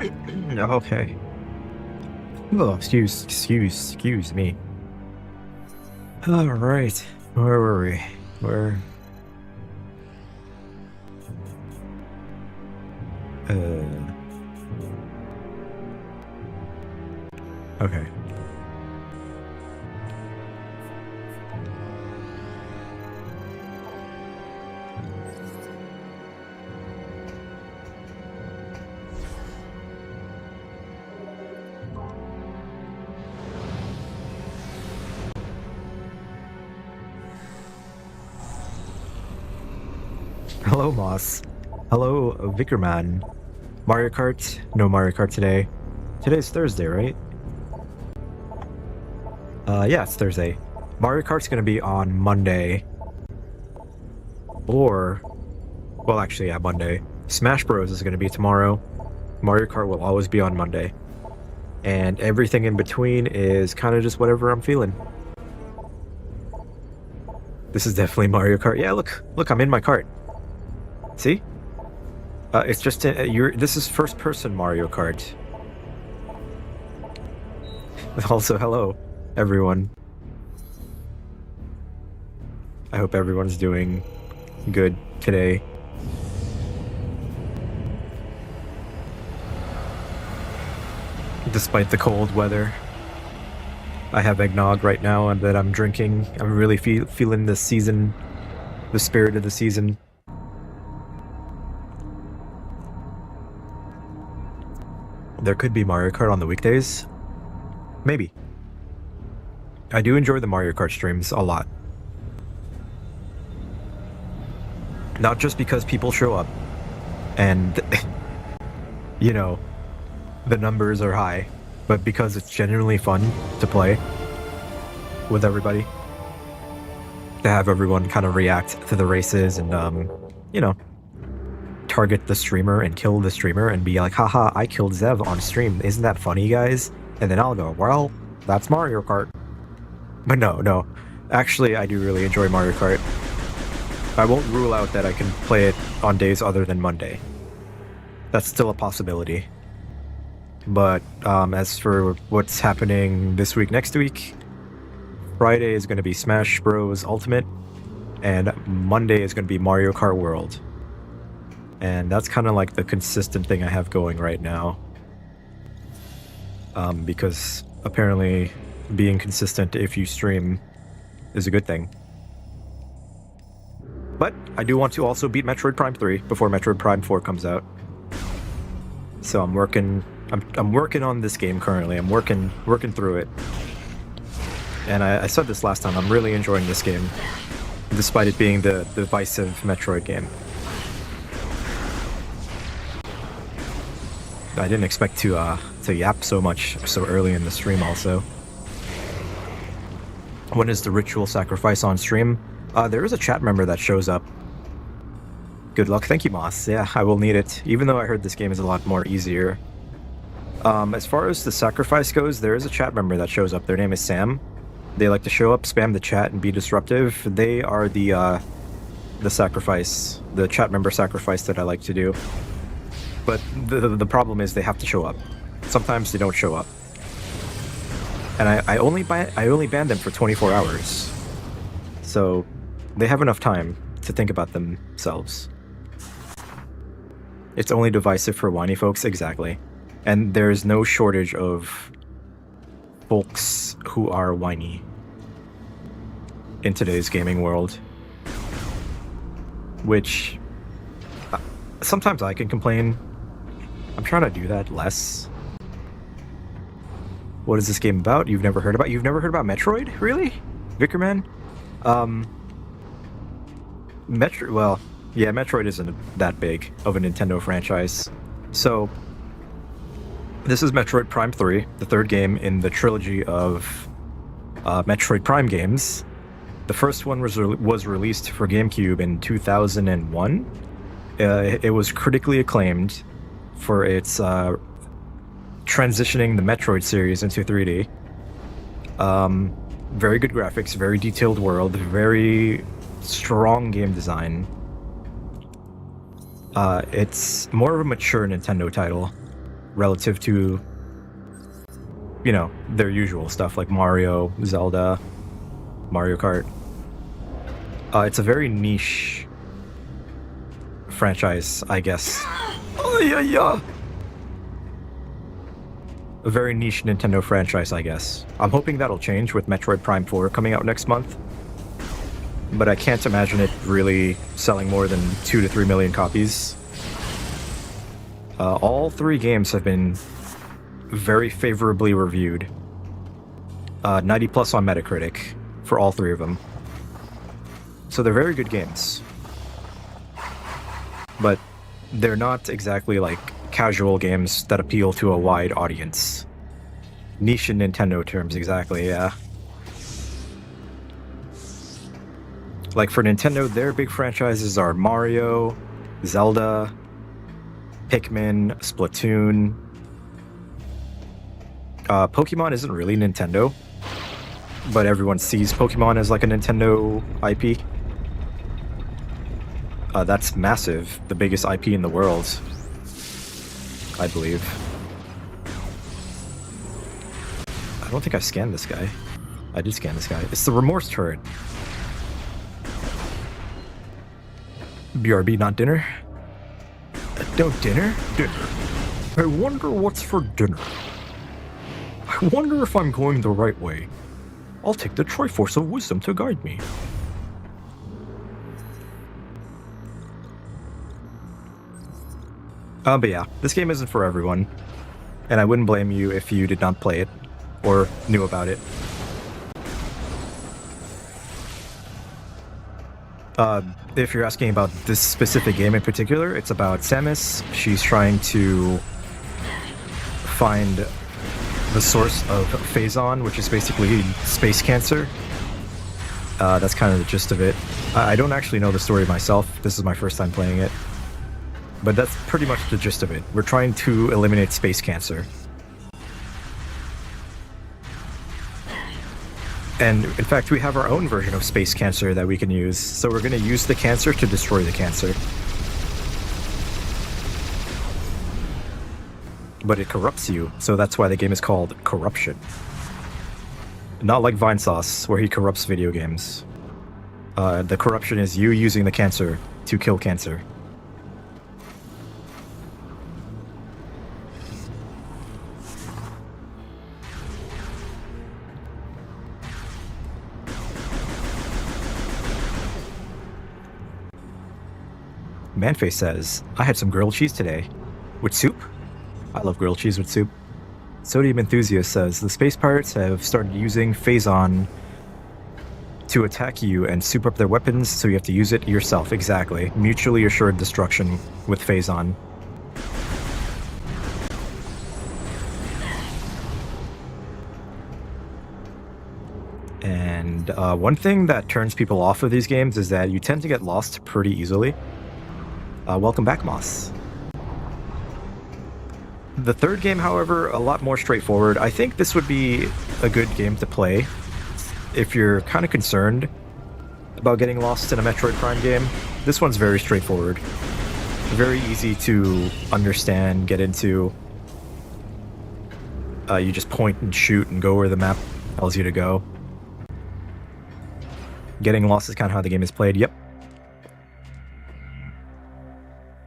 Okay. Oh, excuse me. All right. Where were we? Where? Okay. Hello, Moss. Hello, Vickerman. Mario Kart? No Mario Kart today. Today's Thursday, right? Yeah, it's Thursday. Mario Kart's gonna be on Monday. Or... Well, actually, yeah, Monday. Smash Bros. Is gonna be tomorrow. Mario Kart will always be on Monday. And everything in between is kind of just whatever I'm feeling. This is definitely Mario Kart. Yeah, look, I'm in my cart. See? It's just this is first-person Mario Kart. Also, hello, everyone. I hope everyone's doing good today. Despite the cold weather. I have eggnog right now and that I'm drinking. I'm really feeling the season, the spirit of the season. There could be Mario Kart on the weekdays. Maybe. I do enjoy the Mario Kart streams a lot. Not just because people show up and, you know, the numbers are high, but because it's genuinely fun to play with everybody. To have everyone kind of react to the races and, you know, target the streamer and kill the streamer and be like, haha, I killed Zev on stream. Isn't that funny, guys? And then I'll go, well, that's Mario Kart. But no. Actually, I do really enjoy Mario Kart. I won't rule out that I can play it on days other than Monday. That's still a possibility. But as for what's happening this week, next week, Friday is going to be Smash Bros. Ultimate, and Monday is going to be Mario Kart World. And that's kind of like the consistent thing I have going right now. Because apparently being consistent if you stream is a good thing. But I do want to also beat Metroid Prime 3 before Metroid Prime 4 comes out. So I'm working on this game currently. I'm working through it. And I said this last time, I'm really enjoying this game, despite it being the divisive Metroid game. I didn't expect to yap so much so early in the stream also. When is the ritual sacrifice on stream? There is a chat member that shows up. Good luck. Thank you, Moss. Yeah, I will need it, even though I heard this game is a lot more easier. As far as the sacrifice goes, there is a chat member that shows up. Their name is Sam. They like to show up, spam the chat, and be disruptive. They are the sacrifice, the chat member sacrifice that I like to do. But the problem is they have to show up. Sometimes they don't show up. And I only ban them for 24 hours. So they have enough time to think about themselves. It's only divisive for whiny folks, exactly. And there's no shortage of folks who are whiny in today's gaming world. Which, sometimes I can complain. I'm trying to do that less. What is this game about? You've never heard about Metroid? Really? Vickerman? Well, yeah, Metroid isn't that big of a Nintendo franchise. So, this is Metroid Prime 3, the third game in the trilogy of Metroid Prime games. The first one was released for GameCube in 2001. It was critically acclaimed for its transitioning the Metroid series into 3D. Very good graphics, very detailed world, very strong game design. It's more of a mature Nintendo title relative to, you know, their usual stuff like Mario, Zelda, Mario Kart. It's a very niche franchise, I guess. Oh, yeah. A very niche Nintendo franchise, I guess. I'm hoping that'll change with Metroid Prime 4 coming out next month. But I can't imagine it really selling more than 2 to 3 million copies. All 3 games have been very favorably reviewed. 90 plus on Metacritic for all 3 of them. So they're very good games. But they're not exactly like casual games that appeal to a wide audience. Niche in Nintendo terms, exactly, yeah. Like for Nintendo, their big franchises are Mario, Zelda, Pikmin, Splatoon. Pokemon isn't really Nintendo, but everyone sees Pokemon as like a Nintendo IP. That's massive, the biggest IP in the world, I believe. I don't think I scanned this guy. I did scan this guy. It's the Remorse turret. BRB, not dinner? No, dinner? Dinner. I wonder what's for dinner. I wonder if I'm going the right way. I'll take the Triforce of Wisdom to guide me. But yeah, this game isn't for everyone, and I wouldn't blame you if you did not play it, or knew about it. If you're asking about this specific game in particular, it's about Samus. She's trying to find the source of Phazon, which is basically space cancer. That's kind of the gist of it. I don't actually know the story myself. This is my first time playing it. But that's pretty much the gist of it. We're trying to eliminate space cancer. And in fact, we have our own version of space cancer that we can use. So we're going to use the cancer to destroy the cancer. But it corrupts you, so that's why the game is called Corruption. Not like Vinesauce, where he corrupts video games. The corruption is you using the cancer to kill cancer. Manface says, I had some grilled cheese today. With soup? I love grilled cheese with soup. Sodium Enthusiast says, the space pirates have started using Phazon to attack you and soup up their weapons, so you have to use it yourself. Exactly. Mutually assured destruction with Phazon. And one thing that turns people off of these games is that you tend to get lost pretty easily. Welcome back, Moss. The third game, however, a lot more straightforward. I think this would be a good game to play if you're kind of concerned about getting lost in a Metroid Prime game. This one's very straightforward. Very easy to understand, get into. You just point and shoot and go where the map tells you to go. Getting lost is kind of how the game is played. Yep.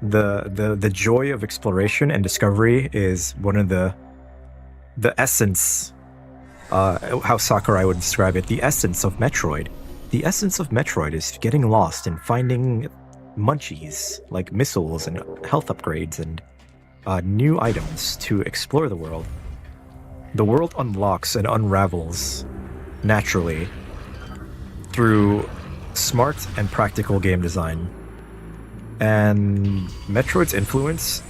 The joy of exploration and discovery is one of the essence, how Sakurai would describe it, the essence of Metroid. The essence of Metroid is getting lost and finding munchies, like missiles and health upgrades and new items to explore the world. The world unlocks and unravels naturally through smart and practical game design. And Metroid's influence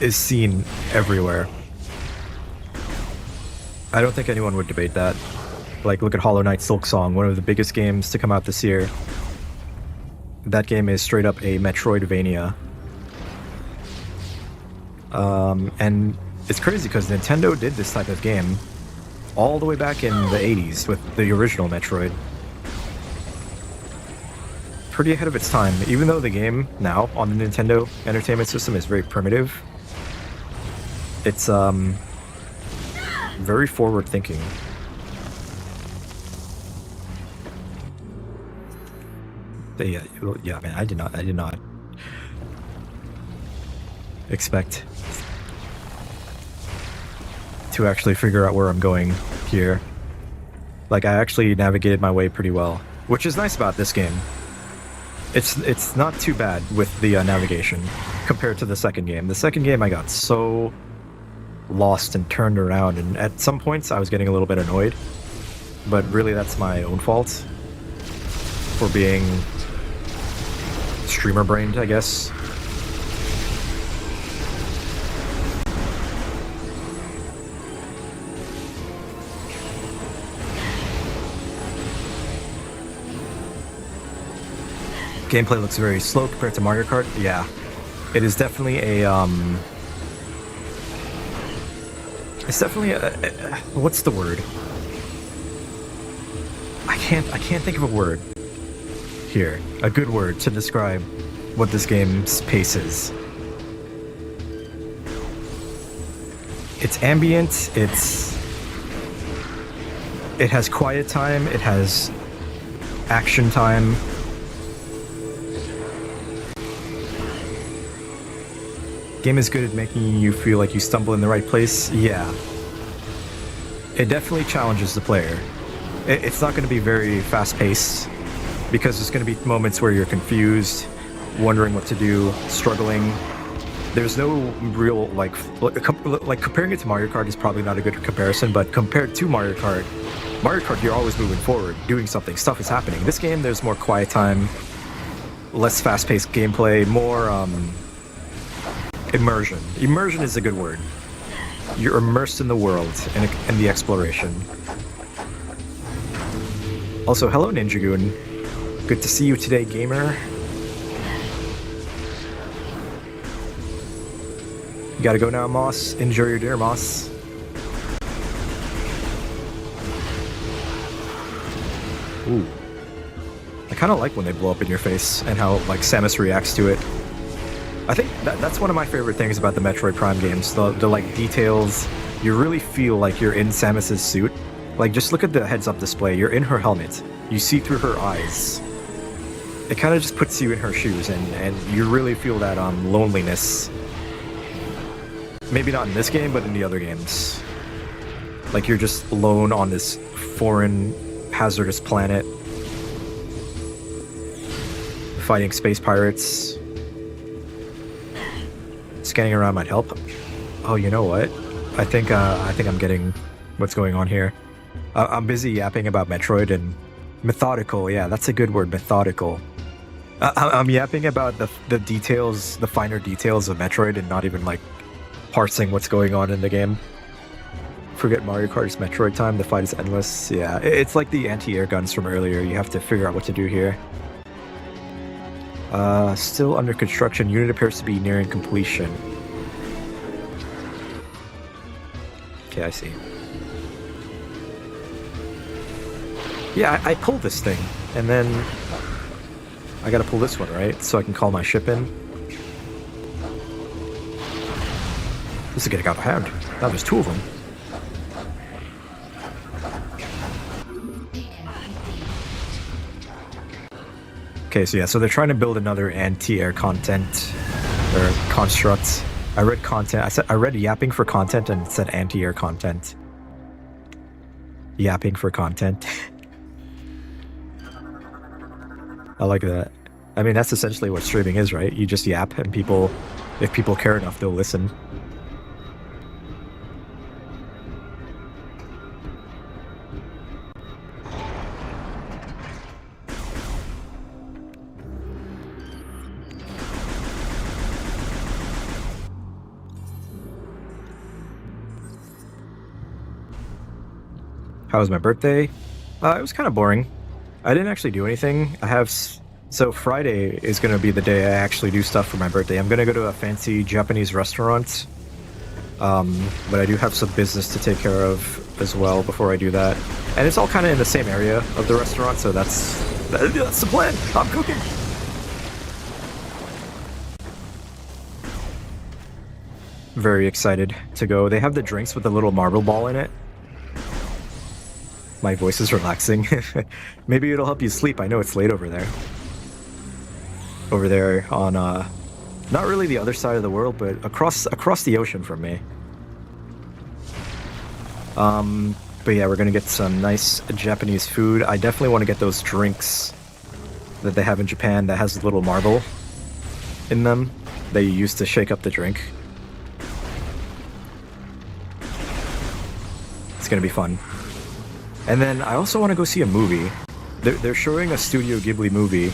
is seen everywhere. I don't think anyone would debate that. Like, look at Hollow Knight Silksong, one of the biggest games to come out this year. That game is straight up a Metroidvania. And it's crazy because Nintendo did this type of game all the way back in the 80s with the original Metroid. Pretty ahead of its time, even though the game now on the Nintendo Entertainment System is very primitive. It's very forward thinking. Yeah, man, I did not expect to actually figure out where I'm going here. Like, I actually navigated my way pretty well, which is nice about this game. It's not too bad with the navigation compared to the second game. The second game I got so lost and turned around, and at some points I was getting a little bit annoyed, but really that's my own fault for being streamer brained, I guess. Gameplay looks very slow compared to Mario Kart. Yeah, it is definitely a it's definitely a what's the word? I can't think of a word here. A good word to describe what this game's pace is. It's ambient. It has quiet time. It has action time. Game is good at making you feel like you stumble in the right place. Yeah. It definitely challenges the player. It's not going to be very fast-paced, because there's going to be moments where you're confused, wondering what to do, struggling. There's no real, like comparing it to Mario Kart is probably not a good comparison, but compared to Mario Kart, you're always moving forward, doing something, stuff is happening. This game, there's more quiet time, less fast-paced gameplay, more, immersion. Immersion is a good word. You're immersed in the world and the exploration. Also, hello Ninja Goon. Good to see you today, gamer. You gotta go now, Moss. Enjoy your dinner, Moss. Ooh. I kinda like when they blow up in your face and how, like, Samus reacts to it. I think that's one of my favorite things about the Metroid Prime games. The like details. You really feel like you're in Samus's suit. Like, just look at the heads-up display. You're in her helmet. You see through her eyes. It kind of just puts you in her shoes, and you really feel that loneliness. Maybe not in this game, but in the other games. Like, you're just alone on this foreign, hazardous planet, fighting space pirates. Scanning around might help. Oh, you know what? I think I'm getting what's going on here. I'm busy yapping about Metroid and methodical. Yeah, that's a good word, methodical. I'm yapping about the details, the finer details of Metroid, and not even like parsing what's going on in the game. Forget Mario Kart's Metroid time. The fight is endless. Yeah, it's like the anti-air guns from earlier. You have to figure out what to do here. Still under construction. Unit appears to be nearing completion. Okay, I see. Yeah, I pulled this thing, and then I gotta pull this one, right? So I can call my ship in. This is getting out of hand. Now there's two of them. Okay, so yeah, so they're trying to build another anti-air content or construct. I read content. I read yapping for content, and it said anti-air content. Yapping for content. I like that. I mean, that's essentially what streaming is, right? You just yap, and people, if people care enough, they'll listen. How was my birthday? It was kind of boring. I didn't actually do anything. So Friday is going to be the day I actually do stuff for my birthday. I'm going to go to a fancy Japanese restaurant. But I do have some business to take care of as well before I do that. And it's all kind of in the same area of the restaurant, so that's the plan. I'm cooking. Very excited to go. They have the drinks with the little marble ball in it. My voice is relaxing. Maybe it'll help you sleep. I know it's late over there. Over there on, not really the other side of the world, but across the ocean from me. But yeah, we're gonna get some nice Japanese food. I definitely want to get those drinks that they have in Japan that has a little marble in them that you use to shake up the drink. It's gonna be fun. And then I also want to go see a movie. They're showing a Studio Ghibli movie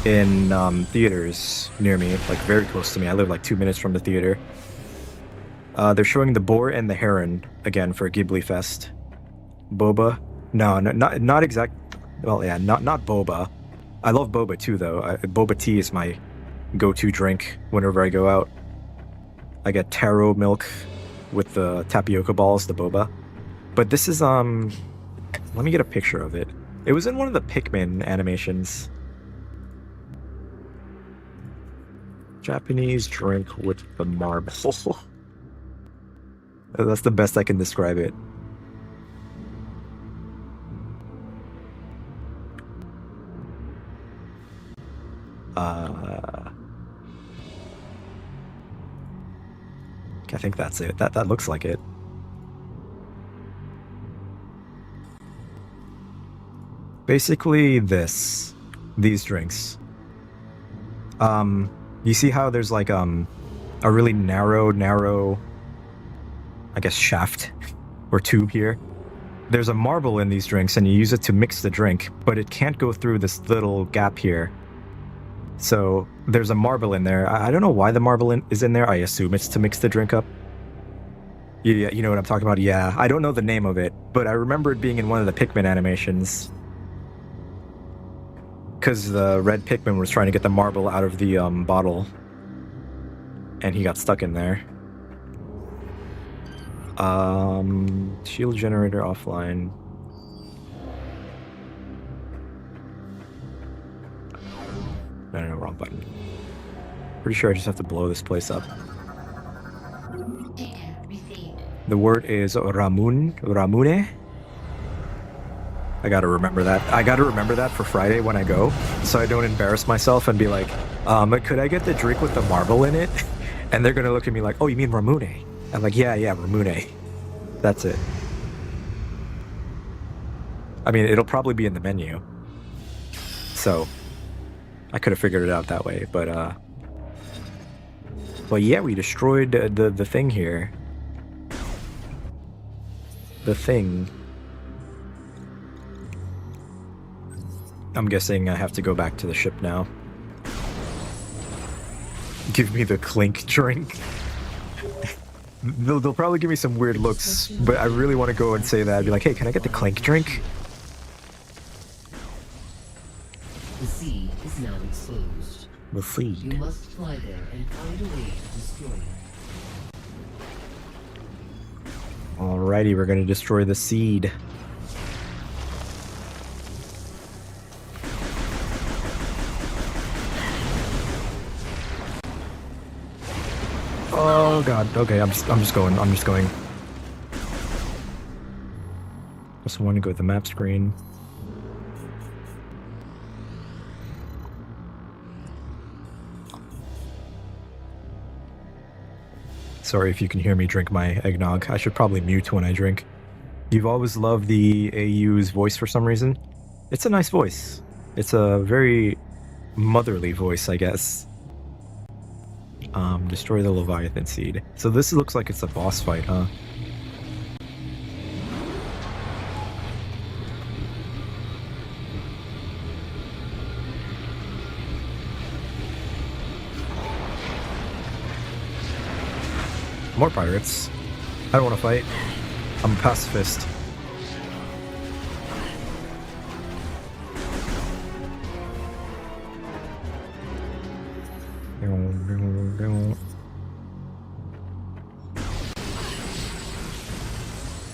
in theaters near me, like very close to me. I live like 2 minutes from the theater. They're showing The Boar and the Heron again for Ghibli Fest. Boba? No, not exact. Well, yeah, not boba. I love boba too, though. Boba tea is my go-to drink whenever I go out. I get taro milk with the tapioca balls, the boba. But this is let me get a picture of it. It was in one of the Pikmin animations. Japanese drink with the marble. That's the best I can describe it. I think that's it. That looks like it. Basically these drinks. You see how there's like a really narrow, I guess, shaft or tube here? There's a marble in these drinks and you use it to mix the drink, but it can't go through this little gap here. So there's a marble in there. I don't know why the marble is in there. I assume it's to mix the drink up. Yeah, you know what I'm talking about? Yeah, I don't know the name of it, but I remember it being in one of the Pikmin animations. Because the red Pikmin was trying to get the marble out of the bottle. And he got stuck in there. Shield generator offline. No, wrong button. Pretty sure I just have to blow this place up. The word is Ramune. I gotta remember that. I gotta remember that for Friday when I go, so I don't embarrass myself and be like, could I get the drink with the marble in it? And they're gonna look at me like, oh, you mean Ramune? I'm like, yeah, Ramune. That's it. I mean, it'll probably be in the menu. So, I could have figured it out that way, but yeah, we destroyed the thing here. The thing. I'm guessing I have to go back to the ship now. Give me the clink drink. They'll probably give me some weird looks, but I really want to go and say that. I'd be like, hey, can I get the clink drink? The seed is now exposed. The seed. You must fly there and find a way to destroy it. Alrighty, we're gonna destroy the seed. Oh god, okay, I'm just going. Just want to go to the map screen. Sorry if you can hear me drink my eggnog. I should probably mute when I drink. You've always loved the AU's voice for some reason. It's a nice voice. It's a very motherly voice, I guess. Destroy the Leviathan seed. So this looks like it's a boss fight, huh? More pirates. I don't want to fight. I'm a pacifist.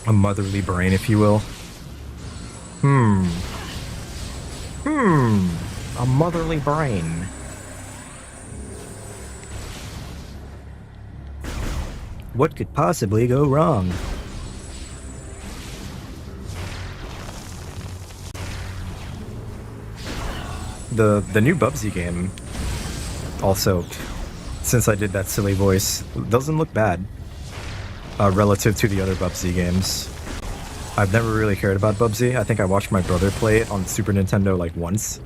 A motherly brain, if you will. A motherly brain. What could possibly go wrong? The new Bubsy game, also, since I did that silly voice, doesn't look bad relative to the other Bubsy games. I've never really cared about Bubsy. I think I watched my brother play it on Super Nintendo like once,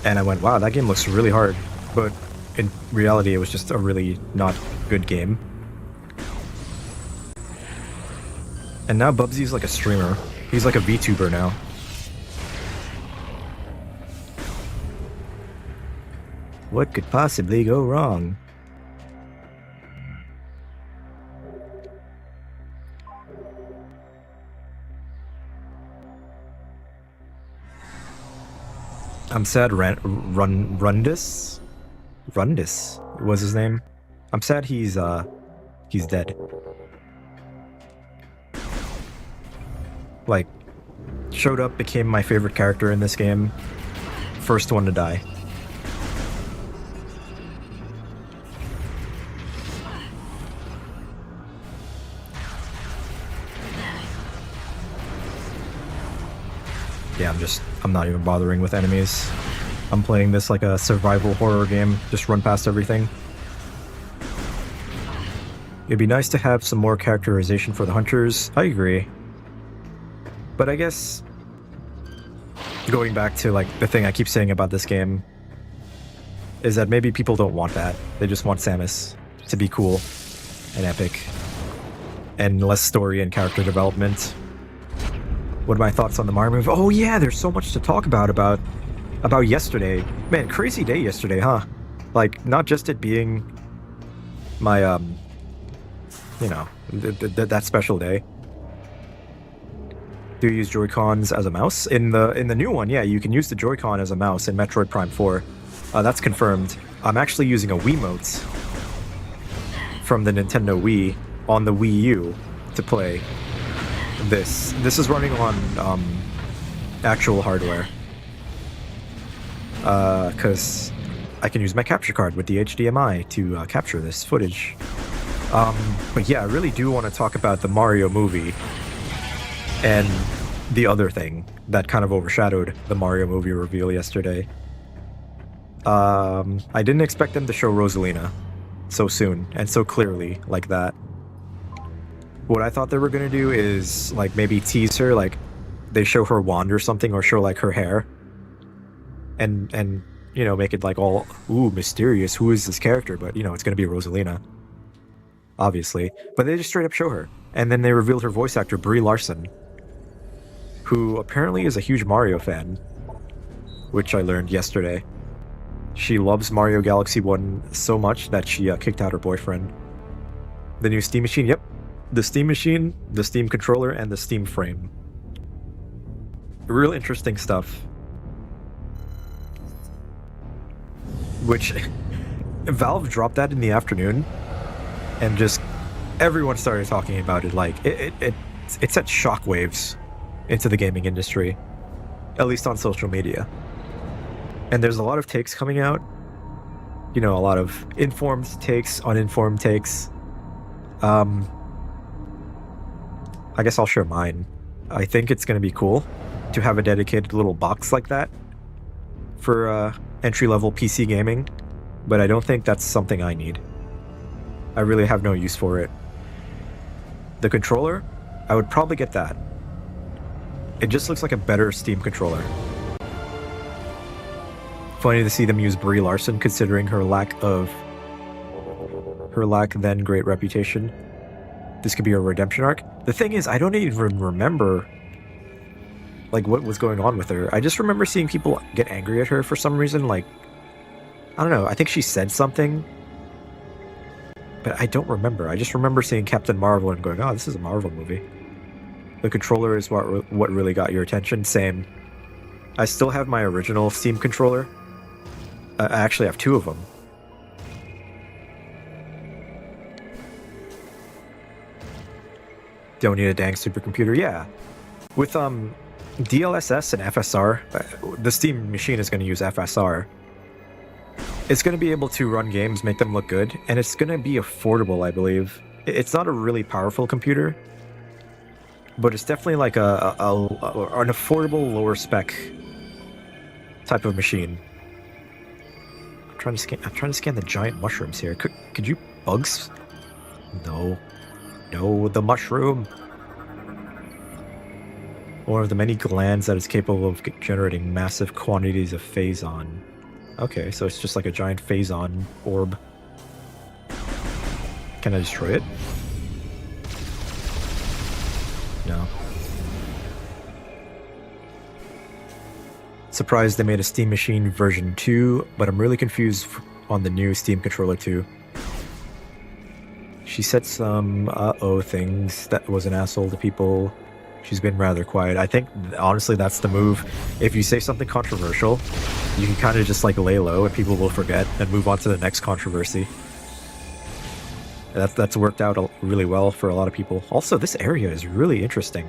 and I went, wow, that game looks really hard. But in reality, it was just a really not good game. And now Bubsy's like a streamer. He's like a VTuber now. What could possibly go wrong? I'm sad Rundis was his name. I'm sad he's dead. Like, showed up, became my favorite character in this game. First one to die. Yeah, I'm not even bothering with enemies. I'm playing this like a survival horror game, just run past everything. It'd be nice to have some more characterization for the hunters, I agree. But I guess, going back to like the thing I keep saying about this game, is that maybe people don't want that. They just want Samus to be cool and epic, and less story and character development. What are my thoughts on the Mario movie? Oh yeah, there's so much to talk about yesterday. Man, crazy day yesterday, huh? Like, not just it being my, you know, that special day. Do you use Joy-Cons as a mouse? In the new one, yeah, you can use the Joy-Con as a mouse in Metroid Prime 4. That's confirmed. I'm actually using a Wiimote from the Nintendo Wii on the Wii U to play this. This is running on actual hardware. Because I can use my capture card with the HDMI to capture this footage. But yeah, I really do want to talk about the Mario movie and the other thing that kind of overshadowed the Mario movie reveal yesterday. I didn't expect them to show Rosalina so soon and so clearly like that. What I thought they were gonna do is like maybe tease her, like they show her wand or something, or show like her hair, and you know, make it like all mysterious. Who is this character? But you know, it's gonna be Rosalina, obviously. But they just straight up show her, and then they revealed her voice actor Brie Larson, who apparently is a huge Mario fan, which I learned yesterday. She loves Mario Galaxy 1 so much that she kicked out her boyfriend. The new Steam Machine, yep. The Steam Machine, the Steam Controller, and the Steam Frame. Real interesting stuff. Which, Valve dropped that in the afternoon, and just everyone started talking about it. Like, it sent shockwaves into the gaming industry, at least on social media. And there's a lot of takes coming out. You know, a lot of informed takes, uninformed takes. I guess I'll share mine. I think it's going to be cool to have a dedicated little box like that for entry-level PC gaming, but I don't think that's something I need. I really have no use for it. The controller, I would probably get that. It just looks like a better Steam controller. Funny to see them use Brie Larson, considering her lack then great reputation. This could be a redemption arc. The thing is, I don't even remember like what was going on with her. I just remember seeing people get angry at her for some reason. Like, I don't know, I think she said something, but I don't remember. I just remember seeing Captain Marvel and going, oh, this is a Marvel movie. The controller is what really got your attention. Same. I still have my original Steam controller. I actually have two of them. Don't need a dang supercomputer. Yeah. With DLSS and FSR, the Steam machine is going to use FSR. It's going to be able to run games, make them look good, and it's going to be affordable, I believe. It's not a really powerful computer, but it's definitely like an affordable, lower spec type of machine. I'm trying to scan the giant mushrooms here. Could you bugs? No, no, the mushroom. One of the many glands that is capable of generating massive quantities of phazon. Okay, so it's just like a giant phazon orb. Can I destroy it? No. Surprised they made a Steam Machine version 2, but I'm really confused on the new Steam Controller 2. She said some things that was an asshole to people. She's been rather quiet. I think, honestly, that's the move. If you say something controversial, you can kind of just like lay low and people will forget and move on to the next controversy. That's worked out really well for a lot of people. Also, this area is really interesting.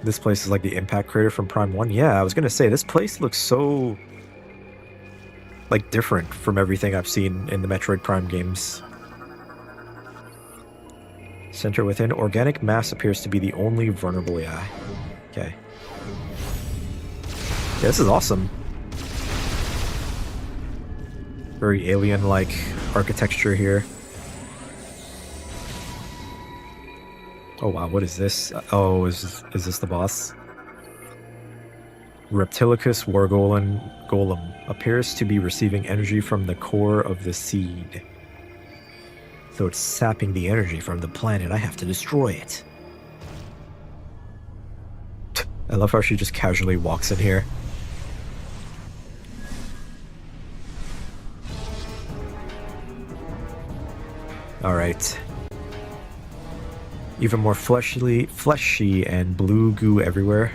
This place is like the impact crater from Prime 1. Yeah, I was gonna say, this place looks so like different from everything I've seen in the Metroid Prime games. Center within, organic mass appears to be the only vulnerable. Yeah. Okay. Yeah, this is awesome. Very alien-like architecture here. Oh wow, what is this? Oh, is this the boss? Reptilicus Golem appears to be receiving energy from the core of the seed. So it's sapping the energy from the planet. I have to destroy it. I love how she just casually walks in here. Alright. Even more fleshy and blue goo everywhere.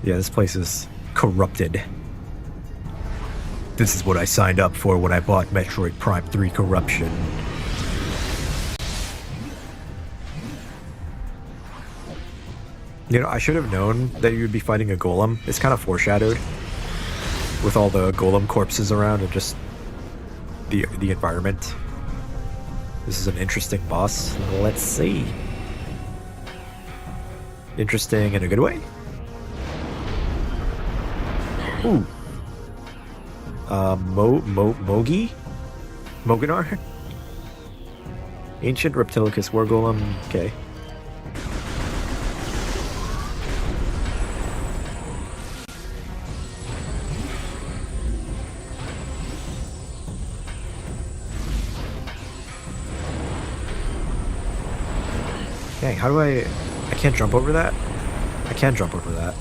Yeah, this place is corrupted. This is what I signed up for when I bought Metroid Prime 3 Corruption. You know, I should have known that you'd be fighting a golem. It's kind of foreshadowed with all the golem corpses around and just the environment. This is an interesting boss. Let's see. Interesting in a good way. Ooh. Mogi? Moganar? Ancient Reptilicus War Golem. Okay. Dang, how do I can't jump over that? I can't jump over that.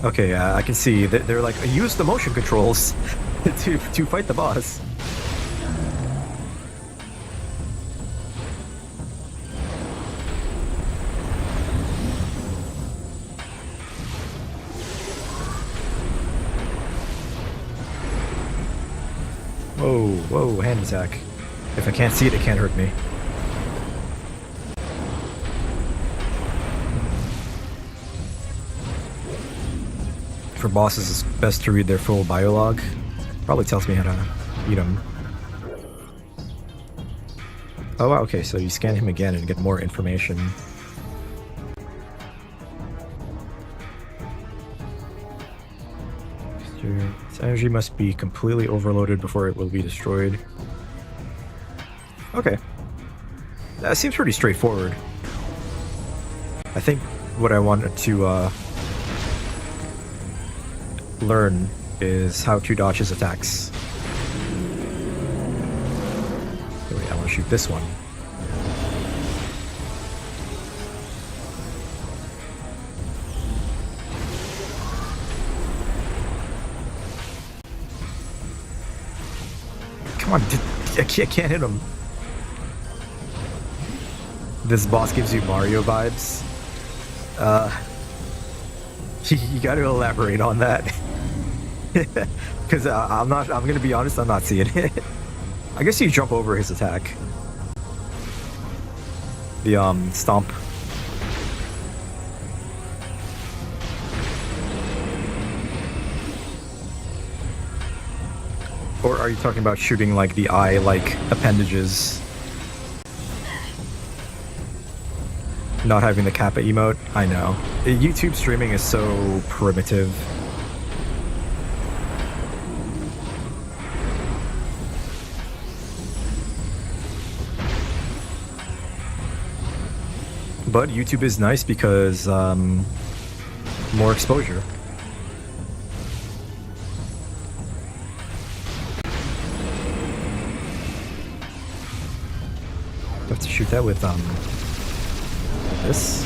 Okay, I can see that they're like, use the motion controls to fight the boss. Whoa, whoa, hand attack. If I can't see it, it can't hurt me. For bosses, it's best to read their full biolog. Probably tells me how to beat them. Oh, wow, okay, so you scan him again and get more information. Its energy must be completely overloaded before it will be destroyed. Okay. That seems pretty straightforward. I think what I wanted to learn is how to dodge his attacks. Wait, I want to shoot this one. Come on, I can't hit him. This boss gives you Mario vibes. You got to elaborate on that. Because I'm gonna be honest, I'm not seeing it. I guess you jump over his attack. The stomp. Or are you talking about shooting like the eye, like appendages? Not having the Kappa emote? I know. YouTube streaming is so primitive. But YouTube is nice because more exposure. Have to shoot that with this.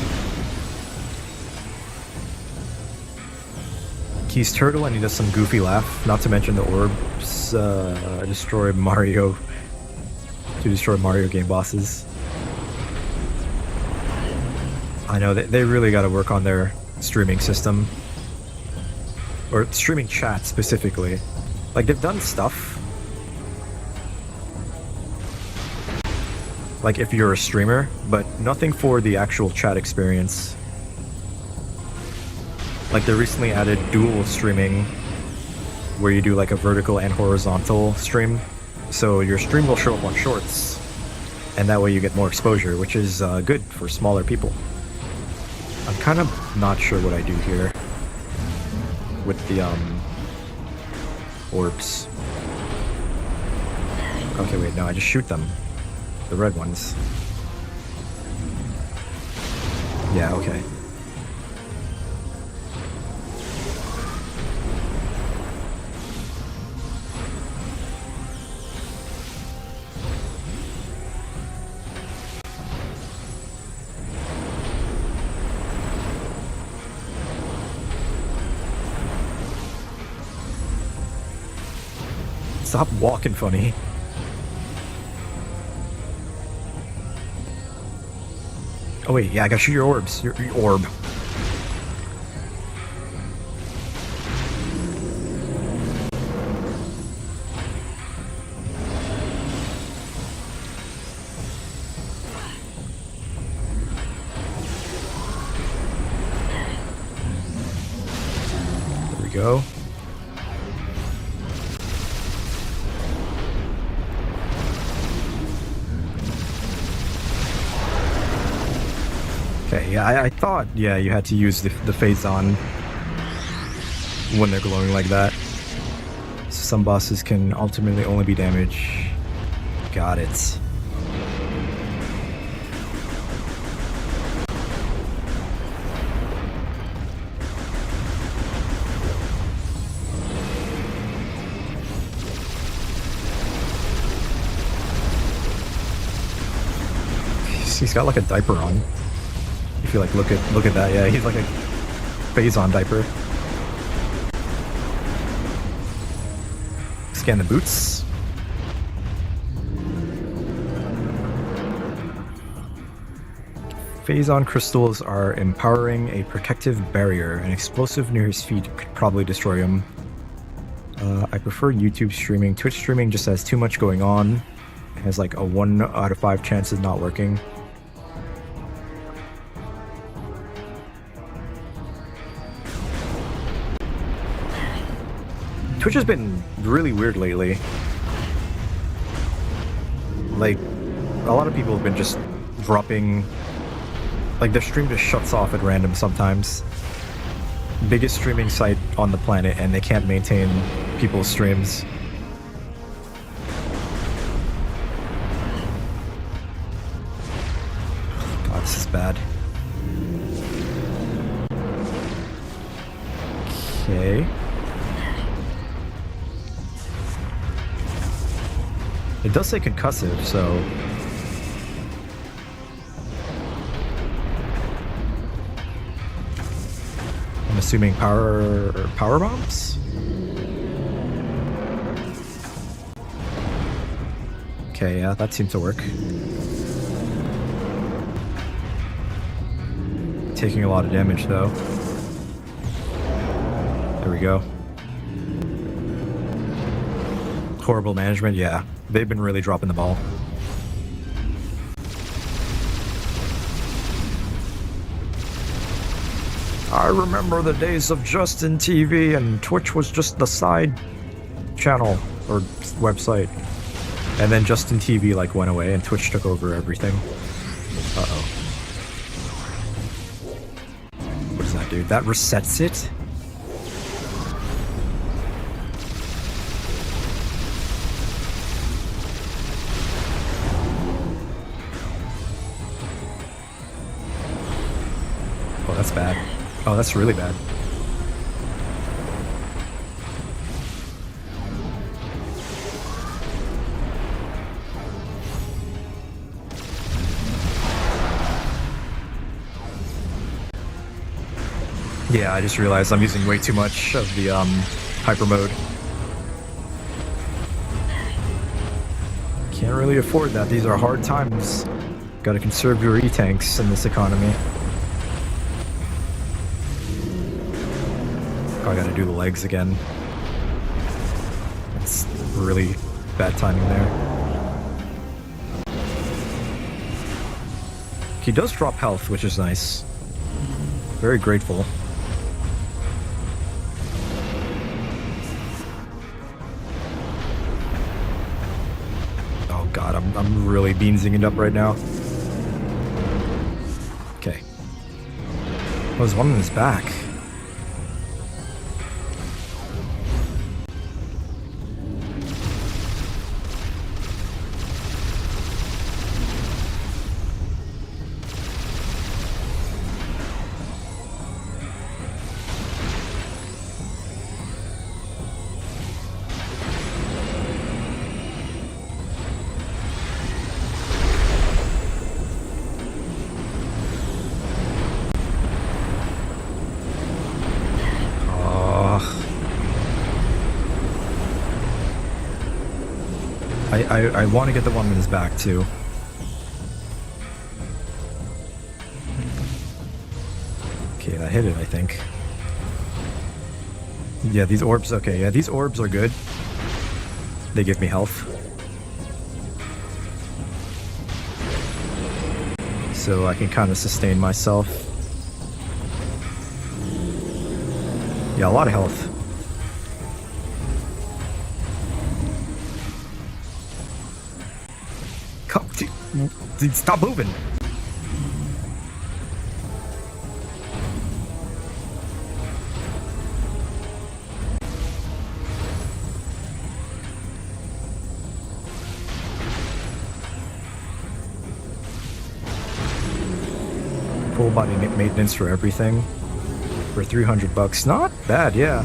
He's turtle and he does some goofy laugh. Not to mention the orbs destroy Mario to destroy Mario game bosses. I know they really got to work on their streaming system, or streaming chat specifically. Like they've done stuff. Like if you're a streamer, but nothing for the actual chat experience. Like they recently added dual streaming, where you do like a vertical and horizontal stream. So your stream will show up on shorts, and that way you get more exposure, which is good for smaller people. I'm kind of not sure what I do here with the orbs. Okay, wait, no, I just shoot them. The red ones. Yeah, okay. Stop walking funny. Oh wait, yeah, I gotta shoot your orbs. Your orb. There we go. Okay, yeah, I thought, yeah, you had to use the phase on when they're glowing like that. Some bosses can ultimately only be damaged. Got it. He's got like a diaper on. If you like look at that, yeah, he's like a phase-on diaper. Scan the boots. Phase-on crystals are empowering a protective barrier. An explosive near his feet could probably destroy him. I prefer YouTube streaming. Twitch streaming just has too much going on. It has like a 1 out of 5 chance of not working. Twitch has been really weird lately. Like, a lot of people have been just dropping... Like, their stream just shuts off at random sometimes. Biggest streaming site on the planet, and they can't maintain people's streams. God, this is bad. Okay. It does say concussive, so... I'm assuming power bombs? Okay, yeah, that seems to work. Taking a lot of damage, though. There we go. Horrible management, yeah. They've been really dropping the ball. I remember the days of Justin TV and Twitch was just the side channel. or website. And then Justin TV like went away and Twitch took over everything. Uh-oh. What does that do? That resets it? Oh, that's bad. Oh, that's really bad. Yeah, I just realized I'm using way too much of the hyper mode. Can't really afford that. These are hard times. Gotta conserve your E-tanks in this economy. Oh, I gotta do the legs again. It's really bad timing there. He does drop health, which is nice. Very grateful. Oh god, I'm really beansing it up right now. Okay. Oh, there's one in his back. I want to get the one in his back, too. Okay, that hit it, I think. Yeah, these orbs, okay, yeah, these orbs are good. They give me health. So I can kind of sustain myself. Yeah, a lot of health. Dude, stop moving! Full body maintenance for everything. For 300 bucks. Not bad, yeah.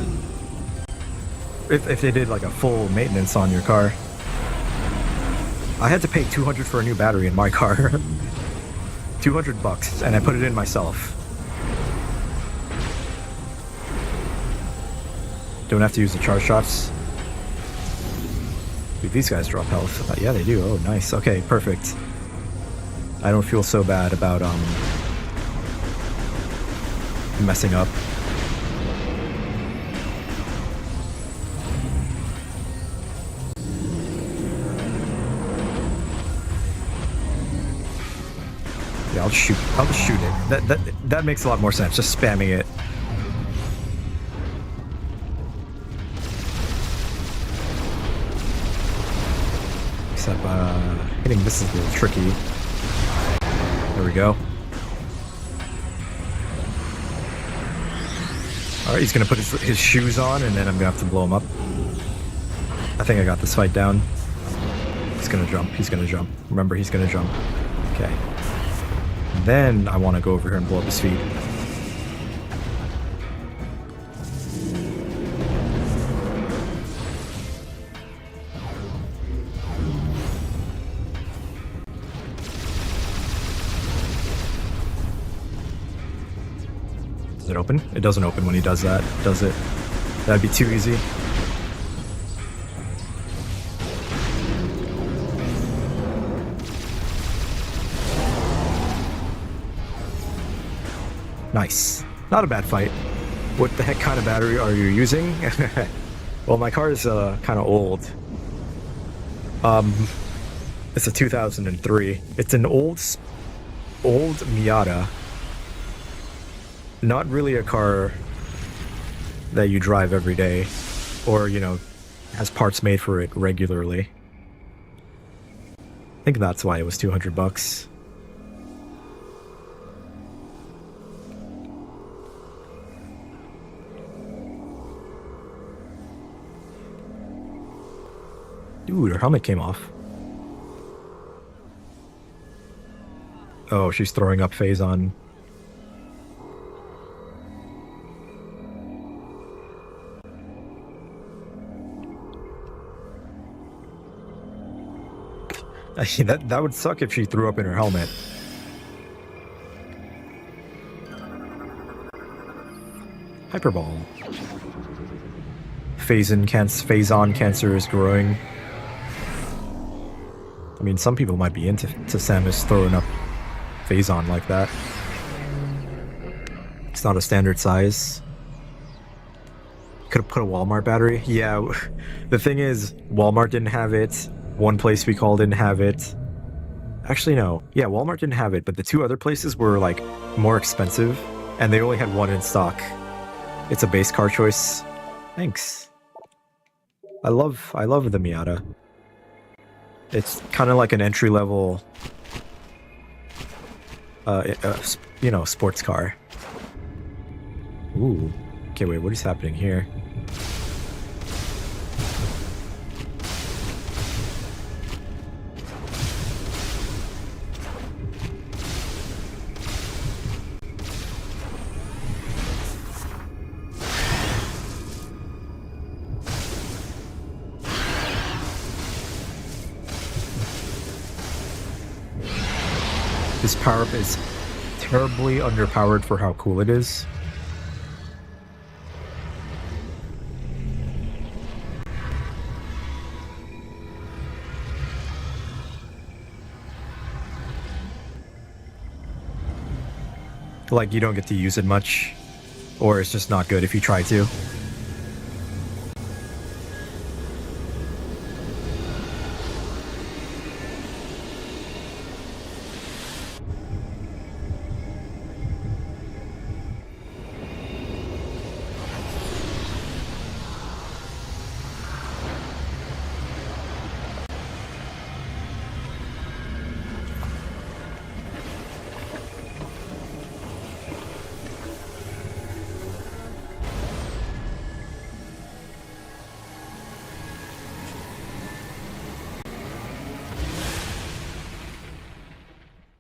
If they did like a full maintenance on your car. I had to pay 200 for a new battery in my car. 200 bucks, and I put it in myself. Don't have to use the charge shots. Dude, these guys drop health. Yeah, they do. Oh, nice. Okay, perfect. I don't feel so bad about messing up. Yeah, I'll just shoot it. That makes a lot more sense, just spamming it. Except, hitting this is a little tricky. There we go. Alright, he's gonna put his shoes on, and then I'm gonna have to blow him up. I think I got this fight down. He's gonna jump. He's gonna jump. Remember, he's gonna jump. Okay. Then I want to go over here and blow up his feet. Does it open? It doesn't open when he does that, does it? That'd be too easy. Nice. Not a bad fight. What the heck kind of battery are you using? Well, my car is kind of old. It's a 2003. It's an old Miata. Not really a car that you drive every day, or, you know, Has parts made for it regularly. I think that's why it was $200. Dude, her helmet came off. Oh, she's throwing up Phazon. That would suck if she threw up in her helmet. Hyperball. Phazon cancer is growing. I mean, some people might be into Samus throwing up Phazon like that. It's not a standard size. Could have put a Walmart battery. Yeah, the thing is, Walmart didn't have it. One place we called didn't have it. Actually, no. Yeah, Walmart didn't have it, but the two other places were, like, more expensive, and they only had one in stock. It's a base car choice. Thanks. I love the Miata. It's kind of like an entry-level, you know, sports car. Ooh. Okay, wait, what is happening here? This power-up is terribly underpowered for how cool it is. Like, you don't get to use it much, or it's just not good if you try to.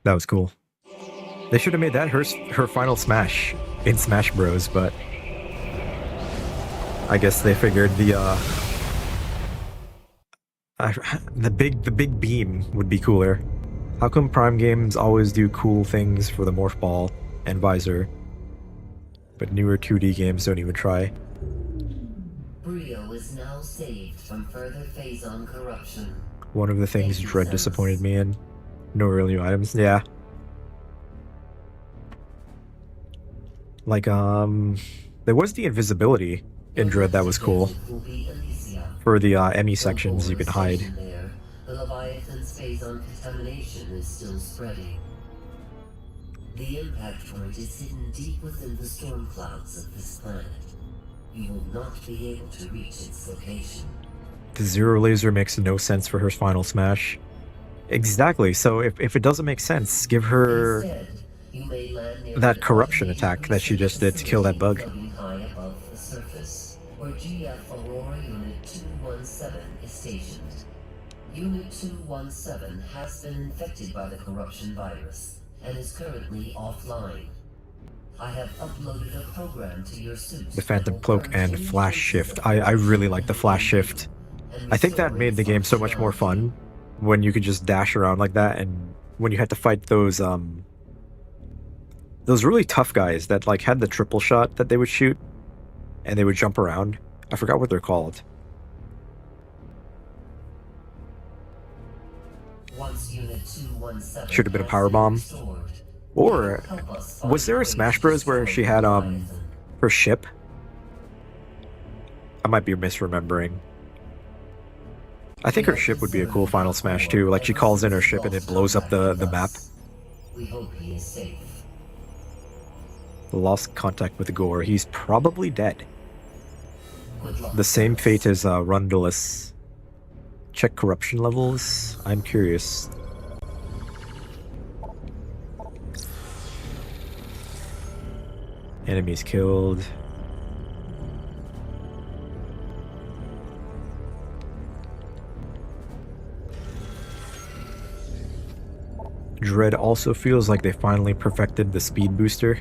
That was cool. They should have made that her final smash in Smash Bros, but I guess they figured the big beam would be cooler. How come Prime games always do cool things for the Morph Ball and Visor, but newer 2D games don't even try? Brio is now saved from further Phazon corruption. One of the things Dread disappointed me in. No early items, yeah. Like, there was the invisibility in Dread that was cool. For the ME sections, you could hide. The Leviathan's Phazon contamination is still spreading. The impact point is hidden deep within the storm clouds of this planet. You will not be able to reach its location. The Zero Laser makes no sense for her final smash. Exactly, so if it doesn't make sense, give her that corruption attack that she just did to kill that bug. High above the surface, where GF Aurora Unit 217 is stationed. Unit 217 has been infected by the corruption virus and is currently offline. I have uploaded a program to your suit. The Phantom Cloak and Flash Shift. I really like the Flash Shift. I think that made the game so much more fun when you could just dash around like that, and when you had to fight those really tough guys that like had the triple shot that they would shoot and they would jump around. I forgot what they're called. Should have been a power bomb. Or was there a Smash Bros where she had her ship? I might be misremembering. I think her ship would be a cool final smash too. Like she calls in her ship and it blows up the map. We hope he is safe. Lost contact with Gore. He's probably dead. liquid lock. The same fate as Rundulus. Check corruption levels. I'm curious. Enemies killed. Dread also feels like they finally perfected the speed booster.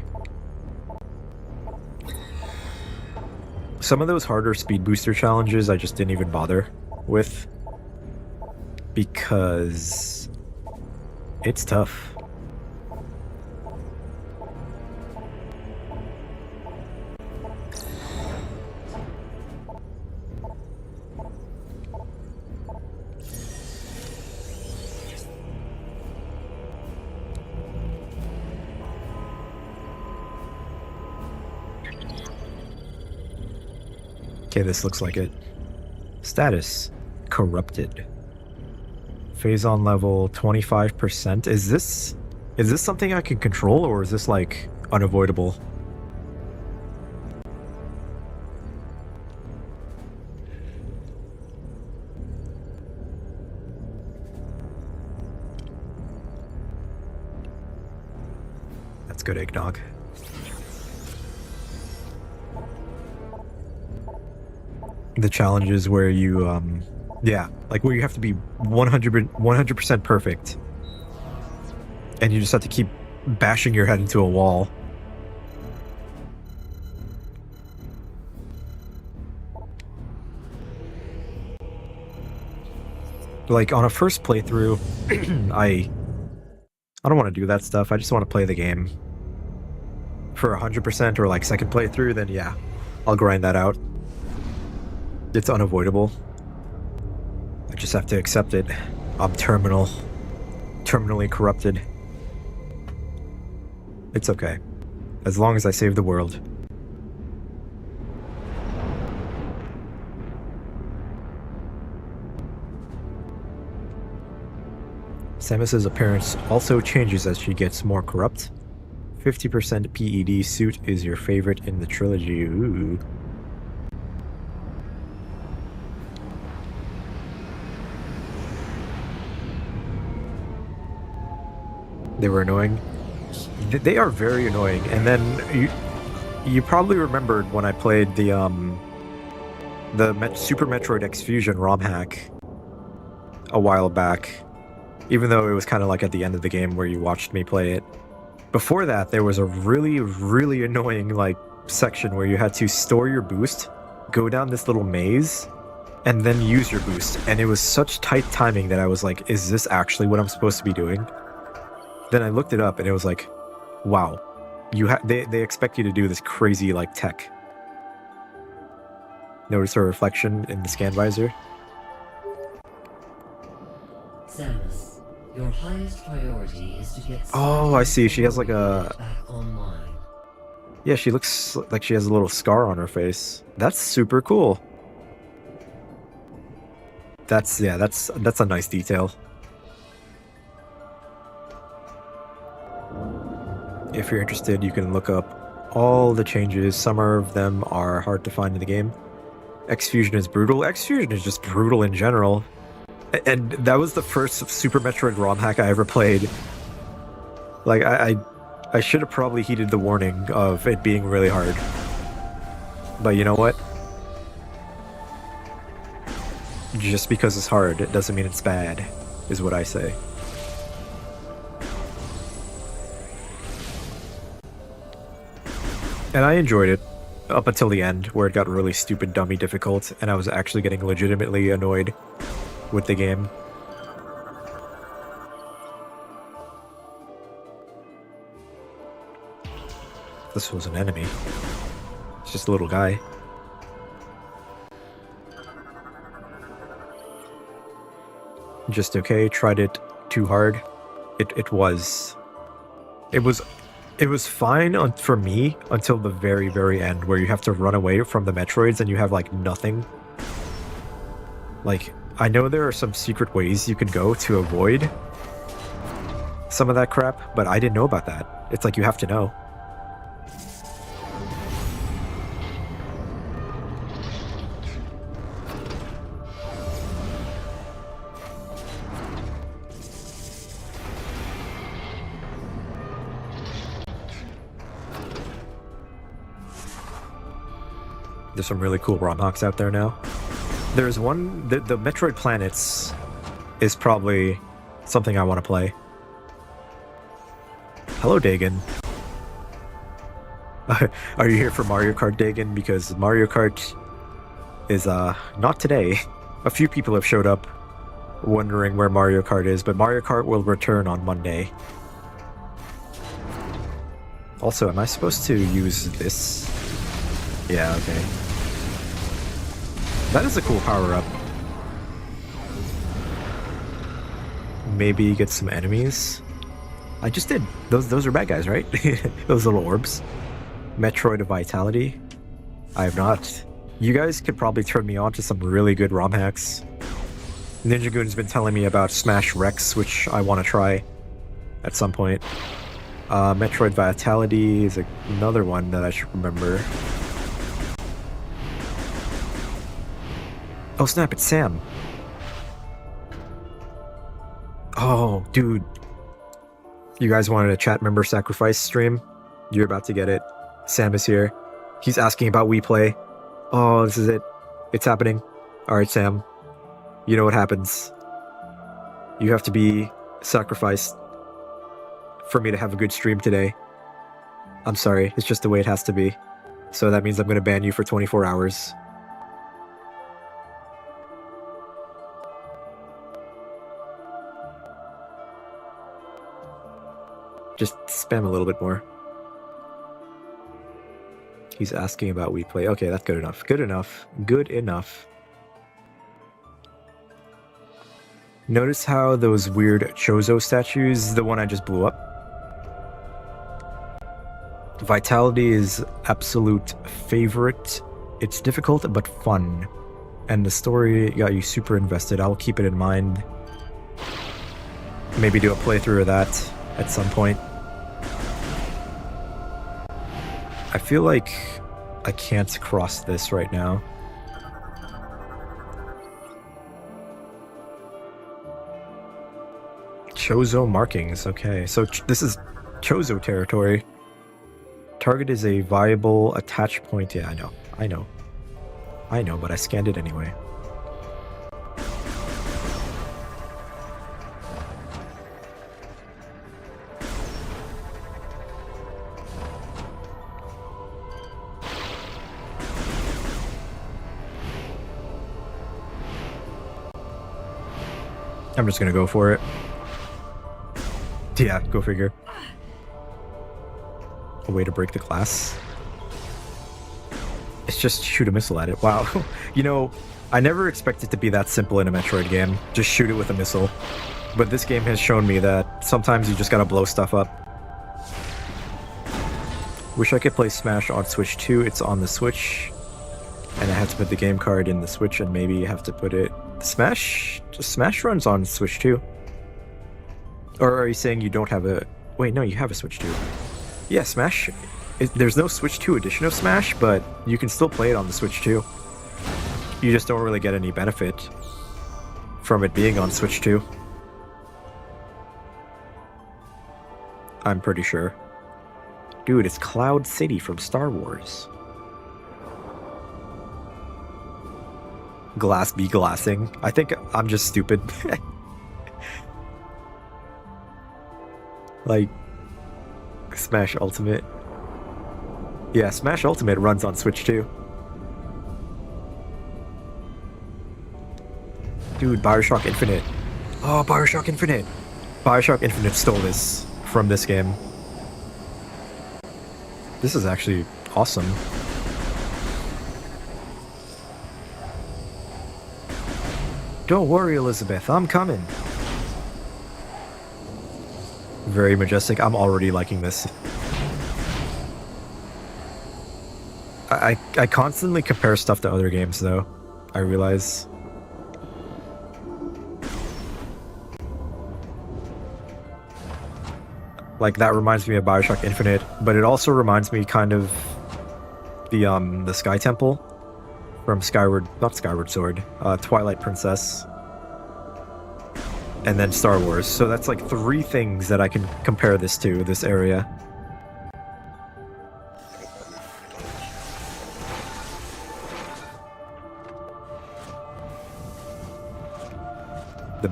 Some of those harder speed booster challenges I just didn't even bother with because it's tough. Okay, this looks like it. Status. Corrupted. Phase on level 25%. Is this something I can control, or is this like unavoidable? That's good eggnog. The challenges where you, yeah, like where you have to be 100% perfect. And you just have to keep bashing your head into a wall. Like, on a first playthrough, I don't want to do that stuff. I just want to play the game. For 100% or like second playthrough, then yeah, I'll grind that out. It's unavoidable. I just have to accept it. I'm terminally corrupted. It's okay. As long as I save the world. Samus's appearance also changes as she gets more corrupt. 50% PED suit is your favorite in the trilogy. Ooh. They were annoying. They are very annoying. And then you probably remembered when I played the Super Metroid X Fusion ROM hack a while back, even though it was kind of like at the end of the game where you watched me play it. Before that, there was a really annoying like section where you had to store your boost, go down this little maze, and then use your boost. And it was such tight timing that I was like, is this actually what I'm supposed to be doing? Then I looked it up and it was like, wow, they expect you to do this crazy like tech. Notice her reflection in the scan visor. Samus, your highest priority is to get. Oh, I see. She has like a. Back online. Yeah, she looks like she has a little scar on her face. That's super cool. That's a nice detail. If you're interested, you can look up all the changes. Some of them are hard to find in the game. X-Fusion is brutal. X-Fusion is just brutal in general. And that was the first Super Metroid ROM hack I ever played. Like, I should have probably heeded the warning of it being really hard. But you know what? Just because it's hard, it doesn't mean it's bad, is what I say. And I enjoyed it, up until the end, where it got really stupid, dummy difficult, and I was actually getting legitimately annoyed with the game. This was an enemy. It's just a little guy. Just okay, tried it too hard. It was fine for me until the very end, where you have to run away from the Metroids and you have like nothing. Like, I know there are some secret ways you can go to avoid some of that crap, but I didn't know about that. It's like you have to know. There's some really cool ROM hacks out there now. There's one, the Metroid Planets is probably something I want to play. Hello, Dagon. Are you here for Mario Kart, Dagon? Because Mario Kart is not today. A few people have showed up wondering where Mario Kart is, but Mario Kart will return on Monday. Also, am I supposed to use this? Yeah, okay. That is a cool power-up. Maybe get some enemies. I just did. Those are bad guys, right? Those little orbs. METROID of Vitality. I have not. You guys could probably turn me on to some really good ROM hacks. Ninja Goon's been telling me about Smash Rex, which I want to try at some point. METROID Vitality is another one that I should remember. Oh snap, it's Sam. Oh, dude. You guys wanted a chat member sacrifice stream? You're about to get it. Sam is here. He's asking about WePlay. Oh, this is it. It's happening. Alright, Sam. You know what happens. You have to be sacrificed for me to have a good stream today. I'm sorry, it's just the way it has to be. So that means I'm gonna ban you for 24 hours. Just spam a little bit more. He's asking about WePlay. Okay, that's good enough. Good enough. Good enough. Notice how those weird Chozo statues, the one I just blew up. Vitality is absolute favorite. It's difficult but fun. And the story got you super invested. I'll keep it in mind. Maybe do a playthrough of that at some point. I feel like I can't cross this right now. Chozo markings, okay. So this is Chozo territory. Target is a viable attach point. Yeah, I know, but I scanned it anyway. I'm just gonna go for it. Yeah, go figure. A way to break the glass. It's just shoot a missile at it. Wow. You know, I never expect it to be that simple in a Metroid game. Just shoot it with a missile. But this game has shown me that sometimes you just gotta blow stuff up. Wish I could play Smash on Switch 2. It's on the Switch. And I have to put the game card in the Switch and maybe you have to put it... Smash runs on Switch 2. Or are you saying you don't have a... Wait, no, you have a Switch 2. Yeah, Smash... There's no Switch 2 edition of Smash, but you can still play it on the Switch 2. You just don't really get any benefit from it being on Switch 2. I'm pretty sure. Dude, it's Cloud City from Star Wars. Glass be glassing. I think I'm just stupid. Like, Smash Ultimate. Yeah, Smash Ultimate runs on Switch 2. Dude, Bioshock Infinite. Oh, Bioshock Infinite. Bioshock Infinite stole this from this game. This is actually awesome. Don't worry, Elizabeth, I'm coming. Very majestic. I'm already liking this. I constantly compare stuff to other games, though. I realize. Like, that reminds me of Bioshock Infinite, but it also reminds me kind of the Sky Temple from not Skyward Sword, Twilight Princess, and then Star Wars. So that's like 3 things that I can compare this to, this area.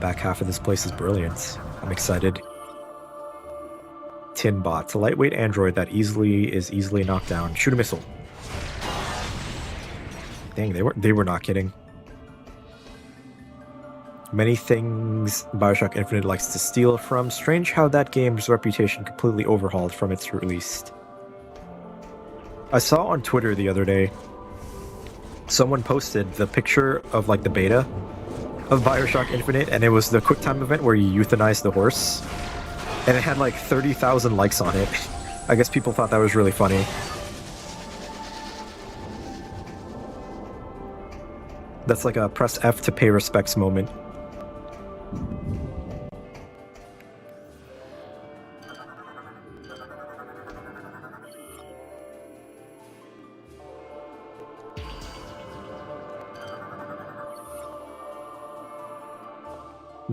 back half of this place is brilliant. I'm excited. Tinbot. It's a lightweight android that is easily knocked down. Shoot a missile. Dang, they were not kidding. Many things Bioshock Infinite likes to steal from. Strange how that game's reputation completely overhauled from its release. I saw on Twitter the other day, someone posted the picture of like the beta of Bioshock Infinite, and it was the QuickTime event where you euthanize the horse, and it had like 30,000 likes on it. I guess people thought that was really funny. That's like a press F to pay respects moment.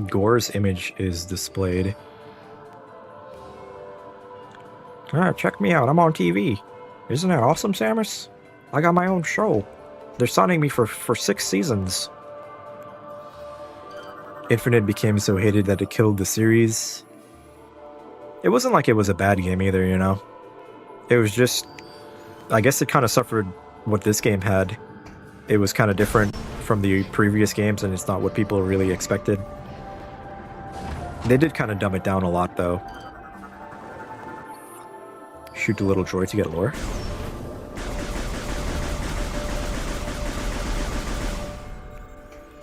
Gore's image is displayed. Ah, check me out, I'm on TV. Isn't that awesome, Samus? I got my own show. They're signing me for 6 seasons. Infinite became so hated that it killed the series. It wasn't like it was a bad game either, you know? It was just... I guess it kind of suffered what this game had. It was kind of different from the previous games, and it's not what people really expected. They did kind of dumb it down a lot, though. Shoot the little droid to get lore.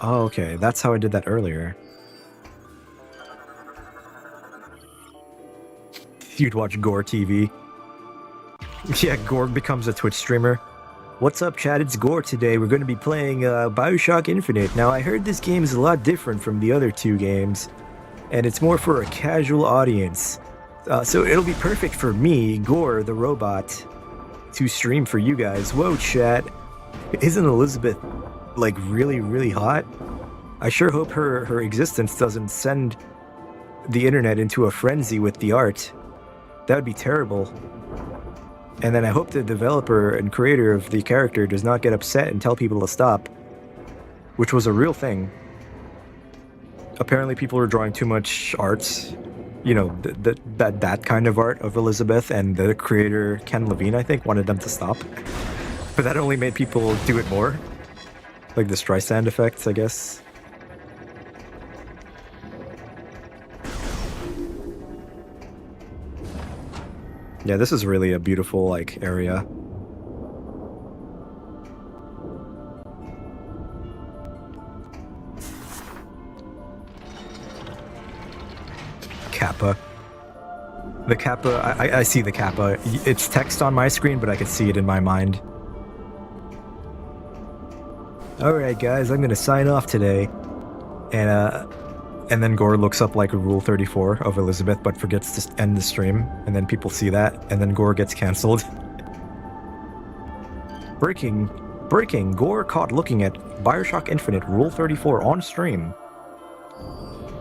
Oh, okay. That's how I did that earlier. You'd watch Gore TV. Yeah, Gore becomes a Twitch streamer. What's up, chat? It's Gore today. We're going to be playing Bioshock Infinite. Now, I heard this game is a lot different from the other 2 games, and it's more for a casual audience. So it'll be perfect for me, Gore, the robot, to stream for you guys. Whoa, chat. Isn't Elizabeth, like, really, really hot? I sure hope her existence doesn't send the internet into a frenzy with the art. That would be terrible. And then I hope the developer and creator of the character does not get upset and tell people to stop. Which was a real thing. Apparently people were drawing too much art. You know, that kind of art of Elizabeth, and the creator, Ken Levine, I think, wanted them to stop. But that only made people do it more. Like the Streisand effects, I guess. Yeah, this is really a beautiful, like, area. Kappa. The Kappa, I see the Kappa. It's text on my screen, but I can see it in my mind. Alright guys, I'm gonna sign off today. And then Gore looks up like Rule 34 of Elizabeth, but forgets to end the stream, and then people see that, and then Gore gets cancelled. Breaking, Gore caught looking at Bioshock Infinite Rule 34 on stream.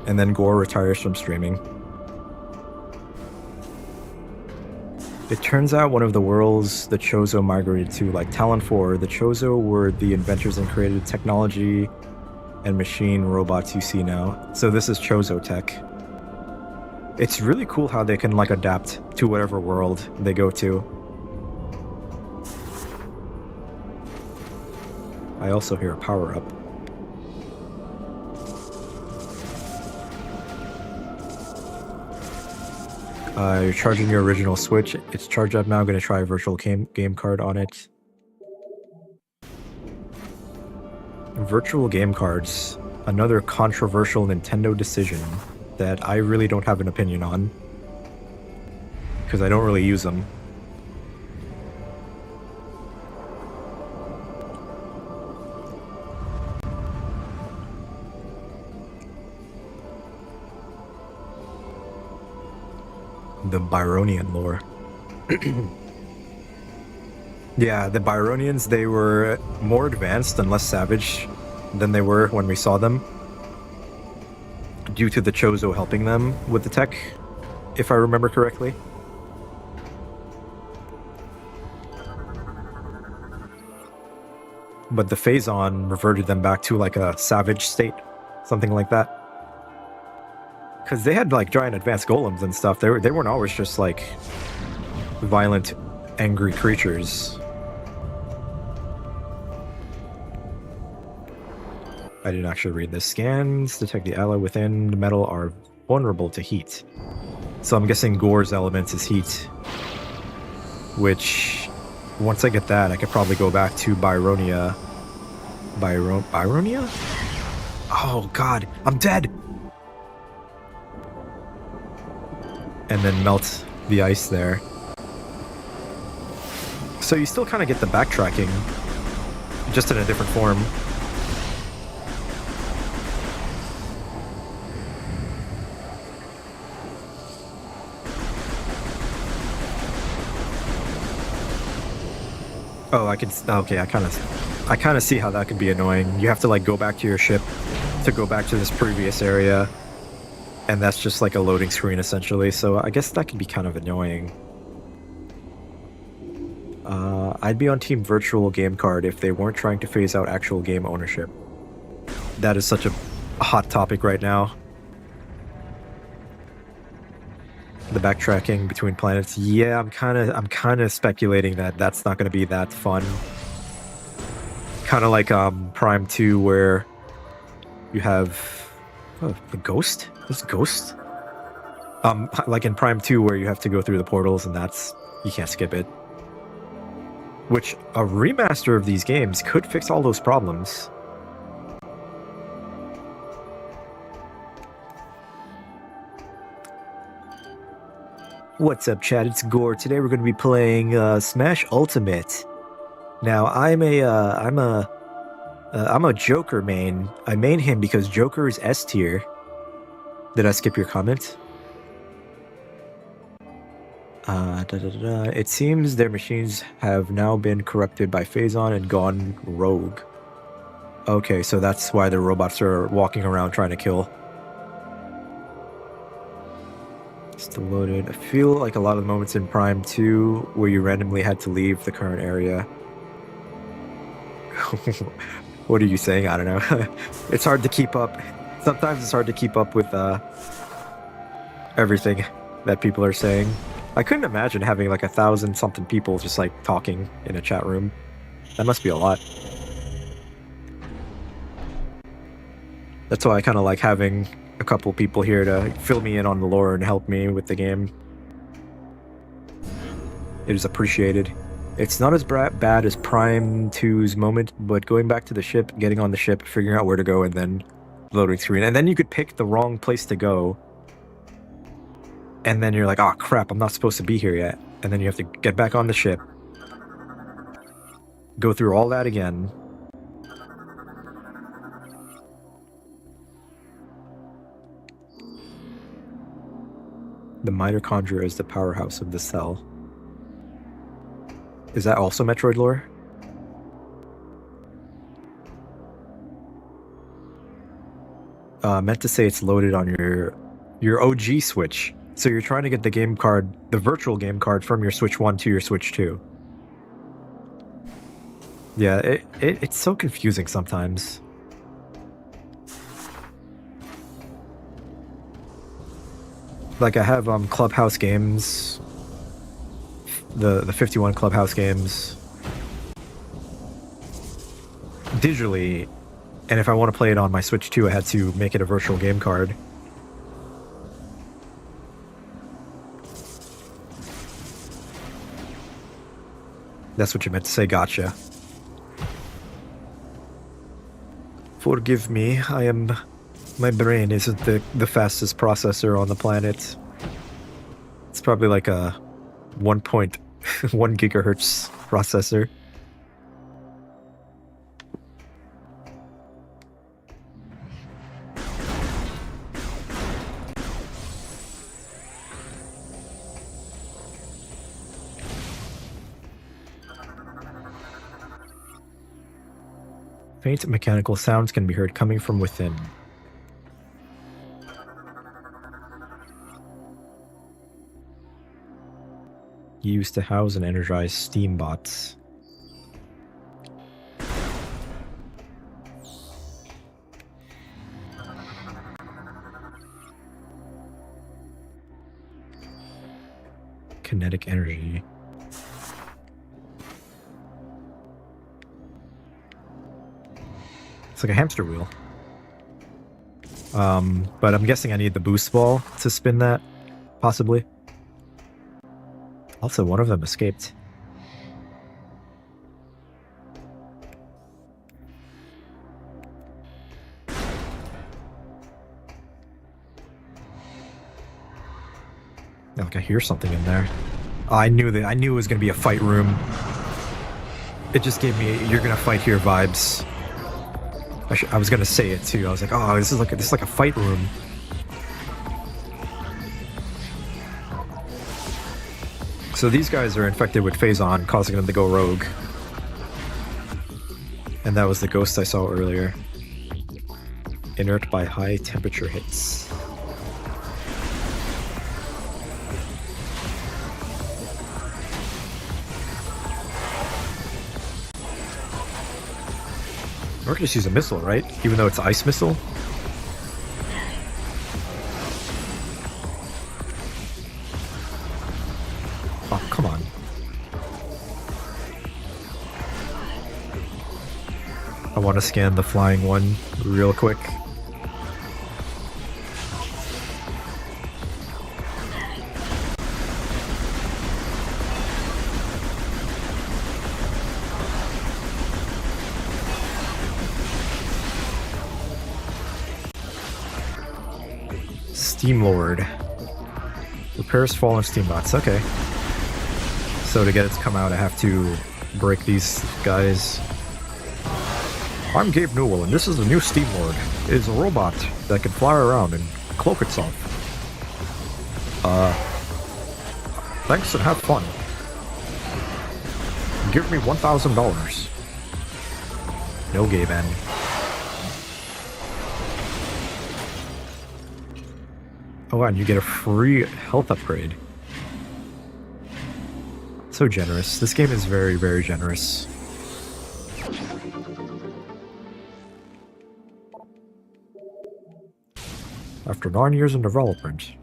And then Gore retires from streaming. It turns out one of the worlds the Chozo migrated to, like Talon 4, the Chozo were the inventors and created technology and machine robots you see now. So this is Chozo tech. It's really cool how they can like adapt to whatever world they go to. I also hear a power-up. You're charging your original Switch. It's charged up now. I'm going to try a virtual game card on it. Virtual game cards. Another controversial Nintendo decision that I really don't have an opinion on. Because I don't really use them. The Byronian lore. Yeah, the Byronians, they were more advanced and less savage than they were when we saw them. Due to the Chozo helping them with the tech, if I remember correctly. But the Phazon reverted them back to like a savage state. Something like that. Because they had like giant advanced golems and stuff. They weren't always just like violent, angry creatures. I didn't actually read this. Scans detect the ally within the metal are vulnerable to heat. So I'm guessing Gore's elements is heat. Which, once I get that, I could probably go back to Byronia. Byronia? Oh god, I'm dead! And then melt the ice there. So you still kind of get the backtracking, just in a different form. Oh, I can. Okay, I kind of see how that could be annoying. You have to like go back to your ship to go back to this previous area, and that's just like a loading screen essentially. So I guess that could be kind of annoying. I'd be on Team Virtual Game Card if they weren't trying to phase out actual game ownership. That is such a hot topic right now. The backtracking between planets. Yeah, I'm kind of speculating that that's not going to be that fun. Kind of like Prime 2 where you have the Ghost? There's Ghost? Like in Prime 2 where you have to go through the portals and you can't skip it. Which a remaster of these games could fix all those problems. What's up, chat? It's Gore. Today we're going to be playing Smash Ultimate. Now, I'm a Joker main. I main him because Joker is S tier. Did I skip your comment? It seems their machines have now been corrupted by Phazon and gone rogue. Okay, so that's why the robots are walking around trying to kill. Still loaded. I feel like a lot of the moments in Prime 2 where you randomly had to leave the current area. What are you saying? I don't know. It's hard to keep up. Sometimes it's hard to keep up with everything that people are saying. I couldn't imagine having like 1,000-something people just like talking in a chat room. That must be a lot. That's why I kind of like having a couple people here to fill me in on the lore and help me with the game. It is appreciated. It's not as bad as Prime 2's moment, but going back to the ship, getting on the ship, figuring out where to go, and then loading screen. And then you could pick the wrong place to go. And then you're like, oh crap, I'm not supposed to be here yet. And then you have to get back on the ship. Go through all that again. The mitochondria is the powerhouse of the cell. Is that also Metroid lore? Meant to say it's loaded on your OG Switch. So you're trying to get the game card, the virtual game card, from your Switch 1 to your Switch 2. Yeah, it's so confusing sometimes. Like I have Clubhouse games, the 51 Clubhouse games digitally, and if I want to play it on my Switch 2, I had to make it a virtual game card. That's what you meant to say, gotcha. Forgive me, my brain isn't the fastest processor on the planet. It's probably like a 1.1 gigahertz processor. Faint mechanical sounds can be heard coming from within. Used to house and energize steam bots. Kinetic energy. It's like a hamster wheel. But I'm guessing I need the boost ball to spin that, possibly. Also, one of them escaped. Like I hear something in there. Oh, I knew it was gonna be a fight room. It just gave me "you're gonna fight here" vibes. I was gonna say it too. I was like, oh, this is like a fight room. So these guys are infected with Phazon, causing them to go rogue. And that was the ghost I saw earlier. Inert by high temperature hits. Or just use a missile, right? Even though it's ice missile. Oh, come on. I want to scan the flying one real quick. Steam Lord. Repairs fallen steam bots. Okay. So to get it to come out, I have to break these guys. I'm Gabe Newell, and this is the new Steam Lord. It is a robot that can fly around and cloak itself. Thanks and have fun. Give me $1,000. No, Gabe N. Oh, and you get a free health upgrade. So generous. This game is very, very generous. After 9 years in development.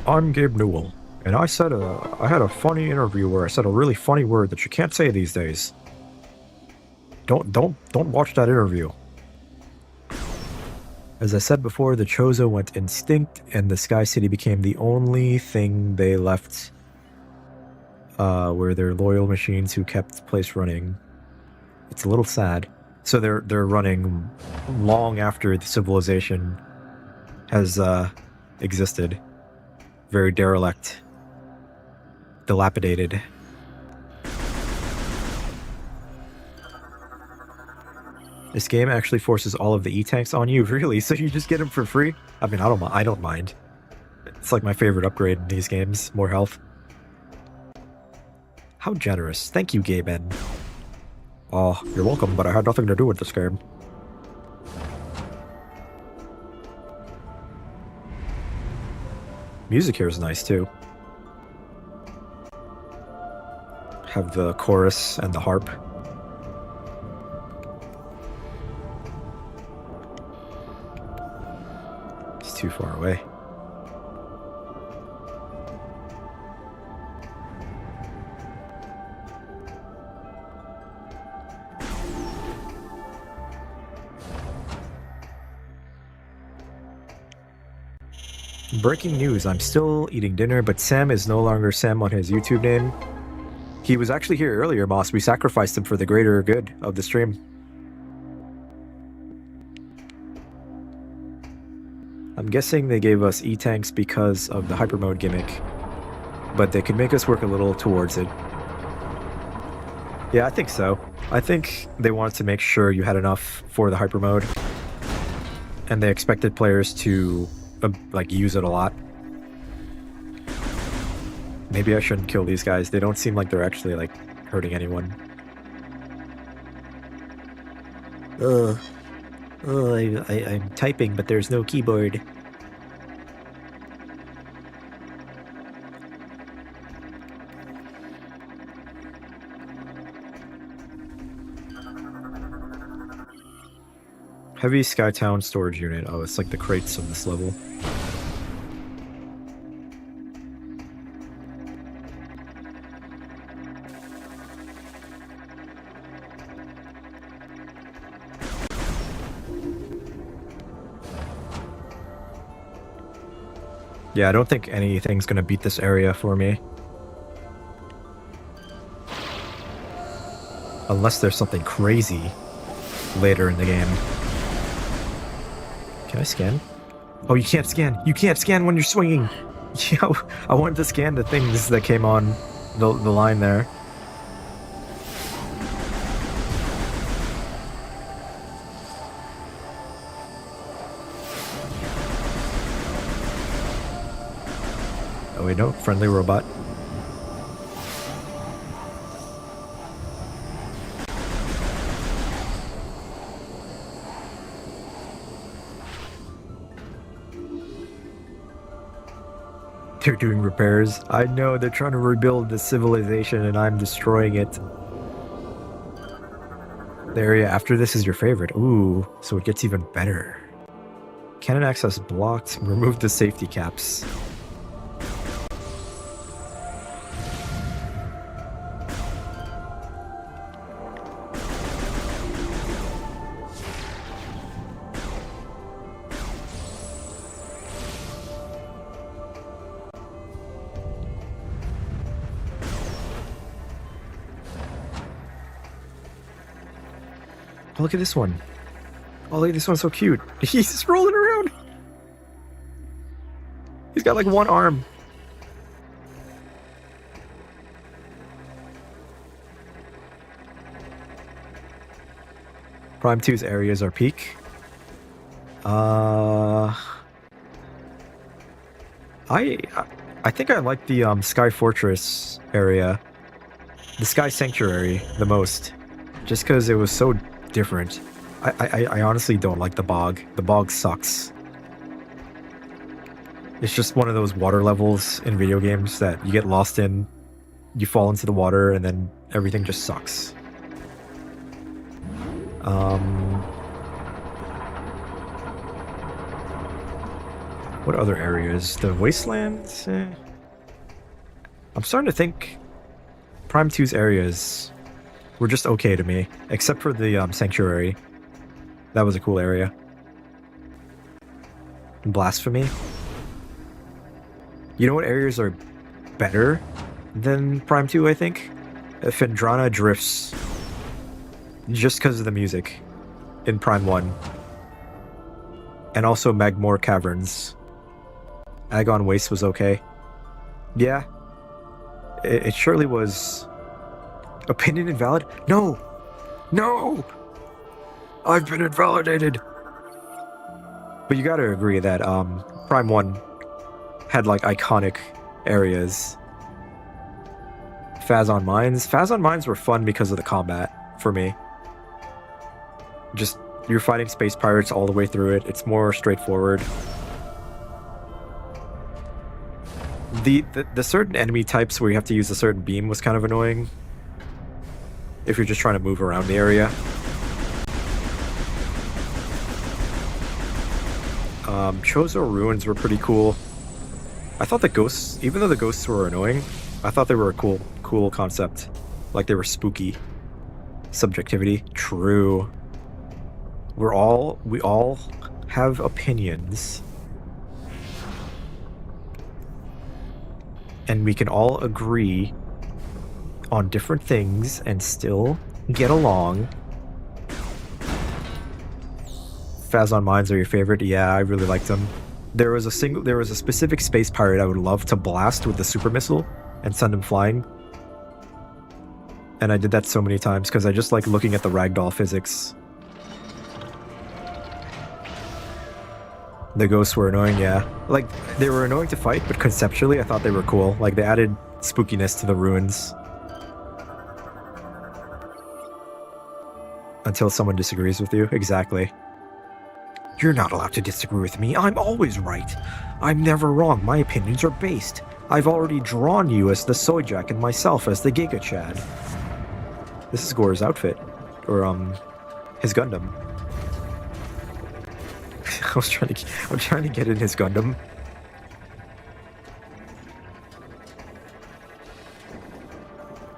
I'm Gabe Newell, and I had a funny interview where I said a really funny word that you can't say these days. Don't watch that interview. As I said before, the Chozo went extinct, and the Sky City became the only thing they left, were their loyal machines who kept the place running. It's a little sad. So they're running long after the civilization has existed. Very derelict. Dilapidated. This game actually forces all of the E-tanks on you, really? So you just get them for free? I mean, I don't mind. It's like my favorite upgrade in these games. More health. How generous. Thank you, Gabe N. Oh, you're welcome, but I had nothing to do with this game. Music here is nice, too. Have the chorus and the harp. It's too far away. Breaking news, I'm still eating dinner, but Sam is no longer Sam on his YouTube name. He was actually here earlier, boss. We sacrificed him for the greater good of the stream. I'm guessing they gave us E-tanks because of the hyper mode gimmick, but they could make us work a little towards it. Yeah, I think so. I think they wanted to make sure you had enough for the hyper mode, and they expected players to like use it a lot. Maybe I shouldn't kill these guys. They don't seem like they're actually like hurting anyone. I'm typing, but there's no keyboard. Heavy Skytown storage unit. Oh, it's like the crates of this level. Yeah, I don't think anything's gonna beat this area for me. Unless there's something crazy later in the game. Can I scan? Oh, you can't scan. You can't scan when you're swinging. Yeah, I wanted to scan the things that came on the line there. Oh wait, no, friendly robot. They're doing repairs. I know, they're trying to rebuild the civilization and I'm destroying it. The area after this is your favorite. Ooh, so it gets even better. Cannon access blocked. Remove the safety caps. Oh, look at this one. Oh, look at this one's so cute. He's just rolling around. He's got like one arm. Prime 2's areas are peak. I think I like the Sky Fortress area, the Sky Sanctuary the most, just because it was so different. I honestly don't like the bog. The bog sucks. It's just one of those water levels in video games that you get lost in, you fall into the water, and then everything just sucks. What other areas? The Wastelands? I'm starting to think Prime 2's areas were just okay to me, except for the Sanctuary. That was a cool area. Blasphemy. You know what areas are better than Prime 2, I think? Phendrana Drifts. Just because of the music in Prime 1. And also Magmore Caverns. Agon Waste was okay. Yeah. It surely was... Opinion invalid? No! No! I've been invalidated! But you gotta agree that Prime 1 had like iconic areas. Phazon Mines. Phazon Mines were fun because of the combat, for me. Just, you're fighting space pirates all the way through it. It's more straightforward. The certain enemy types where you have to use a certain beam was kind of annoying. If you're just trying to move around the area. Chozo Ruins were pretty cool. I thought the ghosts, even though the ghosts were annoying, I thought they were a cool concept. Like they were spooky. Subjectivity. True. We all have opinions. And we can all agree on different things and still get along. Phazon Mines are your favorite? Yeah, I really liked them. There was a specific space pirate I would love to blast with the super missile and send him flying. And I did that so many times because I just like looking at the ragdoll physics. The ghosts were annoying, yeah. Like, they were annoying to fight, but conceptually I thought they were cool. Like, they added spookiness to the ruins. Until someone disagrees with you. Exactly. You're not allowed to disagree with me. I'm always right. I'm never wrong. My opinions are based. I've already drawn you as the Sojak and myself as the Giga Chad. This is Gore's outfit. Or, his Gundam. I'm trying to get in his Gundam.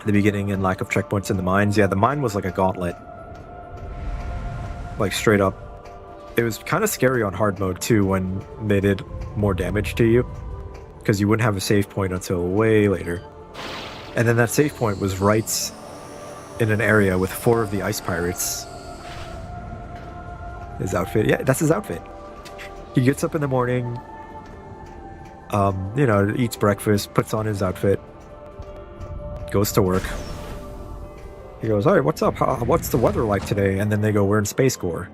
The beginning and lack of checkpoints in the mines. Yeah, the mine was like a gauntlet. Like straight up. It was kind of scary on hard mode too when they did more damage to you. Because you wouldn't have a save point until way later. And then that save point was right in an area with 4 of the ice pirates. His outfit. Yeah, that's his outfit. He gets up in the morning, you know, eats breakfast, puts on his outfit, goes to work. He goes, "All right, what's up? What's the weather like today?" And then they go, "We're in Space Gore."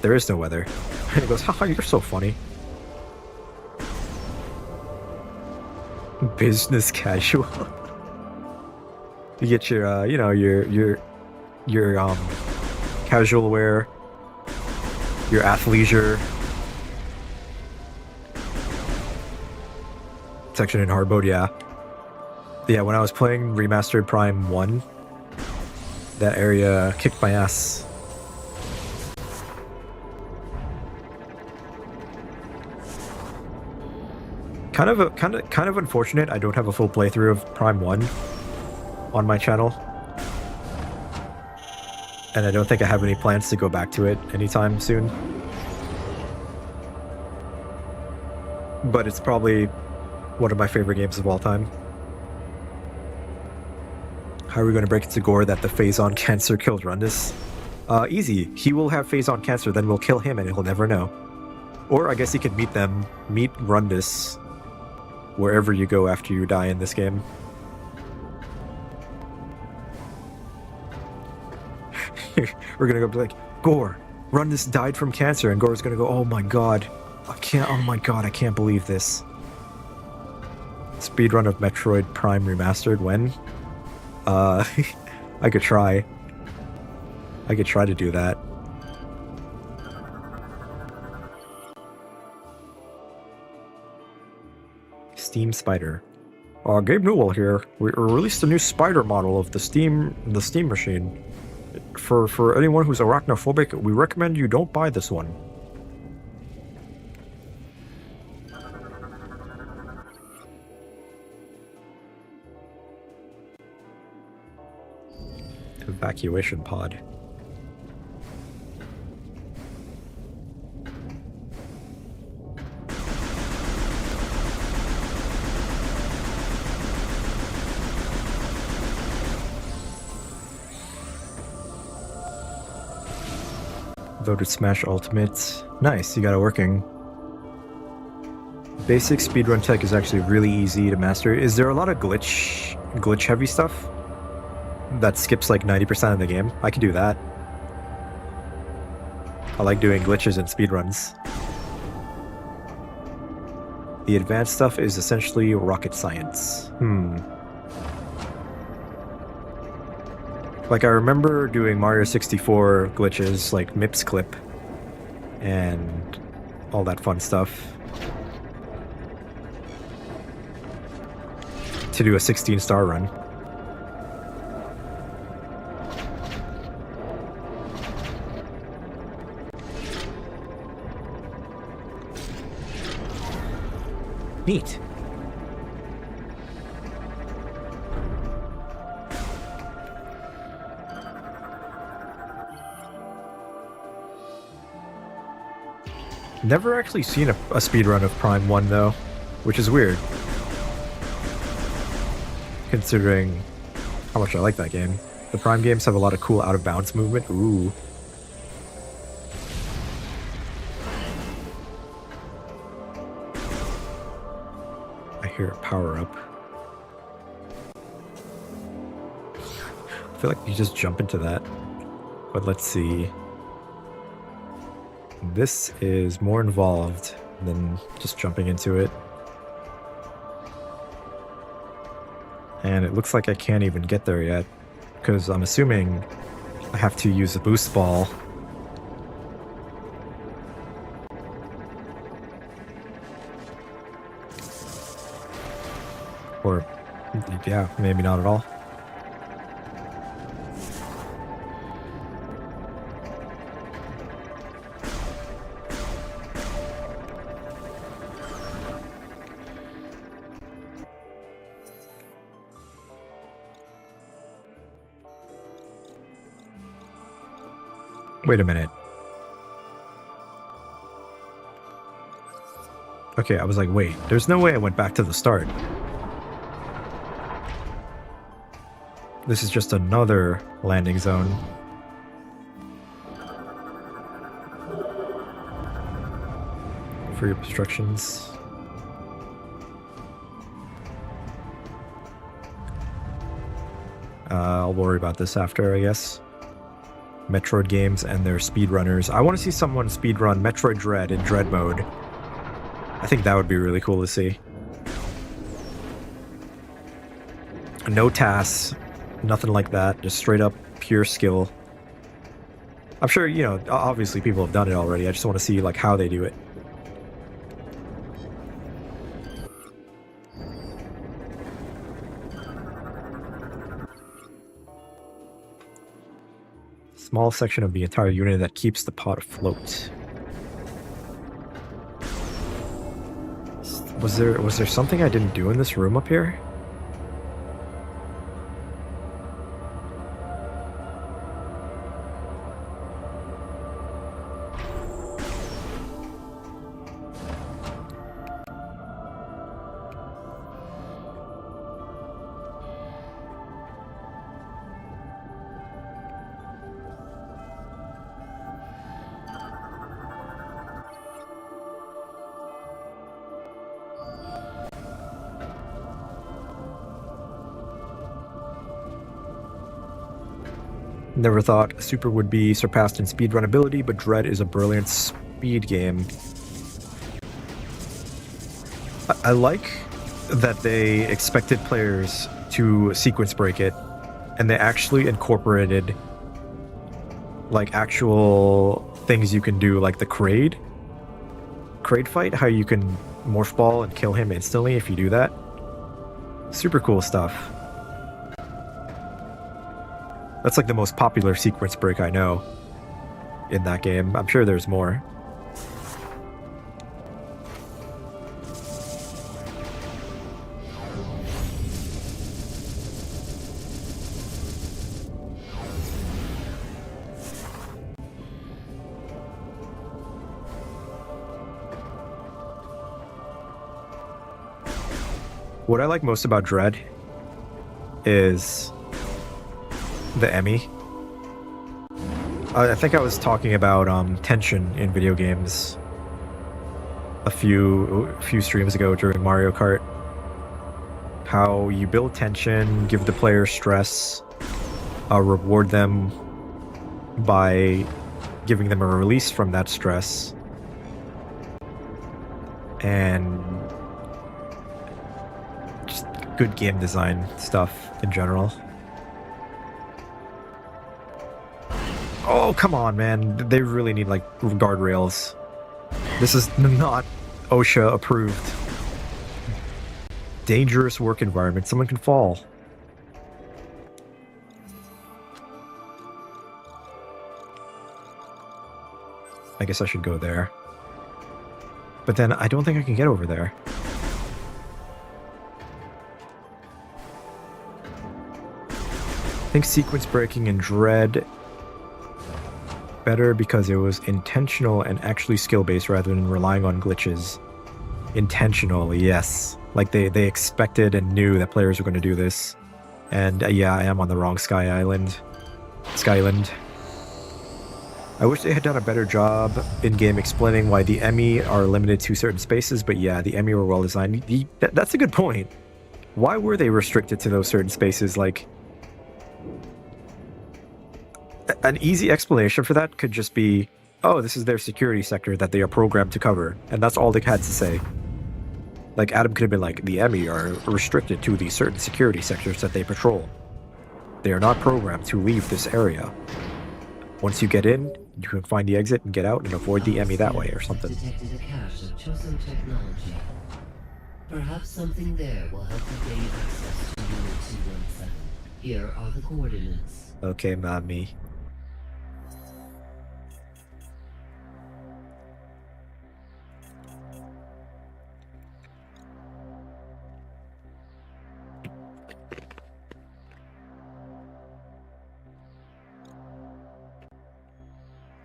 There is no weather. And he goes, "Haha, you're so funny." Business casual. You get your, you know, your casual wear, your athleisure section in hard mode, yeah. Yeah, when I was playing Remastered Prime 1, that area kicked my ass. Kind of unfortunate I don't have a full playthrough of Prime 1 on my channel. And I don't think I have any plans to go back to it anytime soon. But it's probably one of my favorite games of all time. How are we going to break it to Gore that the Phazon cancer killed Rundus? Easy. He will have Phazon cancer, then we'll kill him and he'll never know. Or I guess he could meet Rundus wherever you go after you die in this game. We're gonna go be like, "Gore, Rundus died from cancer," and Gore's gonna go, "Oh my god, I can't believe this." Speedrun of Metroid Prime Remastered, when? I could try. I could try to do that. Steam Spider. Gabe Newell here. We released a new spider model of the Steam machine. For anyone who's arachnophobic, we recommend you don't buy this one. Evacuation pod. Voted Smash Ultimate. Nice, you got it working. Basic speedrun tech is actually really easy to master. Is there a lot of glitch heavy stuff that skips like 90% of the game? I can do that. I like doing glitches in speedruns. The advanced stuff is essentially rocket science. Like, I remember doing Mario 64 glitches, like Mips Clip, and all that fun stuff, to do a 16-star run. Neat. Never actually seen a speedrun of Prime 1 though, which is weird, considering how much I like that game. The Prime games have a lot of cool out-of-bounds movement. Ooh. I hear a power-up. I feel like you just jump into that. But let's see. This is more involved than just jumping into it. And it looks like I can't even get there yet, because I'm assuming I have to use a boost ball. Or, yeah, maybe not at all. Wait a minute. Okay, I was like, wait, there's no way I went back to the start. This is just another landing zone. Free obstructions. I'll worry about this after, I guess. Metroid games and their speedrunners. I want to see someone speedrun Metroid Dread in Dread mode. I think that would be really cool to see. No tasks, nothing like that. Just straight up pure skill. I'm sure, you know, obviously people have done it already. I just want to see like how they do it. Small section of the entire unit that keeps the pod afloat. Was there something I didn't do in this room up here? Never thought Super would be surpassed in speedrun ability, but Dread is a brilliant speed game. I like that they expected players to sequence break it, and they actually incorporated like actual things you can do, like the Kraid fight, how you can morph ball and kill him instantly if you do that. Super cool stuff. That's like the most popular sequence break I know in that game. I'm sure there's more. What I like most about Dread is the Emmy. I think I was talking about tension in video games a few streams ago during Mario Kart. How you build tension, give the player stress, reward them by giving them a release from that stress, and just good game design stuff in general. Oh, come on, man. They really need, like, guardrails. This is not OSHA approved. Dangerous work environment. Someone can fall. I guess I should go there. But then I don't think I can get over there. I think sequence breaking in Dread better because it was intentional and actually skill-based rather than relying on glitches. Intentional, yes. Like they expected and knew that players were going to do this. And yeah, I am on the wrong Skyland. I wish they had done a better job in-game explaining why the Emmy are limited to certain spaces, but yeah, the Emmy were well designed. That's a good point. Why were they restricted to those certain spaces? Like, an easy explanation for that could just be, oh, this is their security sector that they are programmed to cover, and that's all they had to say. Like, Adam could have been like, the Emmy are restricted to these certain security sectors that they patrol. They are not programmed to leave this area. Once you get in, you can find the exit and get out and avoid the Emmy that way or something. Detected a cache of chosen technology. Perhaps something there will help you gain access to Unit 217. Here are the coordinates. Okay, mommy.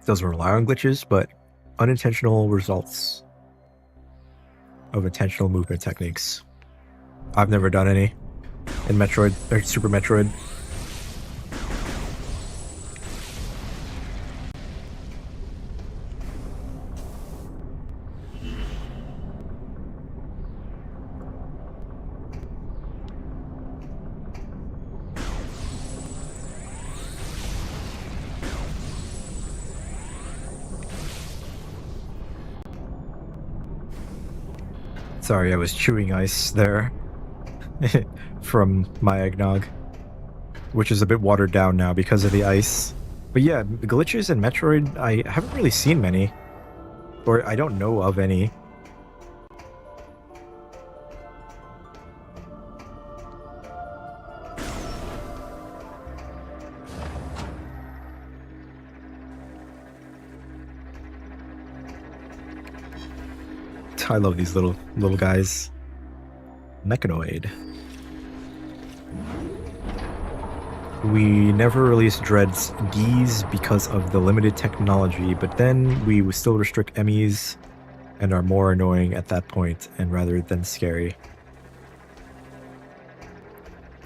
doesn't rely on glitches, but unintentional results of intentional movement techniques. I've never done any in Metroid or Super Metroid. Sorry, I was chewing ice there from my eggnog, which is a bit watered down now because of the ice. But yeah, the glitches in Metroid, I haven't really seen many, or I don't know of any. I love these little guys. METROID. We never released Dread's Ds because of the limited technology, but then we would still restrict MEs and are more annoying at that point and rather than scary.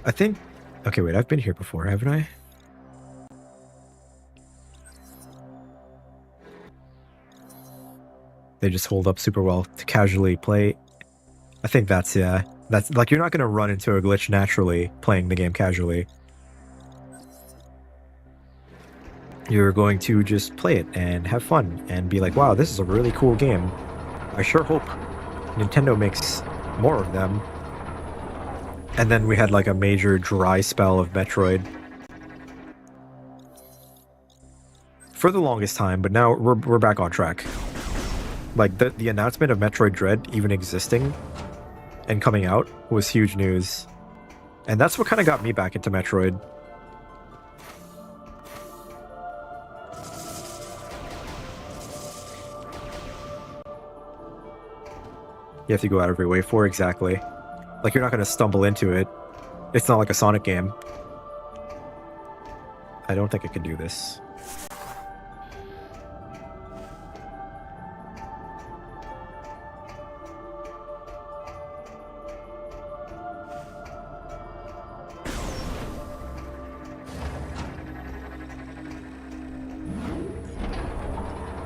I think... Okay, wait, I've been here before, haven't I? They just hold up super well to casually play. I think that's, yeah. That's like, you're not going to run into a glitch naturally playing the game casually. You're going to just play it and have fun and be like, wow, this is a really cool game. I sure hope Nintendo makes more of them. And then we had like a major dry spell of Metroid for the longest time, but now we're back on track. Like, the announcement of Metroid Dread even existing and coming out was huge news. And that's what kind of got me back into Metroid. You have to go out of your way for, exactly. Like, you're not going to stumble into it. It's not like a Sonic game. I don't think I can do this.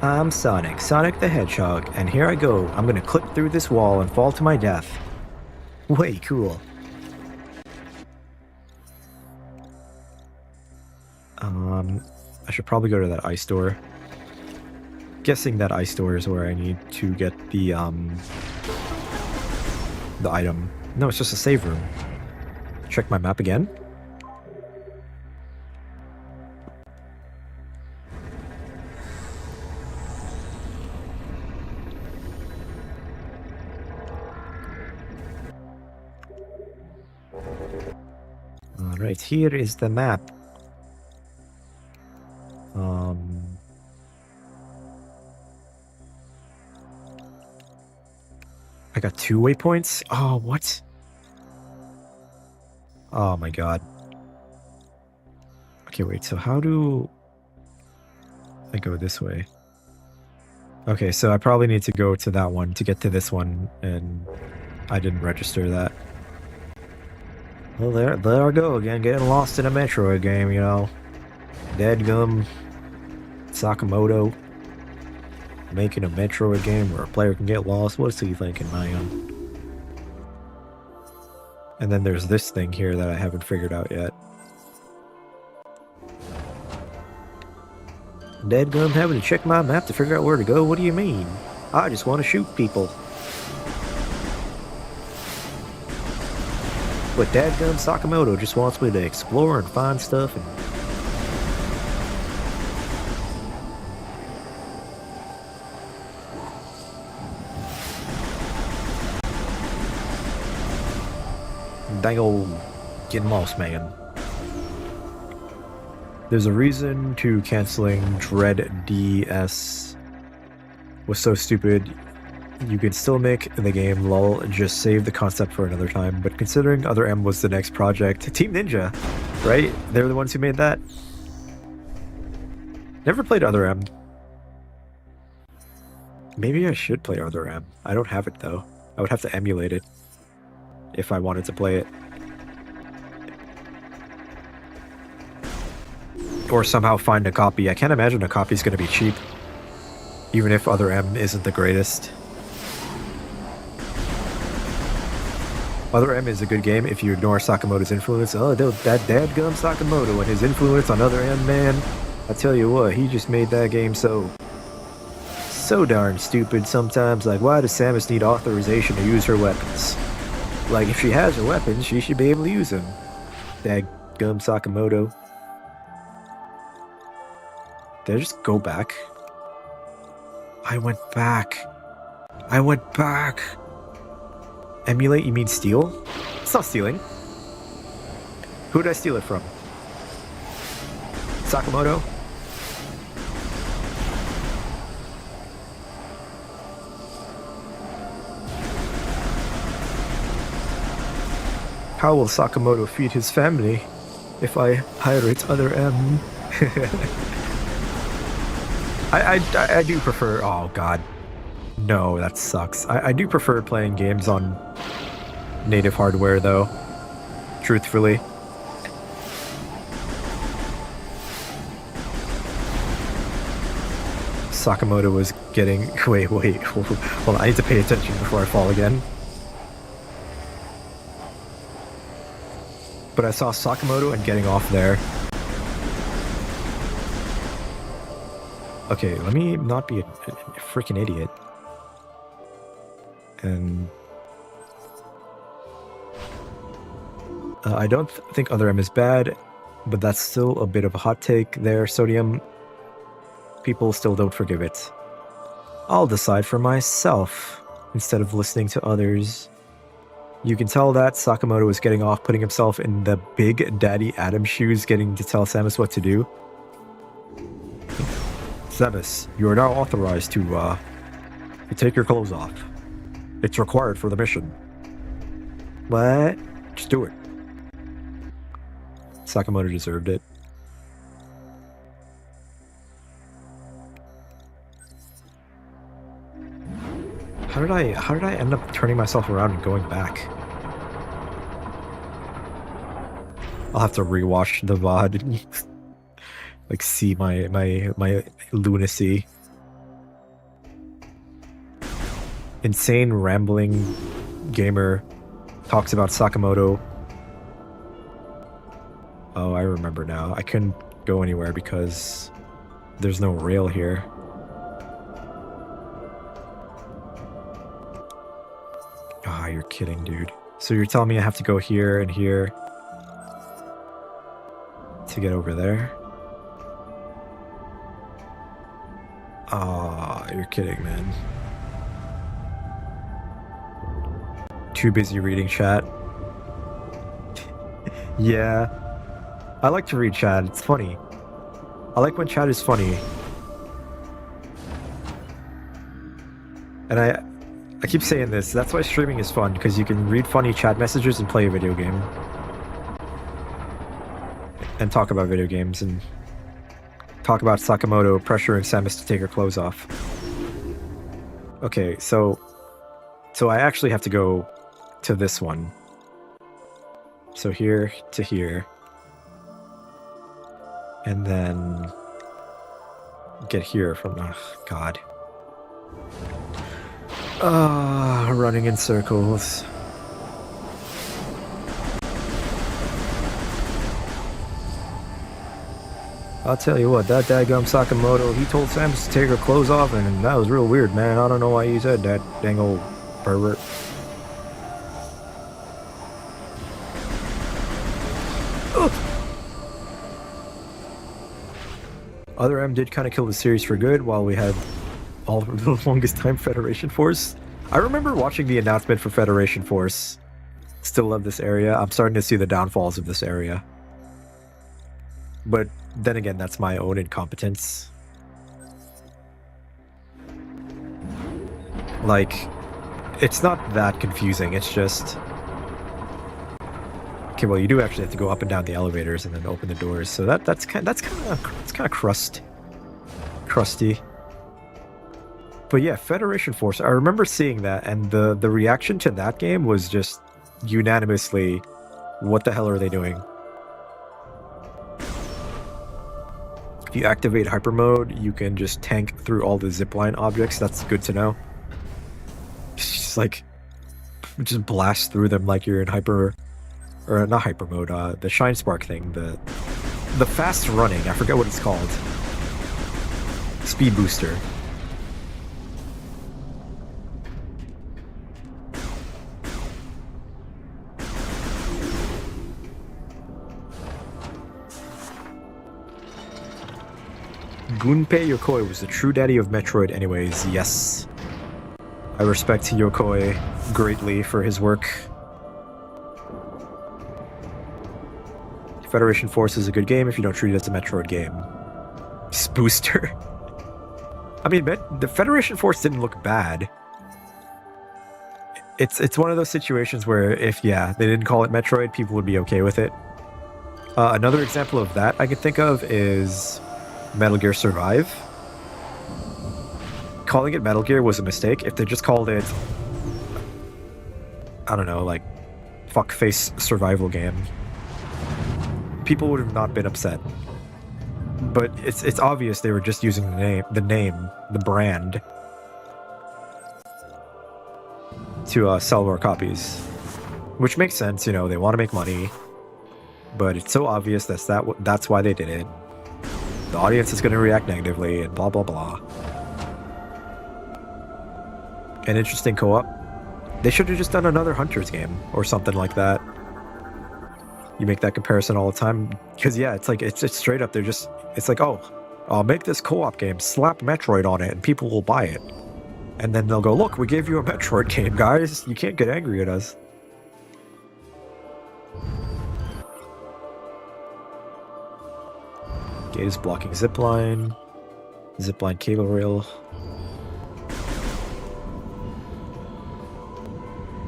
I'm Sonic the Hedgehog, and here I go. I'm gonna clip through this wall and fall to my death. Way cool. I should probably go to that ice store. Guessing that ice store is where I need to get the item. No, it's just a save room. Check my map again. Alright, here is the map. I got 2 waypoints? Oh, what? Oh my god. Okay, wait, so how do I go this way? Okay, so I probably need to go to that one to get to this one, and I didn't register that. Well, there I go again, getting lost in a Metroid game, you know. Dadgum Sakamoto making a Metroid game where a player can get lost. What's he thinking, man? And then there's this thing here that I haven't figured out yet. Dadgum having to check my map to figure out where to go? What do you mean? I just want to shoot people. But Dadgum Sakamoto just wants me to explore and find stuff and... Dang old getting lost, man. There's a reason to canceling Dread DS. Was so stupid. You could still make the game, lol, just save the concept for another time. But considering Other M was the next project, Team Ninja, right? They're the ones who made that. Never played Other M. Maybe I should play Other M. I don't have it though. I would have to emulate it if I wanted to play it. Or somehow find a copy. I can't imagine a copy's going to be cheap. Even if Other M isn't the greatest. Other M is a good game if you ignore Sakamoto's influence. Oh, that dadgum Sakamoto and his influence on Other M, man. I tell you what, he just made that game so darn stupid sometimes. Like, why does Samus need authorization to use her weapons? Like, if she has her weapons, she should be able to use them. Dadgum Sakamoto. Did I just go back? I went back. Emulate, you mean steal? It's not stealing. Who did I steal it from? Sakamoto? How will Sakamoto feed his family if I pirate Other M? I do prefer... Oh, God. No, that sucks. I do prefer playing games on native hardware, though. Truthfully. Sakamoto was getting... Wait. Hold on, I need to pay attention before I fall again. But I saw Sakamoto and getting off there. Okay, let me not be a freaking idiot. And... I don't think Other M is bad, but that's still a bit of a hot take there, Sodium. People still don't forgive it. I'll decide for myself, instead of listening to others. You can tell that Sakamoto is getting off, putting himself in the big Daddy Adam shoes, getting to tell Samus what to do. Samus, you are now authorized to take your clothes off. It's required for the mission. What? Just do it. Sakamoto deserved it. How did I end up turning myself around and going back? I'll have to rewatch the VOD. Like, see my lunacy. Insane rambling gamer talks about Sakamoto. Oh, I remember now. I couldn't go anywhere because there's no rail here. Ah, you're kidding, dude. So you're telling me I have to go here and here to get over there? Ah, you're kidding, man. Too busy reading chat. Yeah. I like to read chat. It's funny. I like when chat is funny. And I keep saying this. That's why streaming is fun, because you can read funny chat messages and play a video game. And talk about video games and talk about Sakamoto pressuring Samus to take her clothes off. Okay, so I actually have to go to this one. So here to here. And then get here from... Oh, God. Running in circles. I'll tell you what, that daggum Sakamoto, he told Samus to take her clothes off, and that was real weird, man. I don't know why he said that, dang old pervert. Ugh. Other M did kind of kill the series for good while we had all the longest time Federation Force. I remember watching the announcement for Federation Force. Still love this area. I'm starting to see the downfalls of this area. But then again, that's my own incompetence. Like, it's not that confusing. It's just... Okay, well, you do actually have to go up and down the elevators and then open the doors. So that's kind of crusty. But yeah, Federation Force, I remember seeing that, and the reaction to that game was just unanimously, what the hell are they doing? If you activate hyper mode, you can just tank through all the zipline objects. That's good to know. Just like, just blast through them like you're in hyper, or not hyper mode, the Shine Spark thing, the fast running, I forget what it's called. Speed booster. Gunpei Yokoi was the true daddy of Metroid anyways, yes. I respect Yokoi greatly for his work. Federation Force is a good game if you don't treat it as a Metroid game. Booster. I mean, the Federation Force didn't look bad. It's one of those situations where if, yeah, they didn't call it Metroid, people would be okay with it. Another example of that I could think of is Metal Gear Survive. Calling it Metal Gear was a mistake. If they just called it, I don't know, like, fuckface survival game, people would have not been upset. But it's obvious they were just using the brand, to sell more copies, which makes sense. You know, they want to make money, but it's so obvious that's why they did it. The audience is going to react negatively, and blah blah blah. An interesting co-op. They should have just done another Hunters game or something like that. You make that comparison all the time, because yeah, it's like it's straight up. It's like, oh, I'll make this co-op game, slap Metroid on it, and people will buy it. And then they'll go, look, we gave you a Metroid game, guys. You can't get angry at us. Gate is blocking zipline. Zipline cable rail.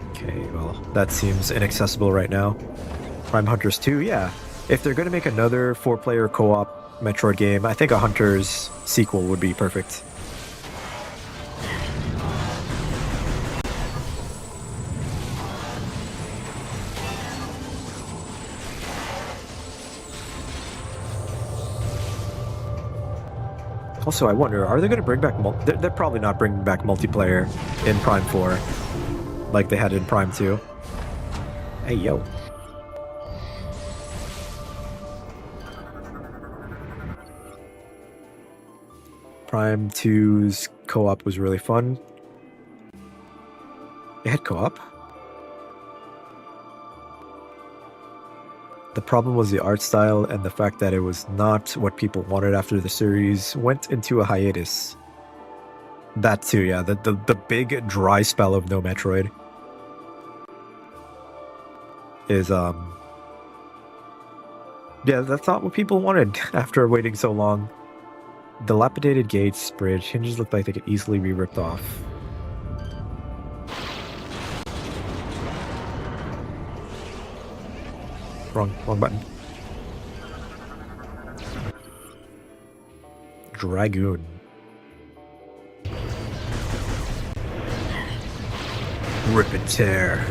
Okay, well, that seems inaccessible right now. Prime Hunters 2, yeah. If they're going to make another 4-player co-op Metroid game, I think a Hunters sequel would be perfect. Also, I wonder, are they going to bring back... They're probably not bringing back multiplayer in Prime 4 like they had in Prime 2. Hey, yo. Prime 2's co-op was really fun. It had co-op? The problem was the art style and the fact that it was not what people wanted after the series went into a hiatus. That too, yeah. The big dry spell of no Metroid is, yeah, that's not what people wanted after waiting so long. Dilapidated gates, bridge, hinges look like they could easily be ripped off. Wrong button. Dragoon. Rip and tear.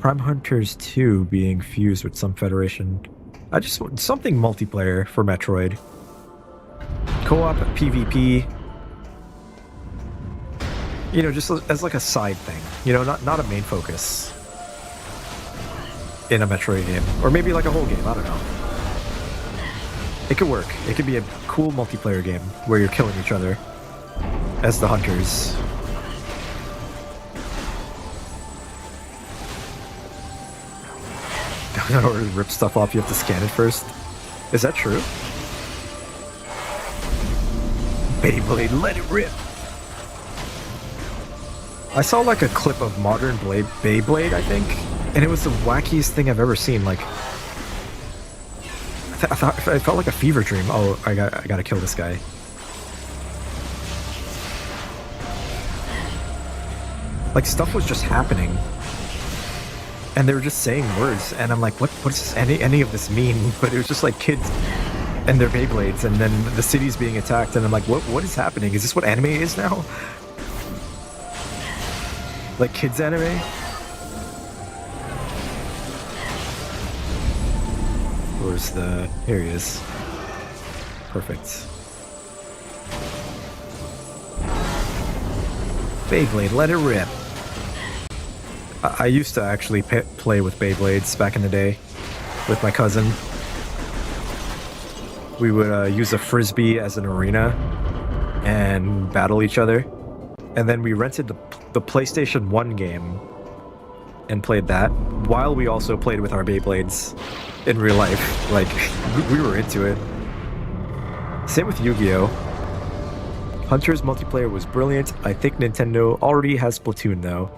Prime Hunters 2 being fused with some Federation. I just want something multiplayer for Metroid. Co-op, PvP. You know, just as like a side thing. You know, not a main focus in a Metroid game. Or maybe like a whole game, I don't know. It could work. It could be a cool multiplayer game where you're killing each other as the hunters. In order to rip stuff off, you have to scan it first. Is that true? Beyblade, let it rip! I saw like a clip of modern Beyblade, I think, and it was the wackiest thing I've ever seen. Like, I thought it felt like a fever dream. Oh, I gotta kill this guy. Like, stuff was just happening. and they were just saying words, and I'm like, what does any of this mean? But it was just like kids and their Beyblades, and then the city's being attacked, and I'm like, what is happening? Is this what anime is now? Like kids anime? Where's the... Here he is. Perfect. Beyblade, let it rip. I used to actually play with Beyblades back in the day with my cousin. We would use a frisbee as an arena and battle each other. And then we rented the PlayStation 1 game and played that, while we also played with our Beyblades in real life. Like, we were into it. Same with Yu-Gi-Oh! Hunter's multiplayer was brilliant. I think Nintendo already has Splatoon though,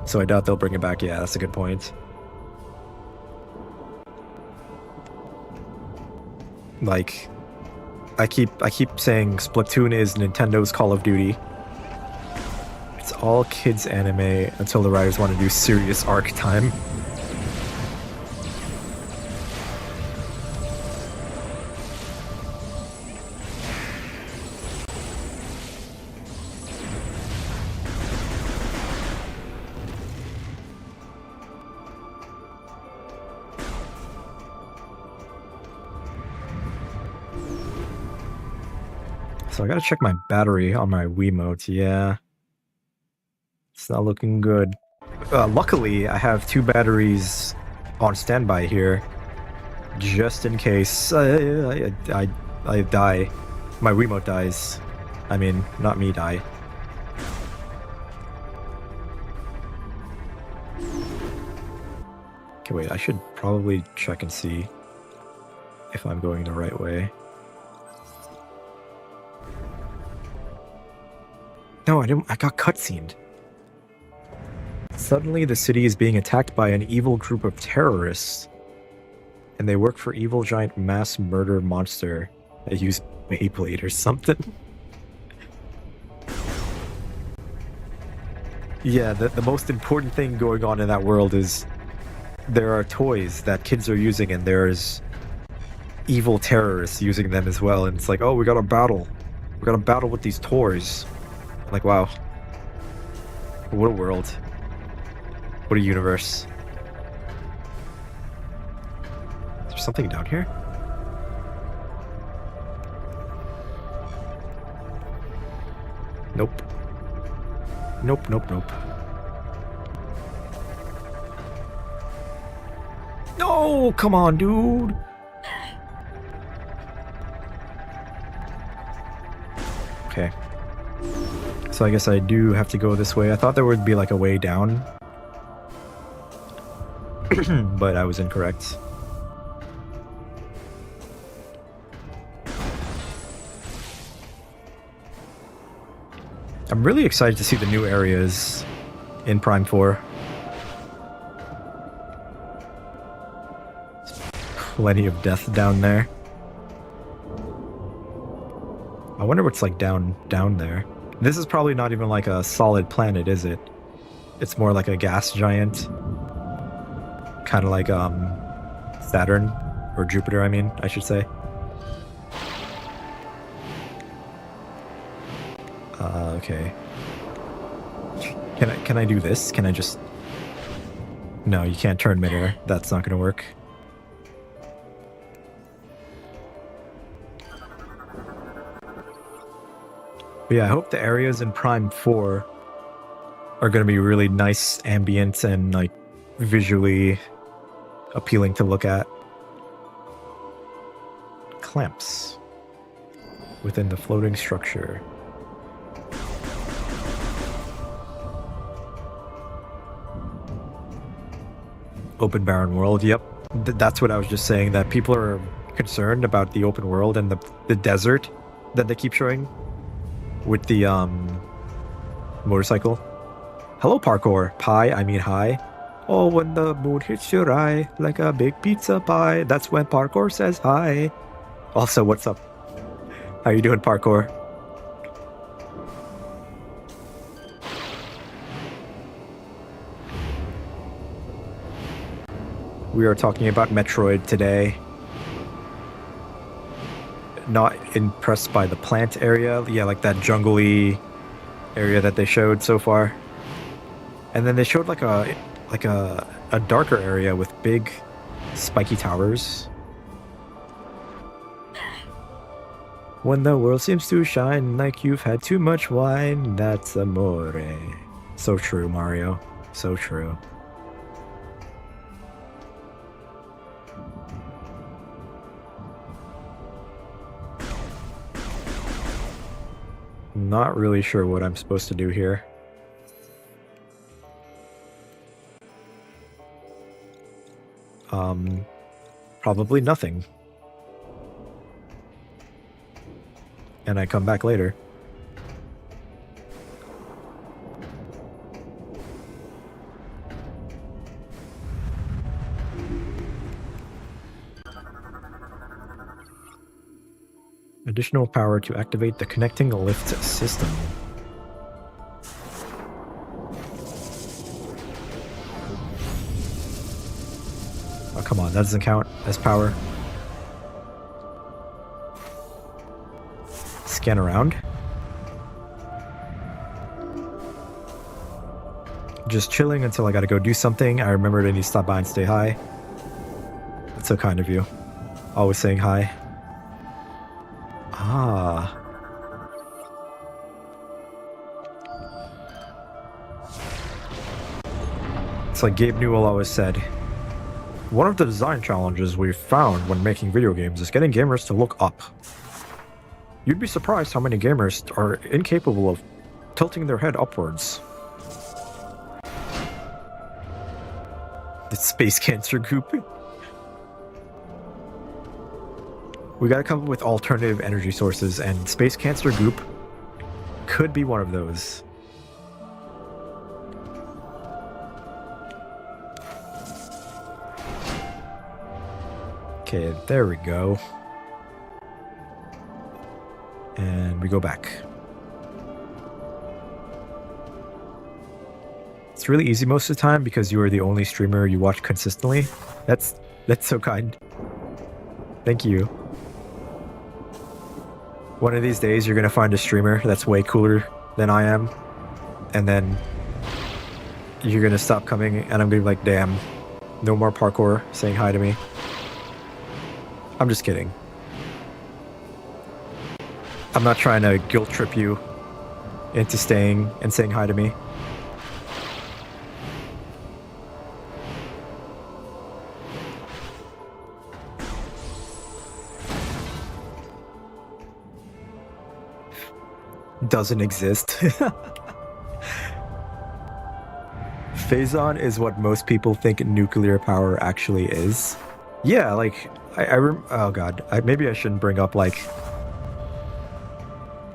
so I doubt they'll bring it back. Yeah, that's a good point. Like, I keep saying Splatoon is Nintendo's Call of Duty. It's all kids anime until the writers want to do serious arc time. So I gotta check my battery on my Wiimote. Yeah, it's not looking good. Luckily, I have 2 batteries on standby here, just in case I die. My Wiimote dies. I mean, not me die. Okay, wait, I should probably check and see if I'm going the right way. No, I didn't. I got cutscened. Suddenly, the city is being attacked by an evil group of terrorists, and they work for evil giant mass murder monster that use Beyblade or something. Yeah, the most important thing going on in that world is there are toys that kids are using, and there's evil terrorists using them as well. And it's like, oh, we gotta battle. We gotta battle with these toys. Like, wow. What a world. What a universe. Is there something down here? Nope. Nope, nope, nope. No, come on, dude. Okay. So I guess I do have to go this way. I thought there would be like a way down, but I was incorrect. I'm really excited to see the new areas in Prime 4. Plenty of death down there. I wonder what's like down there. This is probably not even like a solid planet, is it? It's more like a gas giant. Kind of like Saturn, or Jupiter, I mean, I should say. Okay. Can I do this? Can I just... No, you can't turn midair. That's not gonna work. But yeah, I hope the areas in Prime 4 are going to be really nice, ambient, and like visually appealing to look at. Clamps within the floating structure. Open barren world, yep. That's what I was just saying, that people are concerned about the open world and the desert that they keep showing with the motorcycle. Hello, parkour. Pie, I mean hi. Oh, when the moon hits your eye like a big pizza pie, that's when parkour says hi. Also, what's up? How you doing, parkour? We are talking about Metroid today. Not impressed by the plant area. Yeah, like that jungly area that they showed so far. And then they showed like a darker area with big spiky towers. When the world seems to shine like you've had too much wine, that's amore. So true, Mario. So true. Not really sure what I'm supposed to do here. Probably nothing. And I come back later. Additional power to activate the connecting lift system. Oh, come on, that doesn't count as power. Scan around. Just chilling until I gotta go do something. I remembered I need to stop by and say hi. That's so kind of you. Always saying hi. Ah. It's like Gabe Newell always said. One of the design challenges we've found when making video games is getting gamers to look up. You'd be surprised how many gamers are incapable of tilting their head upwards. The Space Cancer Goop. We gotta come up with alternative energy sources, and Space Cancer Goop could be one of those. Okay, there we go. And we go back. It's really easy most of the time because you are the only streamer you watch consistently. That's so kind. Thank you. One of these days you're gonna find a streamer that's way cooler than I am, and then you're gonna stop coming and I'm gonna be like, damn, no more parkour saying hi to me. I'm just kidding. I'm not trying to guilt trip you into staying and saying hi to me. Doesn't exist. Phazon is what most people think nuclear power actually is. Yeah, like, oh god, maybe I shouldn't bring up, like,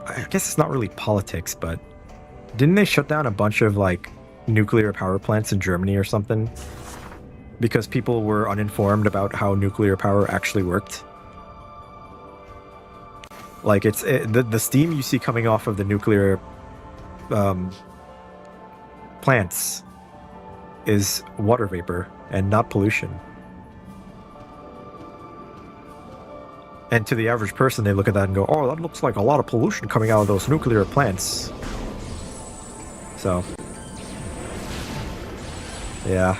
I guess it's not really politics, but didn't they shut down a bunch of, like, nuclear power plants in Germany or something? Because people were uninformed about how nuclear power actually worked? Like, the steam you see coming off of the nuclear plants is water vapor and not pollution. And to the average person, they look at that and go, oh, that looks like a lot of pollution coming out of those nuclear plants. So, yeah.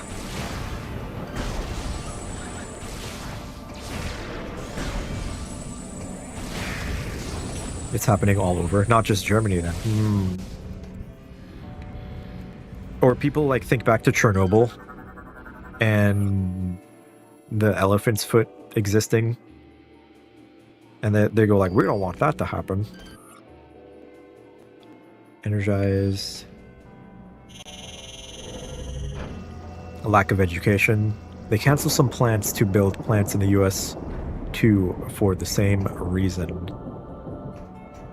It's happening all over, not just Germany then. Or people like think back to Chernobyl and the elephant's foot existing, and they go like, we don't want that to happen. Energized. A lack of education. They cancel some plants to build plants in the US too for the same reason.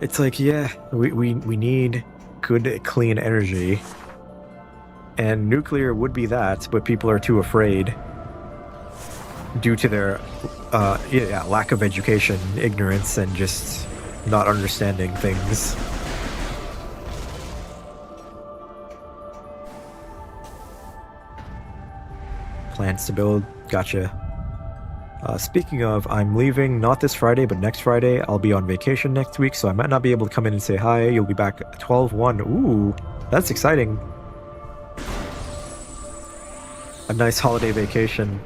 It's like, yeah, we need good, clean energy. And nuclear would be that, but people are too afraid due to their lack of education, ignorance, and just not understanding things. Plans to build Gotcha. Speaking of, I'm leaving not this Friday, but next Friday. I'll be on vacation next week, so I might not be able to come in and say hi. You'll be back at 12/1. Ooh, that's exciting. A nice holiday vacation.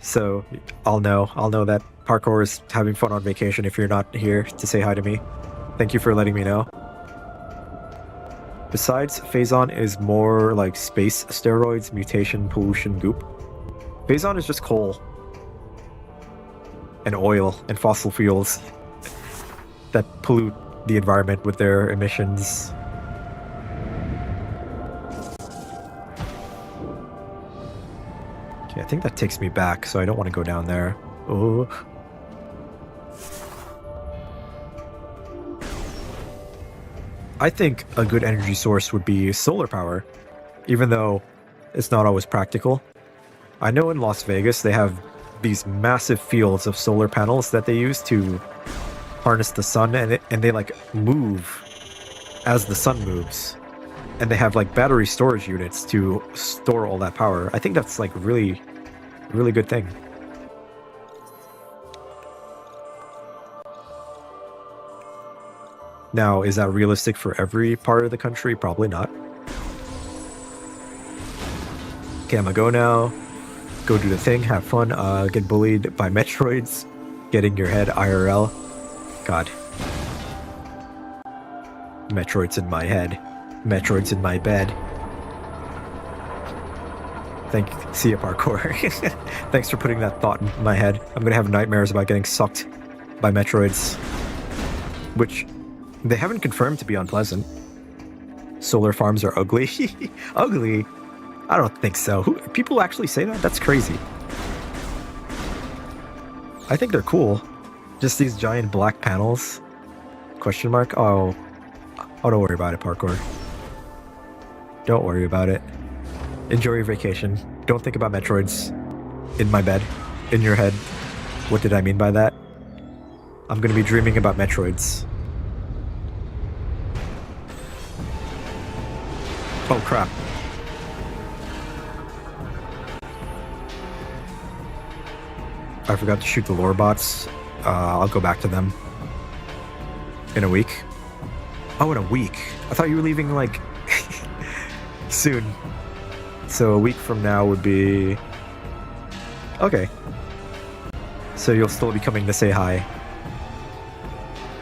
So I'll know that parkour is having fun on vacation if you're not here to say hi to me. Thank you for letting me know. Besides, Phazon is more like space steroids, mutation, pollution, goop. Phazon is just coal and oil and fossil fuels that pollute the environment with their emissions. Okay, I think that takes me back, so I don't want to go down there. Oh. I think a good energy source would be solar power, even though it's not always practical. I know in Las Vegas they have these massive fields of solar panels that they use to harness the sun, and they like move as the sun moves. And they have like battery storage units to store all that power. I think that's like really good thing. Now, is that realistic for every part of the country? Probably not. Okay, I'm gonna go now. Go do the thing, have fun, get bullied by Metroids, get in your head IRL. God. Metroids in my head. Metroids in my bed. See ya, parkour. Thanks for putting that thought in my head. I'm gonna have nightmares about getting sucked by Metroids. Which, they haven't confirmed to be unpleasant. Solar farms are ugly. Ugly? I don't think so. People actually say that? That's crazy. I think they're cool. Just these giant black panels. Question mark? Oh, don't worry about it, parkour. Don't worry about it. Enjoy your vacation. Don't think about Metroids. In my bed. In your head. What did I mean by that? I'm gonna be dreaming about Metroids. Oh crap. I forgot to shoot the lore bots. I'll go back to them. In a week. Oh, in a week. I thought you were leaving like soon. So a week from now would be... Okay. So you'll still be coming to say hi.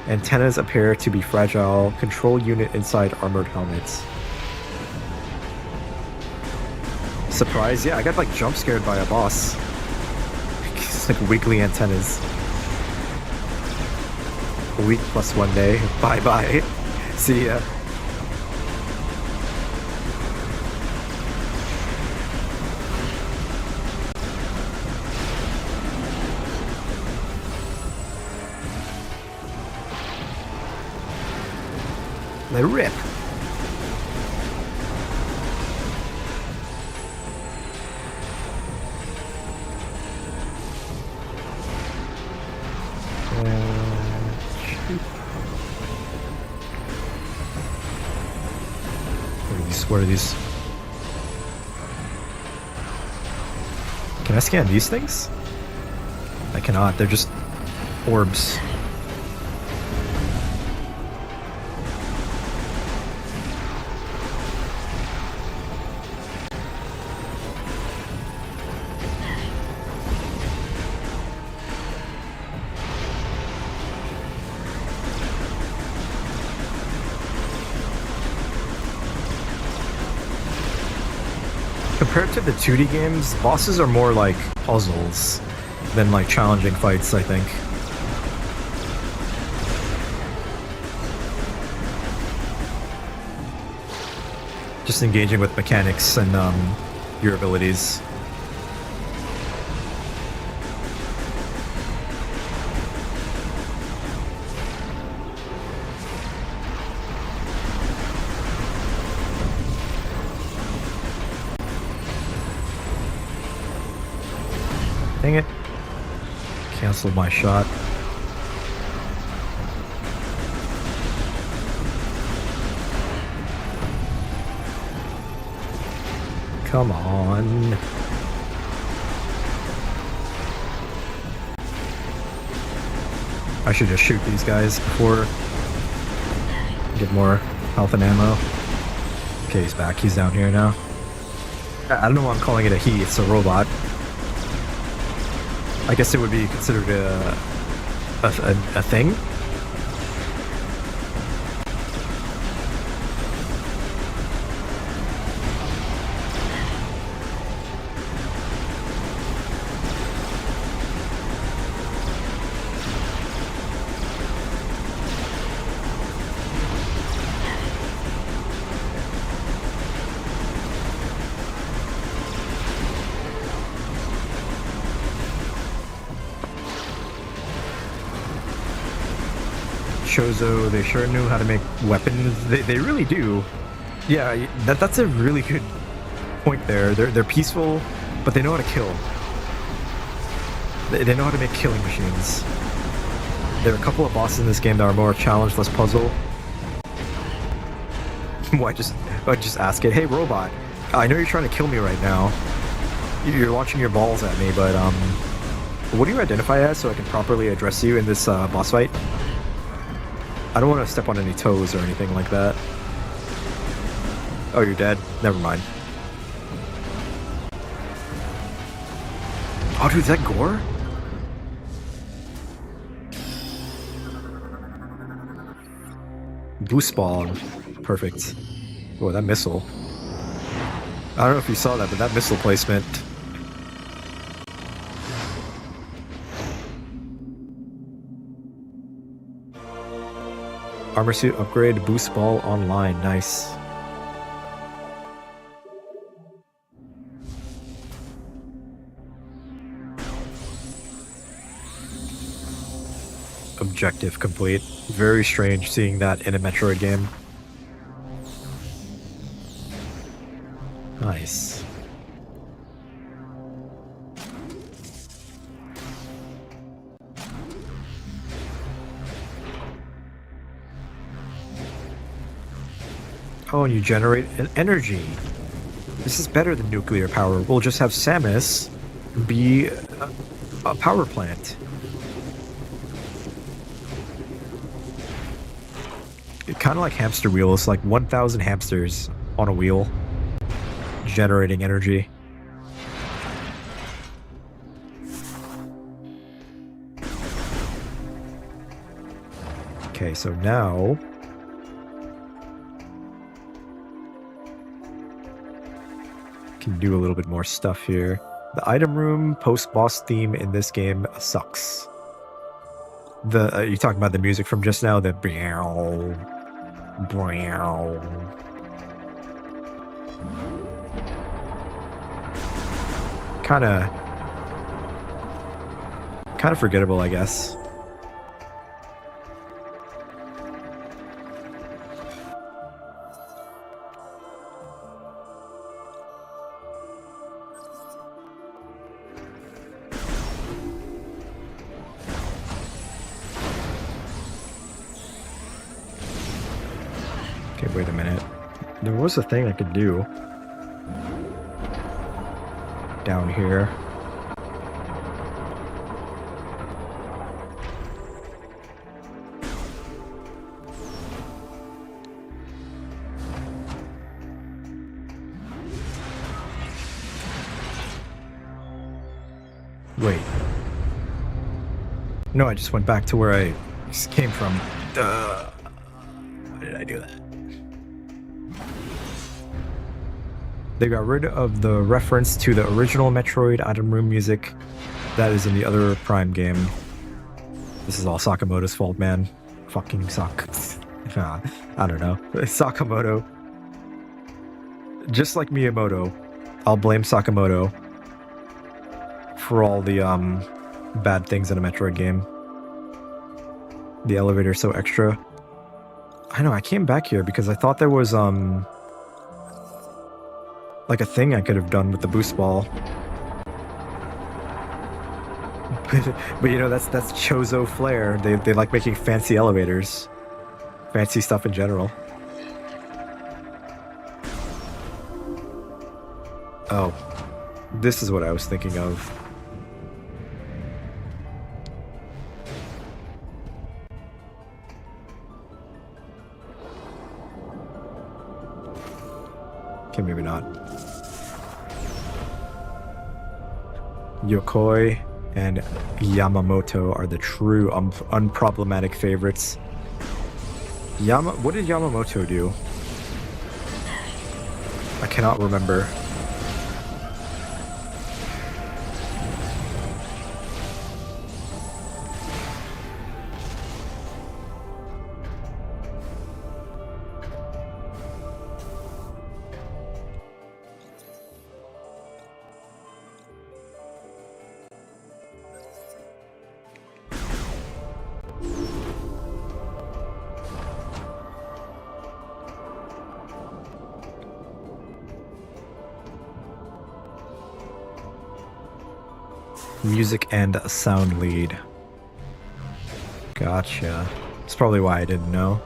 Antennas appear to be fragile. Control unit inside armored helmets. Surprise? Yeah, I got like jump scared by a boss. It's like wiggly antennas. A week plus 1 day. Bye bye. See ya. They rip. What are these? Can I scan these things? I cannot. They're just orbs. Compared to the 2D games, bosses are more like puzzles than like challenging fights, I think. Just engaging with mechanics and your abilities. Dang it. Canceled my shot. Come on. I should just shoot these guys before get more health and ammo. Okay, he's back. He's down here now. I don't know why I'm calling it a he. It's a robot. I guess it would be considered a thing. Chozo, they sure knew how to make weapons. They really do. Yeah, that's a really good point there. They're peaceful, but they know how to kill. They know how to make killing machines. There are a couple of bosses in this game that are more challenge, less puzzle. Why just ask it, hey robot, I know you're trying to kill me right now. You're launching your balls at me, but what do you identify as so I can properly address you in this boss fight? I don't want to step on any toes or anything like that. Oh, you're dead? Never mind. Oh, dude, is that gore? Boost ball. Perfect. Oh, that missile. I don't know if you saw that, but that missile placement... Armor suit upgrade, boost ball online. Nice. Objective complete. Very strange seeing that in a Metroid game. Nice. Oh, and you generate an energy. This is better than nuclear power. We'll just have Samus be a power plant. Kind of like hamster wheels, like 1,000 hamsters on a wheel, generating energy. Okay, so now... can do a little bit more stuff here. The item room post-boss theme in this game sucks. The you talking about the music from just now? The brow, brow. Kind of forgettable, I guess. Okay, wait a minute. There was a thing I could do down here. Wait. No, I just went back to where I came from. Why did I do that? They got rid of the reference to the original Metroid item room music that is in the other Prime game. This is all Sakamoto's fault, man. Fucking sucks. I don't know. Sakamoto. Just like Miyamoto, I'll blame Sakamoto for all the bad things in a Metroid game. The elevator's so extra. I know, I came back here because I thought there was like a thing I could have done with the boost ball. But you know, that's Chozo flair. They like making fancy elevators. Fancy stuff in general. Oh, this is what I was thinking of. Okay, maybe not. Yokoi and Yamamoto are the true unproblematic favorites. What did Yamamoto do? I cannot remember. Music and sound lead. Gotcha. That's probably why I didn't know.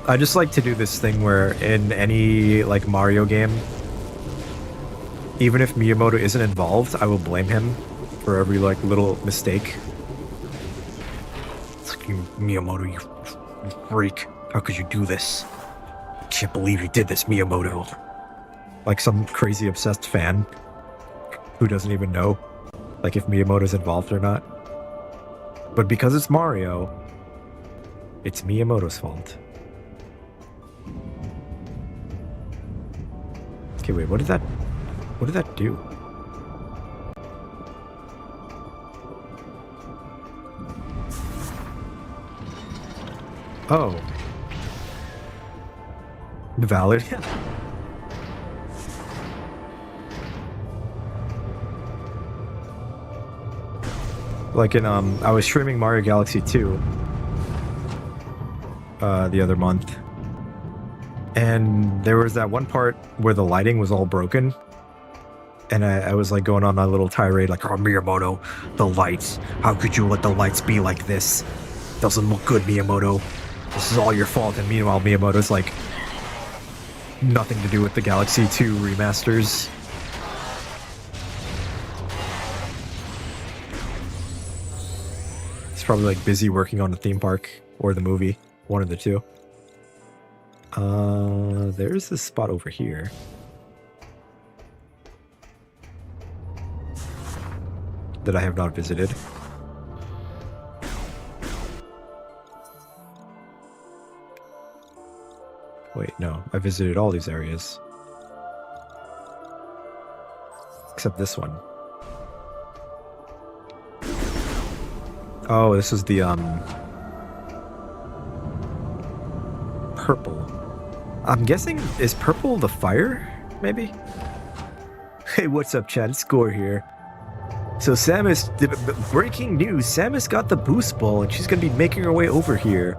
I just like to do this thing where in any like Mario game, even if Miyamoto isn't involved, I will blame him for every like little mistake. It's like, Miyamoto, you freak. How could you do this? I can't believe you did this, Miyamoto. Like some crazy obsessed fan who doesn't even know like if Miyamoto's involved or not. But because it's Mario, it's Miyamoto's fault. Okay, wait, what did that do? Oh. Valid. Like in I was streaming Mario Galaxy 2 the other month, and there was that one part where the lighting was all broken, and I was like going on a little tirade like, oh, Miyamoto, the lights, how could you let the lights be like this? Doesn't look good, Miyamoto. This is all your fault. And meanwhile, Miyamoto's like, nothing to do with the Galaxy 2 remasters. He's probably like busy working on the theme park or the movie, one of the two. There's this spot over here. That I have not visited. Wait, no, I visited all these areas. Except this one. Oh, this is the, purple. I'm guessing, is purple the fire, maybe? Hey, what's up, chat? It's Gore here. So Samus, breaking news, Samus got the boost ball and she's gonna be making her way over here.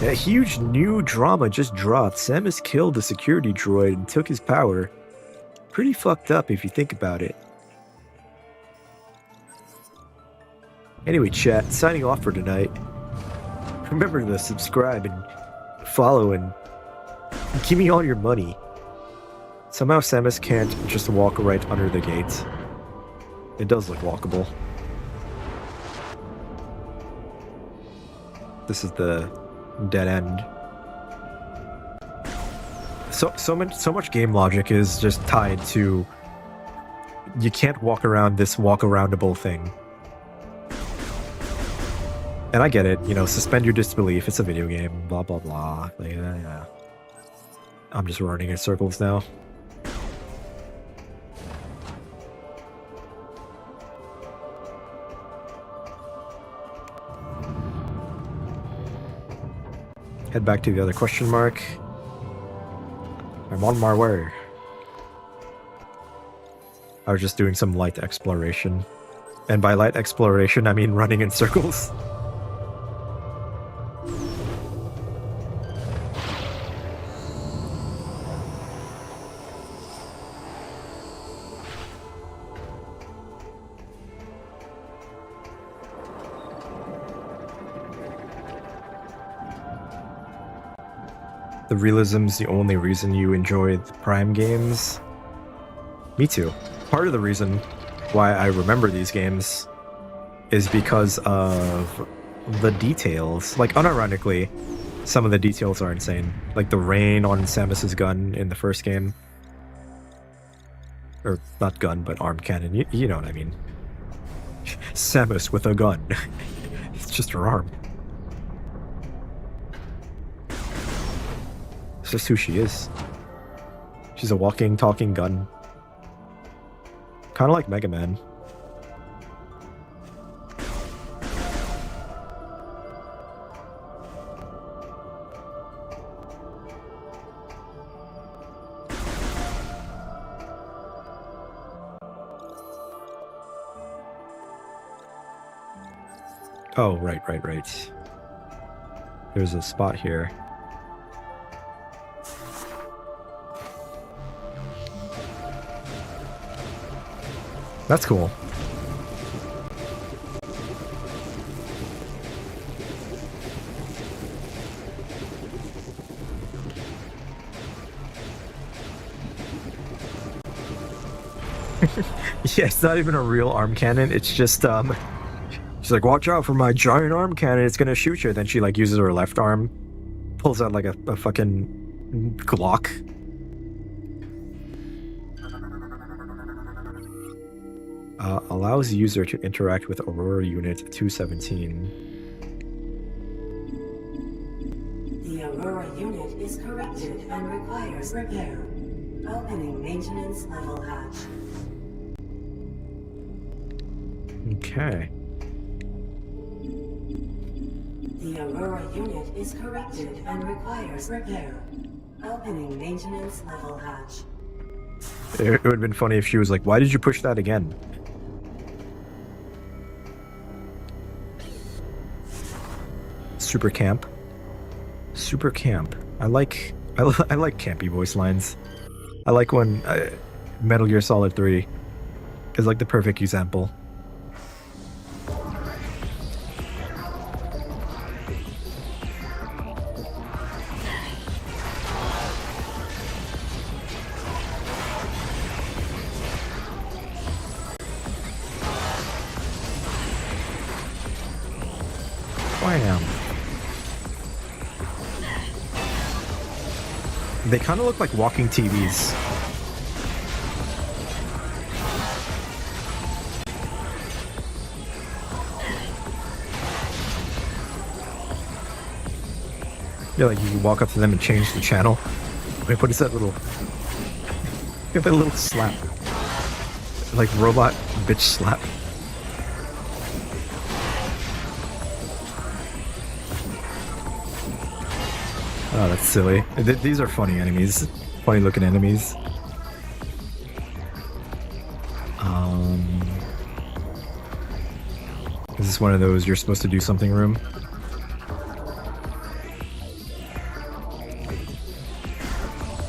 A huge new drama just dropped. Samus killed the security droid and took his power. Pretty fucked up if you think about it. Anyway, chat, signing off for tonight. Remember to subscribe and follow and give me all your money. Somehow Samus can't just walk right under the gate. It does look walkable. This is the dead end. So much game logic is just tied to you can't walk around this walk-aroundable thing. And I get it, you know, suspend your disbelief, it's a video game, blah blah blah. Like, yeah. I'm just running in circles now. Head back to the other question mark. I'm on my way. I was just doing some light exploration. And by light exploration, I mean running in circles. The realism's the only reason you enjoy the Prime games. Me too. Part of the reason why I remember these games is because of the details. Like, unironically, some of the details are insane. Like the rain on Samus's gun in the first game. Or not gun, but arm cannon. You know what I mean. Samus with a gun. It's just her arm. It's just who she is. She's a walking, talking gun. Kind of like Mega Man. Oh, right. There's a spot here. That's cool. Yeah, it's not even a real arm cannon. It's just she's like, watch out for my giant arm cannon, it's gonna shoot you. Then she like uses her left arm, pulls out like a fucking Glock. Allows user to interact with Aurora Unit 217. The Aurora Unit is corrupted and requires repair. Opening maintenance level hatch. Okay. The Aurora Unit is corrupted and requires repair. Opening maintenance level hatch. It would have been funny if she was like, why did you push that again? Super camp. Super camp. I like campy voice lines. I like when Metal Gear Solid 3 is like the perfect example. Wham. They kind of look like walking TVs. Yeah, like you can walk up to them and change the channel. Wait, what is that little... Give it a little slap. Like robot bitch slap. Oh, that's silly. These are funny enemies. Funny looking enemies. Is this one of those you're supposed to do something room?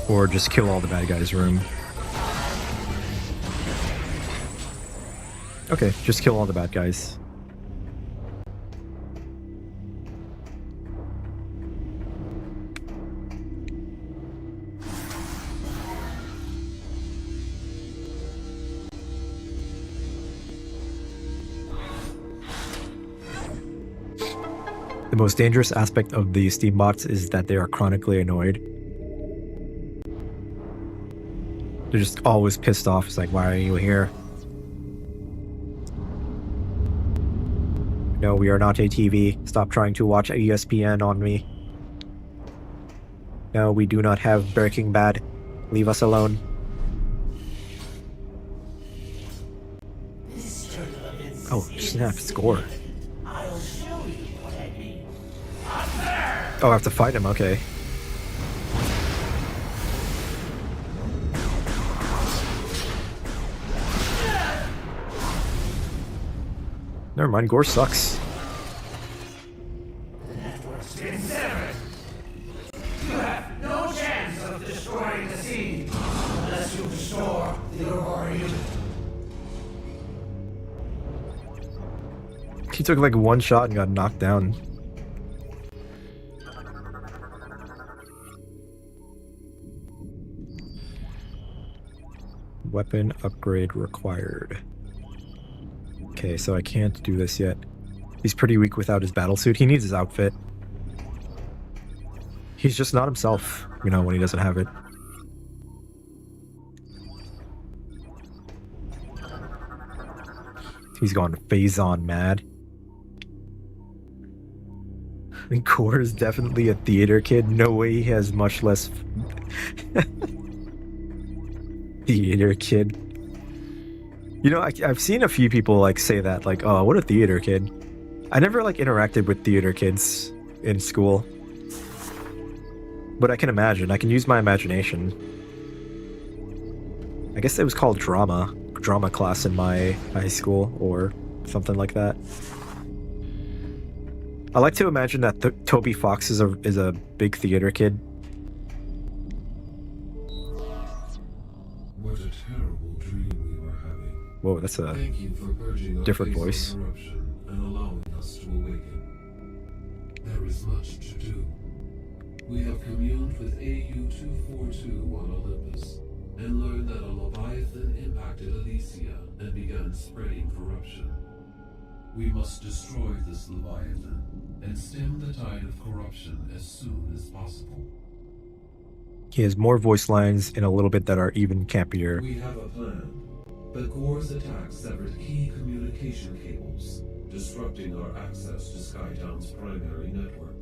Or just kill all the bad guys room? Okay, just kill all the bad guys. The most dangerous aspect of the Steam bots is that they are chronically annoyed. They're just always pissed off. It's like, why are you here? No, we are not a TV. Stop trying to watch ESPN on me. No, we do not have Breaking Bad. Leave us alone. Oh, snap, score. Oh, I have to fight him, okay. Never mind, Gore sucks. The network's been severed. You have no chance of destroying the scene unless you restore the Aurora Unit. He took like one shot and got knocked down. Weapon upgrade required. Okay, so I can't do this yet. He's pretty weak without his battlesuit. He needs his outfit. He's just not himself, you know, when he doesn't have it. He's gone phase-on mad. And Core is definitely a theater kid. No way he has much less... theater kid. You know, I've seen a few people like say that, like, oh, what a theater kid. I never like interacted with theater kids in school. But I can imagine. I can use my imagination. I guess it was called drama class in my high school or something like that. I like to imagine that Toby Fox is a big theater kid. What a terrible dream we were having. Whoa, that's a Thank you for purging our different face of voice. corruption and allowing us to awaken. There is much to do. We have communed with AU-242 on Olympus and learned that a Leviathan impacted Elysia and began spreading corruption. We must destroy this Leviathan and stem the tide of corruption as soon as possible. He has more voice lines in a little bit that are even campier. We have a plan, but Gore's attack severed key communication cables, disrupting our access to Skytown's primary network.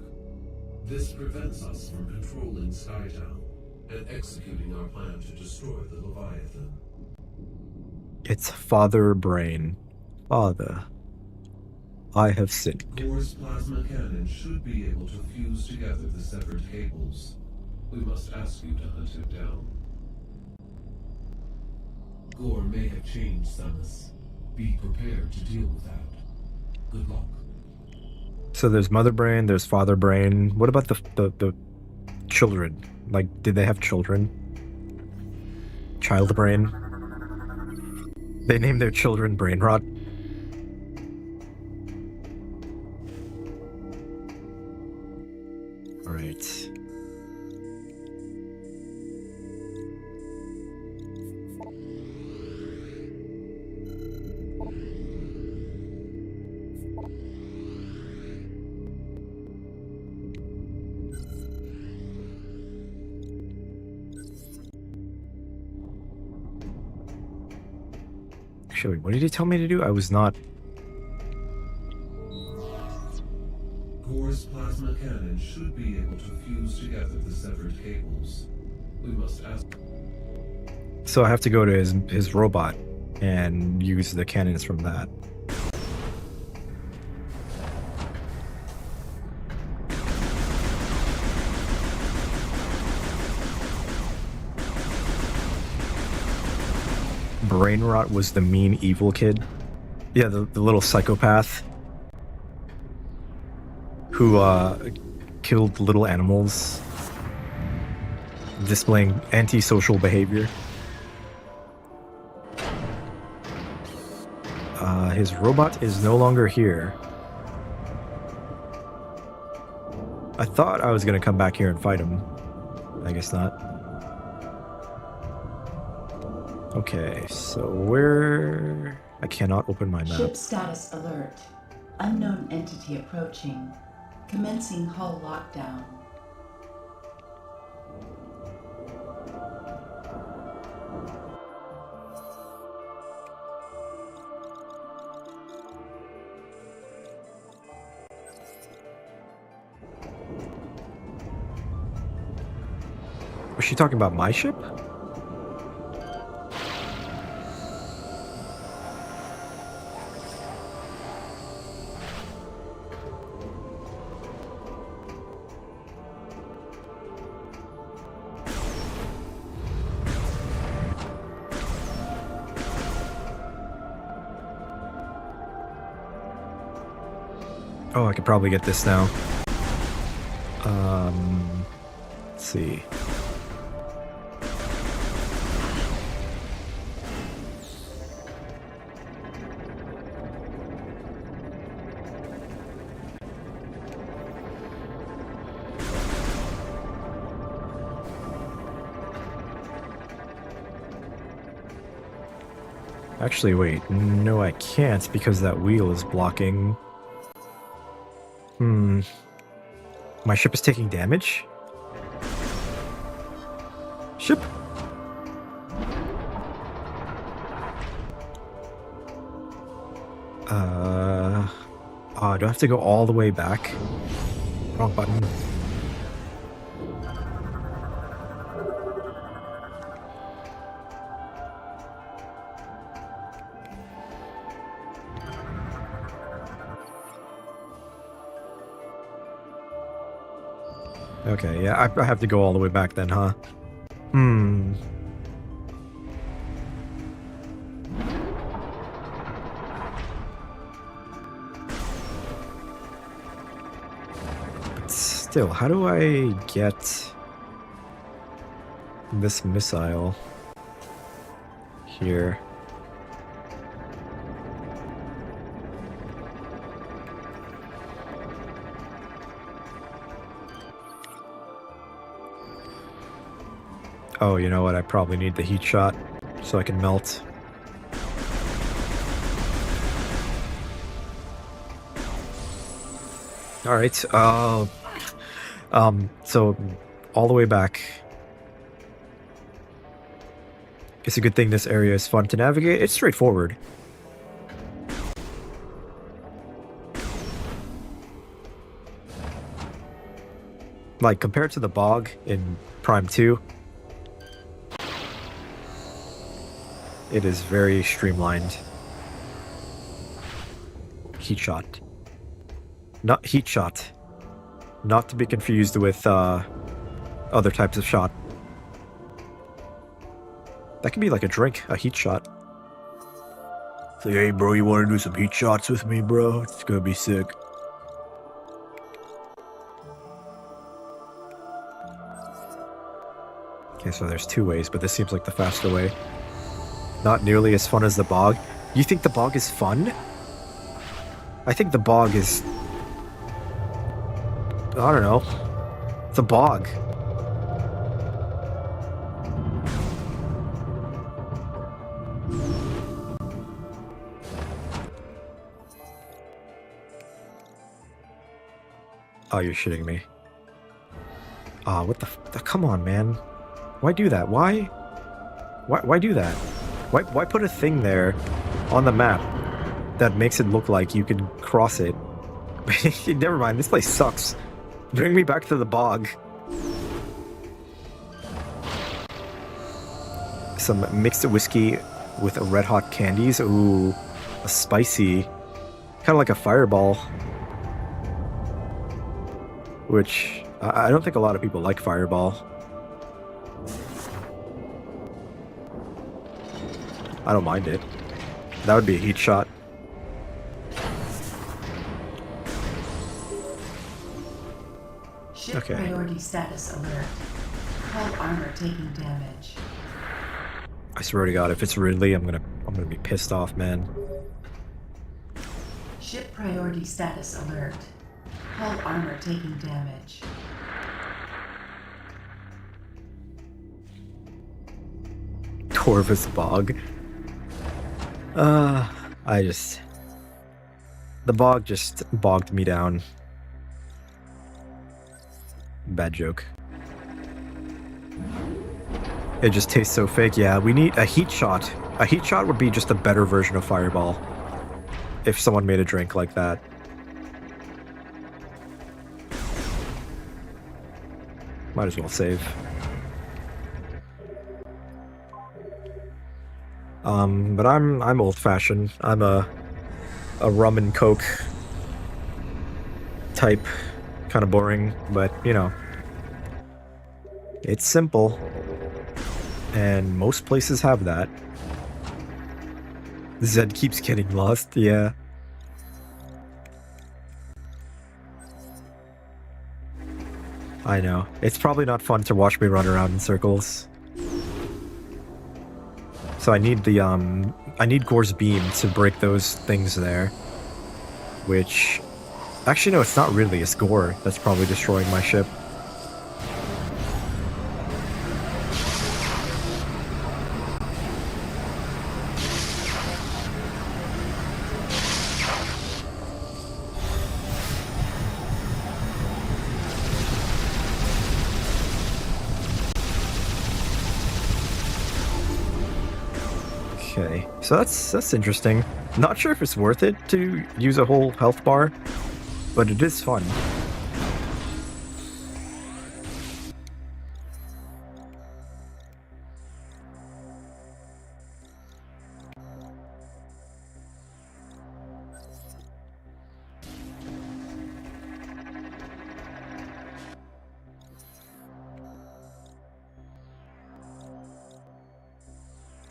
This prevents us from controlling Skytown and executing our plan to destroy the Leviathan. It's Father Brain. Father, I have sinned. Gore's plasma cannon should be able to fuse together the severed cables. We must ask you to hunt him down. Gore may have changed, Samus. Be prepared to deal with that. Good luck. So there's Mother Brain, there's Father Brain. What about the children? Like, did they have children? Child Brain? They named their children Brain Rot. Alright. Actually, what did he tell me to do? I was not... Gore's plasma cannon should be able to fuse together the severed cables. We must ask... So I have to go to his robot and use the cannons from that. Brain Rot was the mean evil kid. Yeah, the little psychopath who killed little animals, displaying antisocial behavior. His robot is no longer here. I thought I was gonna come back here and fight him. I guess not. Okay, so where... I cannot open my map. Ship status alert. Unknown entity approaching. Commencing hull lockdown. Was she talking about my ship? Oh, I could probably get this now. Let's see. Actually, wait. No, I can't because that wheel is blocking. My ship is taking damage? Ship? Do I have to go all the way back? Wrong button. Okay, yeah, I have to go all the way back then, huh? But still, how do I get this missile here? Oh, you know what? I probably need the heat shot so I can melt. Alright, so all the way back. It's a good thing this area is fun to navigate. It's straightforward. Like, compared to the bog in Prime 2, it is very streamlined. Heat shot. Not heat shot. Not to be confused with other types of shot. That could be like a drink, a heat shot. Say, hey bro, you want to do some heat shots with me, bro? It's gonna be sick. Okay, so there's two ways, but this seems like the faster way. Not nearly as fun as the bog. You think the bog is fun? I think the bog is... I don't know. It's a bog. Oh, you're shitting me. Ah, what the come on, man. Why do that? Why do that? Why put a thing there on the map that makes it look like you can cross it? Never mind, this place sucks. Bring me back to the bog. Some mixed whiskey with red hot candies. Ooh, a spicy, kind of like a fireball. Which I don't think a lot of people like fireball. I don't mind it. That would be a heat shot. Ship Okay. priority status alert. Hull armor taking damage. I swear to God, if it's Ridley, I'm gonna be pissed off, man. Ship priority status alert. Hull armor taking damage. Torvus Bog. The bog just bogged me down. Bad joke. It just tastes so fake. Yeah, we need a heat shot. A heat shot would be just a better version of Fireball. If someone made a drink like that. Might as well save. But I'm old-fashioned. I'm a rum and coke type. Kind of boring, but you know, it's simple, and most places have that. Zed keeps getting lost. Yeah. I know. It's probably not fun to watch me run around in circles. So I need the I need Gore's beam to break those things there. Which, actually no, it's not really. It's Gore that's probably destroying my ship. Okay, so that's interesting. Not sure if it's worth it to use a whole health bar, but it is fun.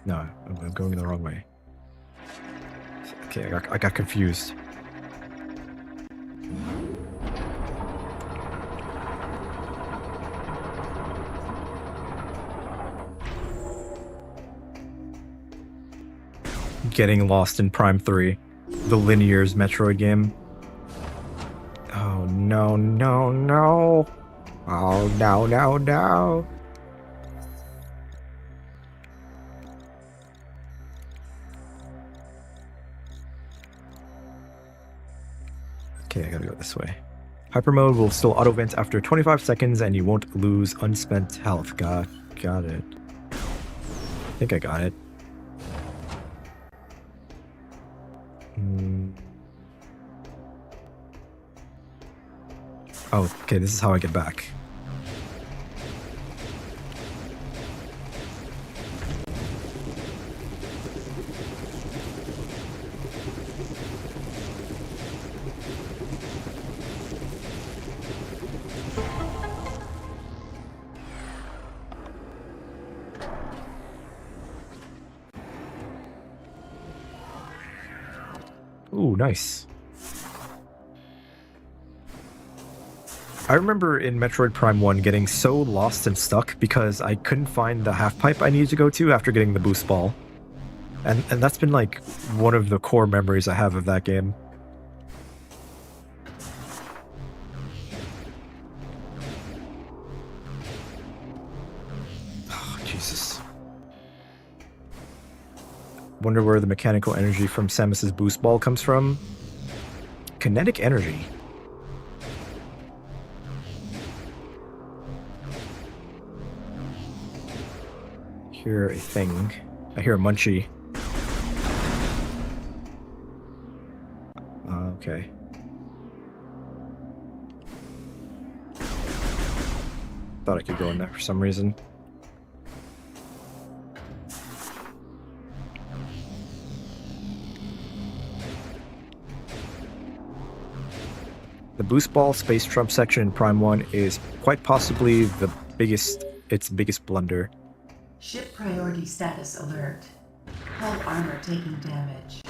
No, I'm going the wrong way. Okay, I got confused. Getting lost in Prime 3, the Linear's Metroid game. Oh no, no, no. Oh no, no, no. Okay, I gotta go this way. Hyper mode will still auto vent after 25 seconds and you won't lose unspent health. Got it. I think I got it. Oh, okay, this is how I get back. Ooh, nice. I remember in Metroid Prime 1 getting so lost and stuck because I couldn't find the half pipe I needed to go to after getting the boost ball. And that's been like one of the core memories I have of that game. Oh, Jesus. Wonder where the mechanical energy from Samus's boost ball comes from. Kinetic energy. Hear a thing. I hear a munchie. Okay. Thought I could go in there for some reason. The boost ball space trump section in Prime 1 is quite possibly its biggest blunder. Ship priority status alert. Hull armor taking damage.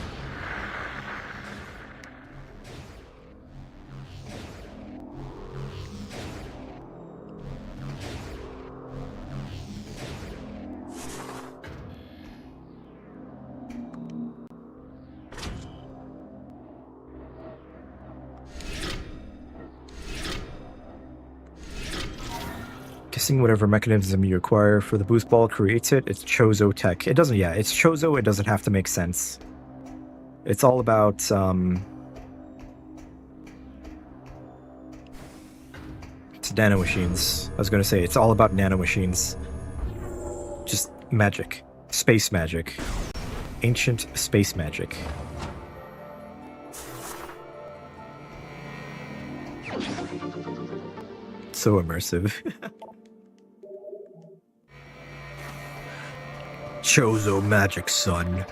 Guessing whatever mechanism you acquire for the boost ball creates it, it's Chozo tech. It doesn't, yeah, it's Chozo, it doesn't have to make sense. It's all about, it's nano machines. I was gonna say, it's all about nano machines. Just magic. Space magic. Ancient space magic. So immersive. Chozo magic, son.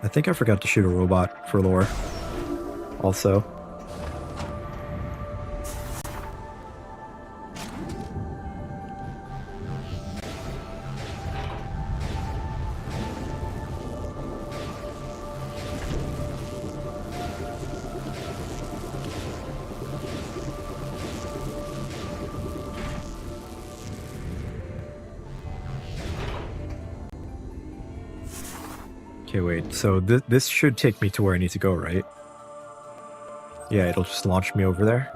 I think I forgot to shoot a robot for lore. Also. Okay, wait, so this should take me to where I need to go, right? Yeah, it'll just launch me over there.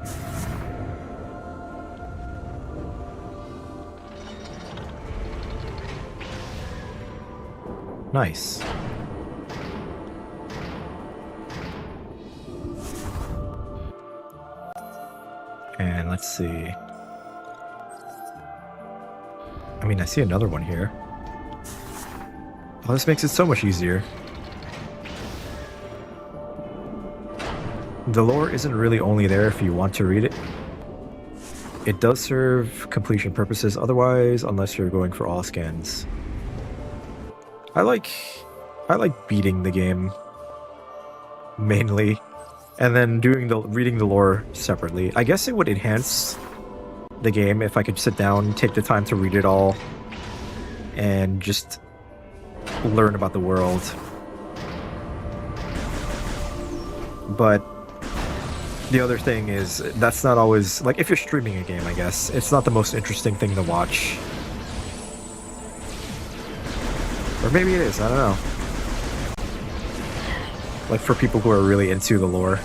Nice. And let's see. I mean, I see another one here. Oh, this makes it so much easier. The lore isn't really only there if you want to read it. It does serve completion purposes otherwise, unless you're going for all scans. I like beating the game mainly, and then reading the lore separately. I guess it would enhance the game if I could sit down, take the time to read it all, and just learn about the world. But the other thing is, that's not always, like, if you're streaming a game, I guess, it's not the most interesting thing to watch. Or maybe it is, I don't know. Like, for people who are really into the lore.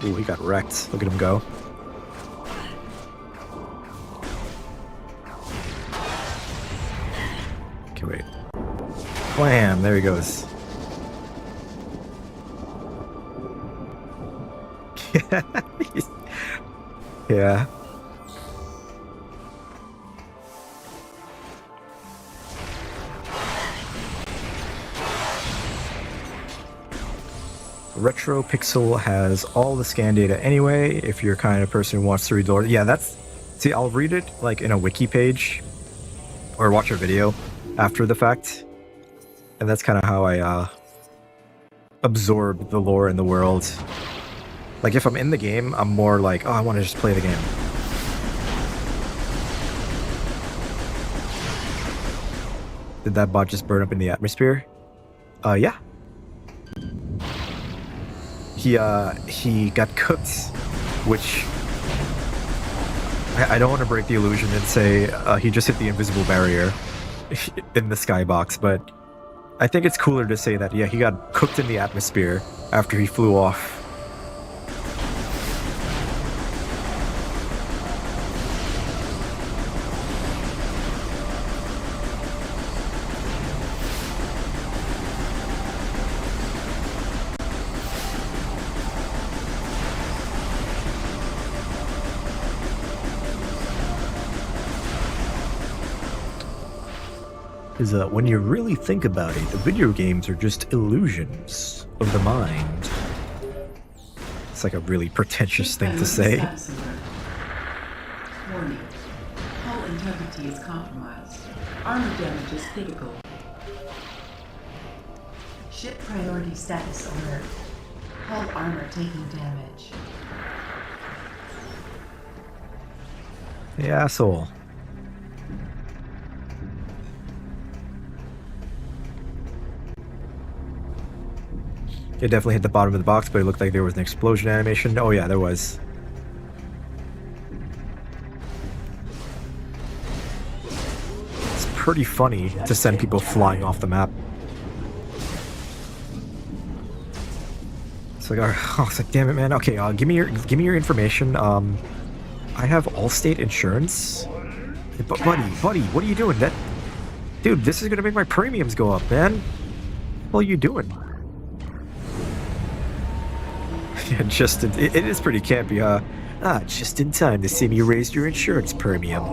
Ooh, he got wrecked. Look at him go. Okay, wait. Wham! There he goes. Yeah. Retro Pixel has all the scan data anyway, if you're kind of person who wants to read the lore. Yeah, that's... See, I'll read it, like, in a wiki page, or watch a video after the fact, and that's kind of how I, absorb the lore in the world. Like, if I'm in the game, I'm more like, oh, I want to just play the game. Did that bot just burn up in the atmosphere? Yeah. He got cooked, which I don't want to break the illusion and say he just hit the invisible barrier in the skybox, but I think it's cooler to say that, yeah, he got cooked in the atmosphere after he flew off. Is when you really think about it, the video games are just illusions of the mind. It's like a really pretentious thing to say. Warning. Hull integrity is compromised. Armor damage is critical. Ship priority status alert. Hull armor taking damage. The asshole. It definitely hit the bottom of the box, but it looked like there was an explosion animation. Oh yeah, there was. It's pretty funny to send people flying off the map. It's like, oh, it's like, damn it, man. Okay, give me your information. I have Allstate insurance. But buddy, what are you doing? Dude, this is gonna make my premiums go up, man. What are you doing? Yeah, it is pretty campy, huh? Just in time to see me raise your insurance premium.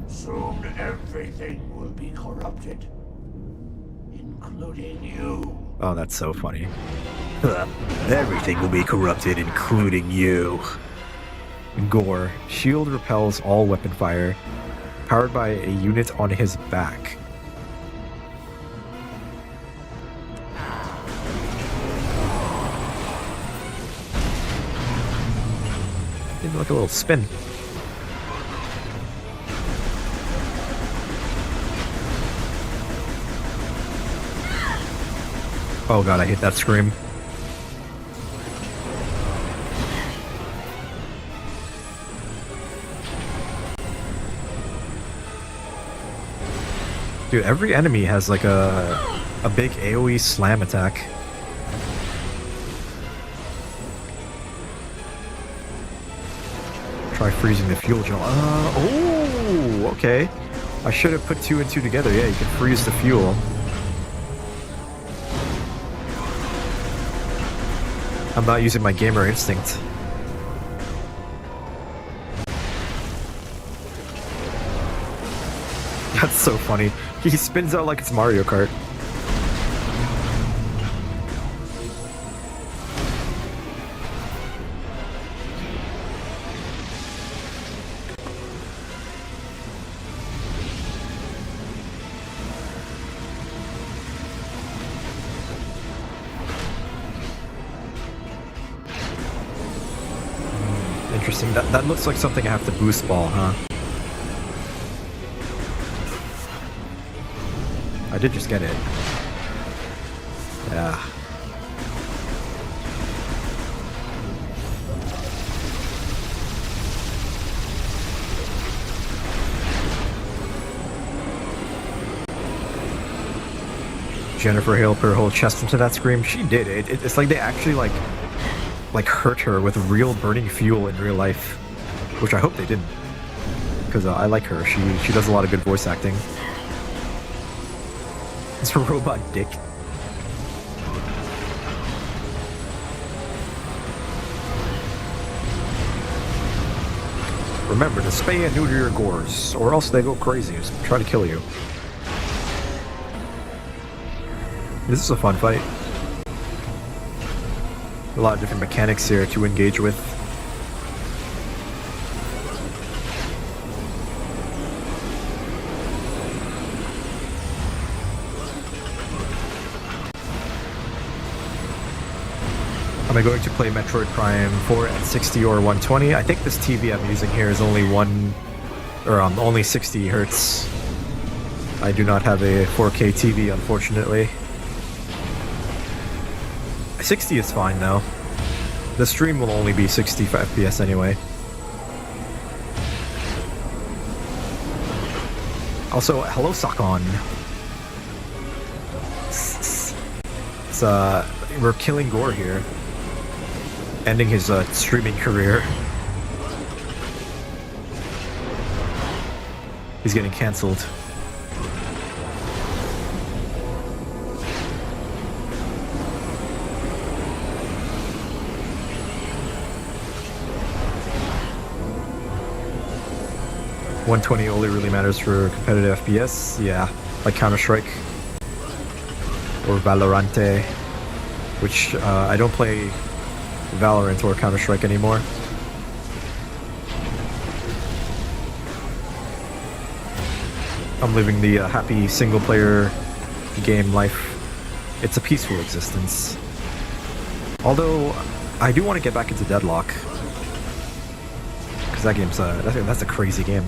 Soon everything will be corrupted, including you. Oh, that's so funny. Everything will be corrupted, including you. Gore. Shield repels all weapon fire, powered by a unit on his back. Did like a little spin. Oh god, I hate that scream. Dude, every enemy has like a big AoE slam attack. Try freezing the fuel gel. Oh, okay. I should have put 2 and 2 together. Yeah, you can freeze the fuel. I'm not using my gamer instinct. That's so funny. He spins out like it's Mario Kart. Interesting. That looks like something I have to boost ball, huh? I did just get it. Yeah. Jennifer Hale put her whole chest into that scream. She did it. It's like they actually like hurt her with real burning fuel in real life, which I hope they didn't, because I like her. She does a lot of good voice acting. It's a robot dick. Remember to spay and neuter your gores, or else they go crazy and try to kill you. This is a fun fight. A lot of different mechanics here to engage with. Am I going to play Metroid Prime 4 at 60 or 120? I think this TV I'm using here is only only 60 hertz. I do not have a 4K TV, unfortunately. 60 is fine though. The stream will only be 60 FPS anyway. Also, hello Sakon. We're killing Gore here. Ending his streaming career. He's getting cancelled. .120 only really matters for competitive FPS, yeah, like Counter-Strike or Valorante, which I don't play Valorant or Counter-Strike anymore. I'm living the happy single-player game life. It's a peaceful existence. Although, I do want to get back into Deadlock, because that game's that's a crazy game.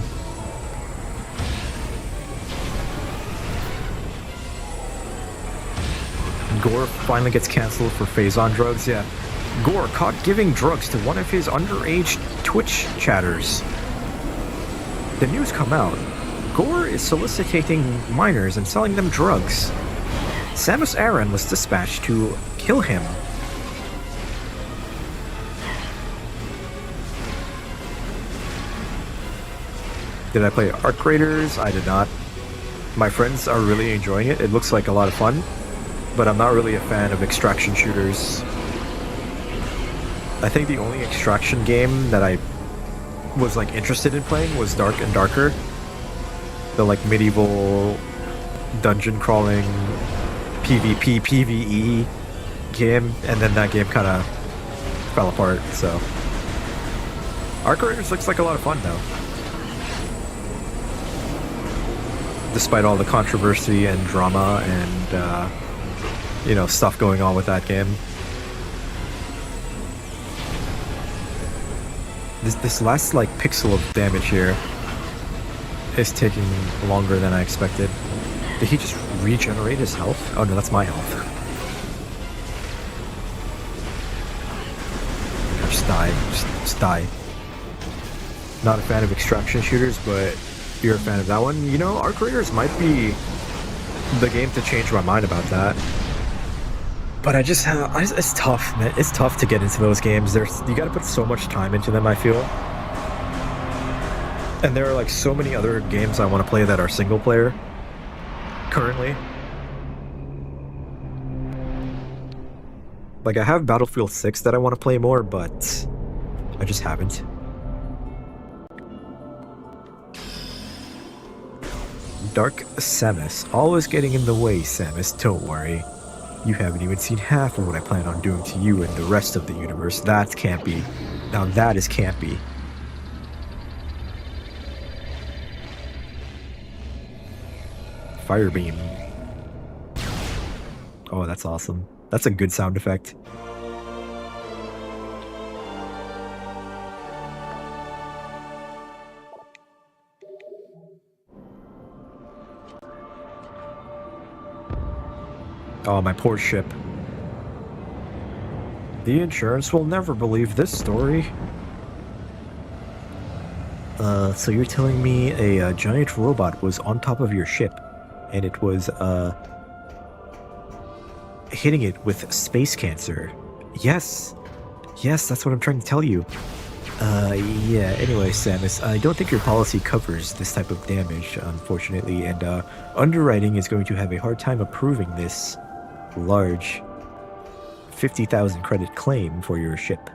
Gore finally gets cancelled for phase-on drugs. Yeah, Gore caught giving drugs to one of his underage Twitch chatters. The news come out. Gore is soliciting minors and selling them drugs. Samus Aran was dispatched to kill him. Did I play Arc Raiders? I did not. My friends are really enjoying it. It looks like a lot of fun, but I'm not really a fan of extraction shooters. I think the only extraction game that I was like interested in playing was Dark and Darker. The like medieval dungeon crawling PvP PvE game, and then that game kind of fell apart. So Arc Raiders looks like a lot of fun though, despite all the controversy and drama and you know, stuff going on with that game. This last like pixel of damage here is taking longer than I expected. Did he just regenerate his health? Oh no, that's my health. Just die. Just die. Not a fan of extraction shooters, but you're a fan of that one. You know, Arc Raiders might be the game to change my mind about that. But it's tough, man. It's tough to get into those games. You gotta put so much time into them, I feel. And there are like so many other games I want to play that are single player currently. Like I have Battlefield 6 that I want to play more, but I just haven't. Dark Samus. Always getting in the way, Samus. Don't worry. You haven't even seen half of what I plan on doing to you and the rest of the universe. That can't be. Now that is campy. Fire beam. Oh, that's awesome. That's a good sound effect. Oh, my poor ship. The insurance will never believe this story. So you're telling me a giant robot was on top of your ship, and it was, hitting it with space cancer. Yes. Yes, that's what I'm trying to tell you. Yeah, anyway, Samus, I don't think your policy covers this type of damage, unfortunately, and, underwriting is going to have a hard time approving this large 50,000 credit claim for your ship.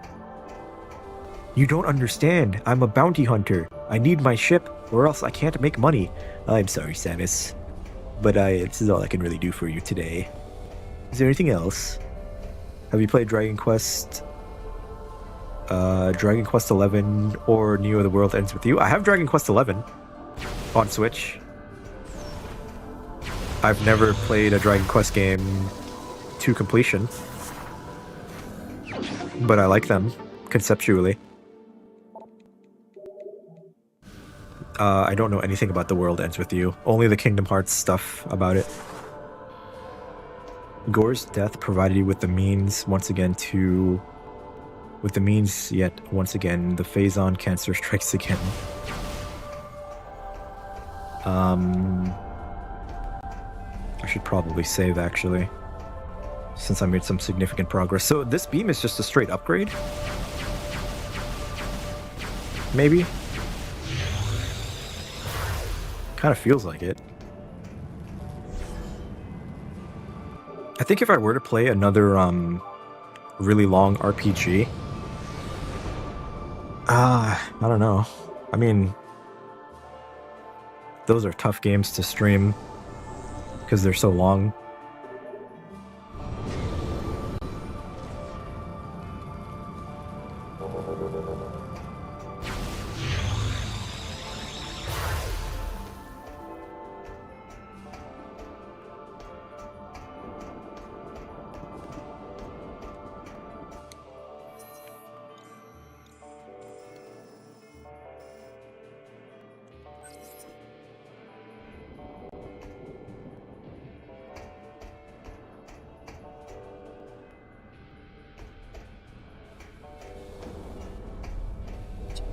You don't understand. I'm a bounty hunter. I need my ship, or else I can't make money. I'm sorry, Samus, but this is all I can really do for you today. Is there anything else? Have you played Dragon Quest 11 or Neo the World Ends With You? I have Dragon Quest 11 on Switch. I've never played a Dragon Quest game to completion, but I like them conceptually. I don't know anything about The World Ends With You, only the Kingdom Hearts stuff about it. Gore's death provided you with the means once again to... yet once again, the Phazon cancer strikes again. I should probably save, actually, since I made some significant progress. So this beam is just a straight upgrade? Maybe? Kind of feels like it. I think if I were to play another, really long RPG... I don't know. I mean, those are tough games to stream because they're so long.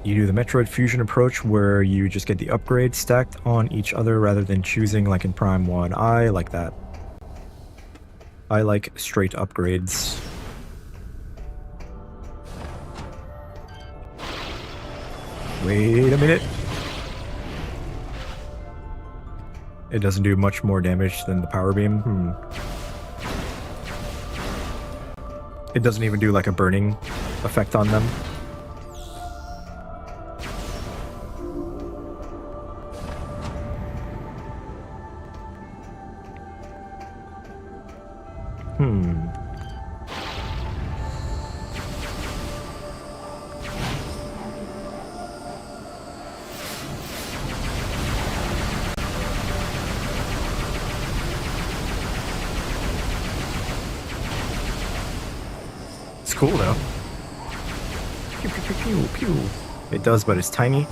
You do the Metroid Fusion approach where you just get the upgrades stacked on each other rather than choosing like in Prime 1. I like that. I like straight upgrades. Wait a minute. It doesn't do much more damage than the power beam. It doesn't even do like a burning effect on them. It's cool though. Pew, pew, pew, pew, pew. It does, but it's tiny.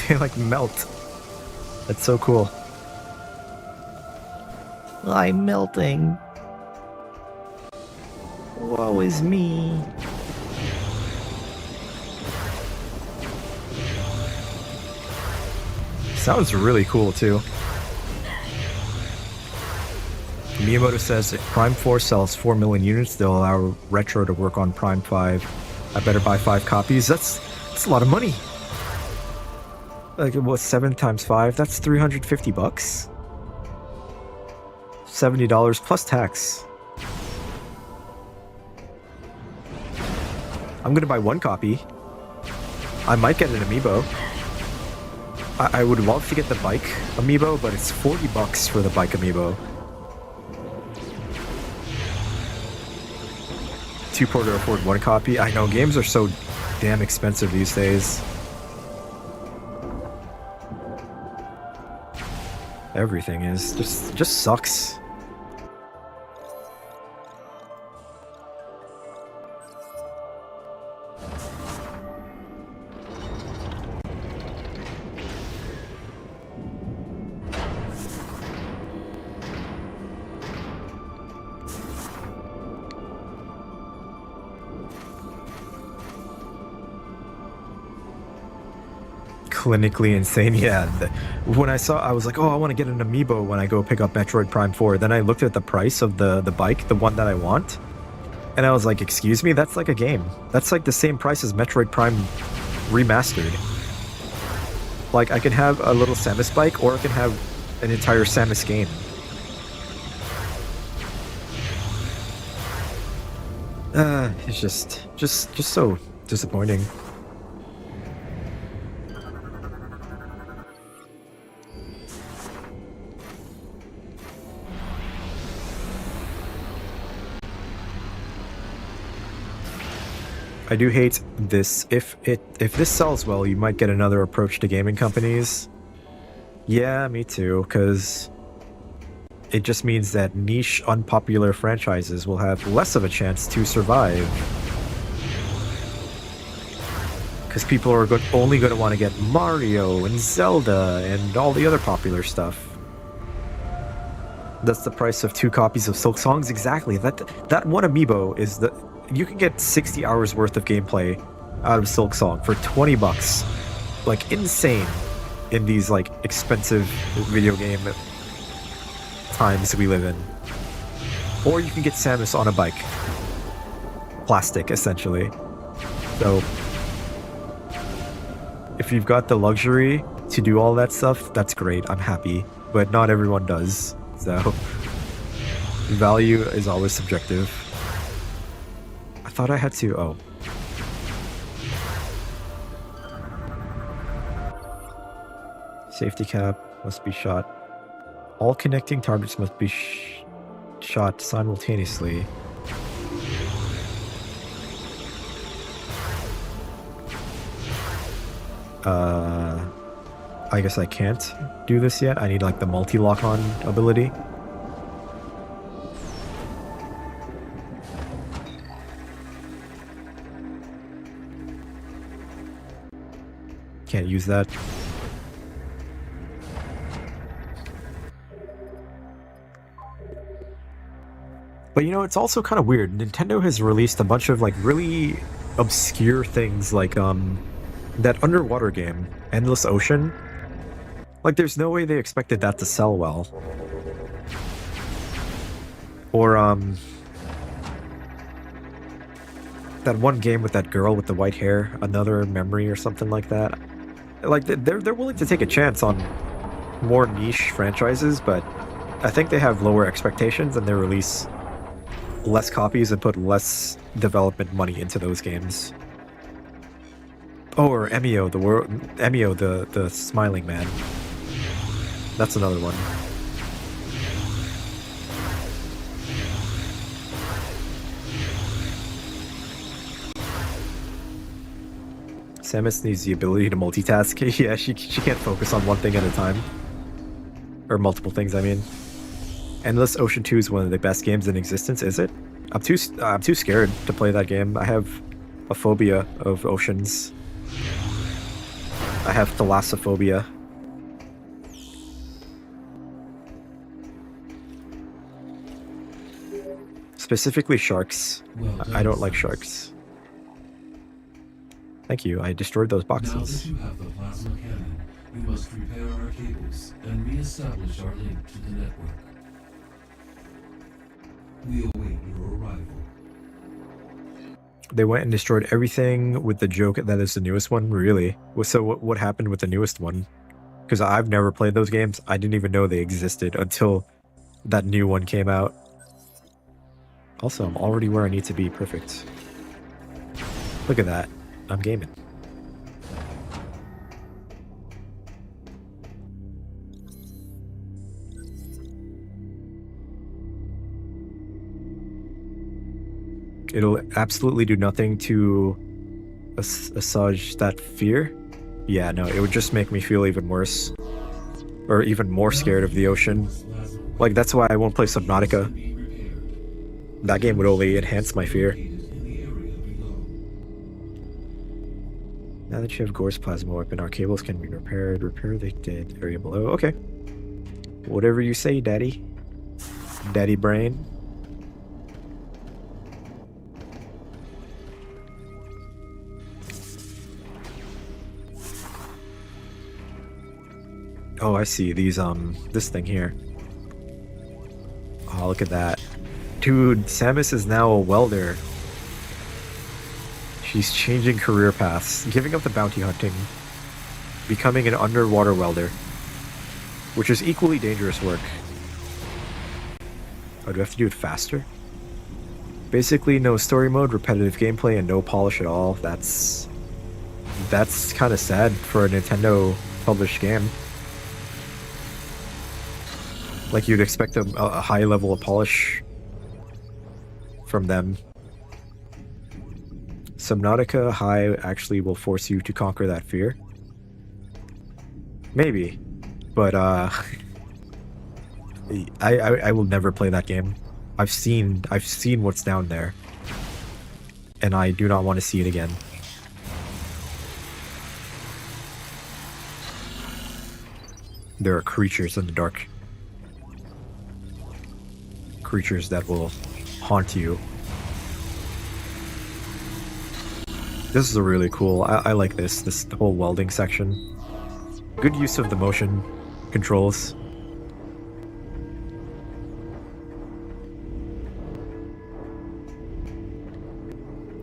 They like melt. That's so cool. I'm melting. Woe is me. Sounds really cool too. Miyamoto says if Prime 4 sells 4 million units, they'll allow Retro to work on Prime 5. I better buy 5 copies. That's a lot of money. Like, what, 7 times 5? That's $350. $70 plus tax. I'm gonna buy 1 copy. I might get an amiibo. I would love to get the bike amiibo, but it's $40 for the bike amiibo. 2 to afford 1 copy. I know games are so damn expensive these days. Everything is just sucks. Clinically insane. Yeah, when I saw, I was like, oh, I want to get an amiibo when I go pick up Metroid Prime 4. Then I looked at the price of the bike, the one that I want, and I was like, excuse me, that's like a game. That's like the same price as Metroid Prime Remastered. Like, I can have a little Samus bike, or I can have an entire Samus game. It's just so disappointing. I do hate this. If this sells well, you might get another approach to gaming companies. Yeah, me too, because it just means that niche, unpopular franchises will have less of a chance to survive. Because people are only going to want to get Mario and Zelda and all the other popular stuff. That's the price of 2 copies of Silk Songs. Exactly. That one amiibo is the... You can get 60 hours worth of gameplay out of Silk Song for $20. Like, insane in these, like, expensive video game times we live in. Or you can get Samus on a bike. Plastic, essentially. So, if you've got the luxury to do all that stuff, that's great. I'm happy. But not everyone does. So, value is always subjective. I thought I had to. Oh. Safety cap must be shot. All connecting targets must be shot simultaneously. I guess I can't do this yet. I need like the multi-lock-on ability. Can't use that. But you know, it's also kind of weird. Nintendo has released a bunch of like really obscure things, like that underwater game, Endless Ocean. Like, there's no way they expected that to sell well. Or that one game with that girl with the white hair, Another Memory or something like that. Like, they're willing to take a chance on more niche franchises, but I think they have lower expectations and they release less copies and put less development money into those games. Oh, or Emio, the Smiling Man. That's another one. Samus needs the ability to multitask. Yeah, she can't focus on one thing at a time. Or multiple things, I mean. Endless Ocean 2 is one of the best games in existence, is it? I'm too scared to play that game. I have a phobia of oceans. I have thalassophobia. Specifically sharks. Well done, I don't like Samus. sharks. Thank you, I destroyed those Now that boxes. you have the plasma cannon, We must repair our cables and re-establish our link to the network. We await your arrival. They went and destroyed everything with the joke that is the newest one? Really? So what happened with the newest one? Because I've never played those games. I didn't even know they existed until that new one came out. Also, I'm already where I need to be. Perfect. Look at that. I'm gaming. It'll absolutely do nothing to assuage that fear. Yeah, no, it would just make me feel even worse. Or even more scared of the ocean. Like, that's why I won't play Subnautica. That game would only enhance my fear. Now that you have Gore's plasma weapon, our cables can be repaired. Repair the dead area below. Okay. Whatever you say, Daddy. Daddy Brain. Oh, I see. These, this thing here. Oh, look at that. Dude, Samus is now a welder. She's changing career paths, giving up the bounty hunting, becoming an underwater welder, which is equally dangerous work. Oh, do I have to do it faster? Basically, no story mode, repetitive gameplay, and no polish at all. That's kind of sad for a Nintendo published game. Like, you'd expect a high level of polish from them. Subnautica High actually will force you to conquer that fear. Maybe. But, I will never play that game. I've seen what's down there. And I do not want to see it again. There are creatures in the dark. Creatures that will haunt you. This is a really cool. I like this whole welding section. Good use of the motion controls.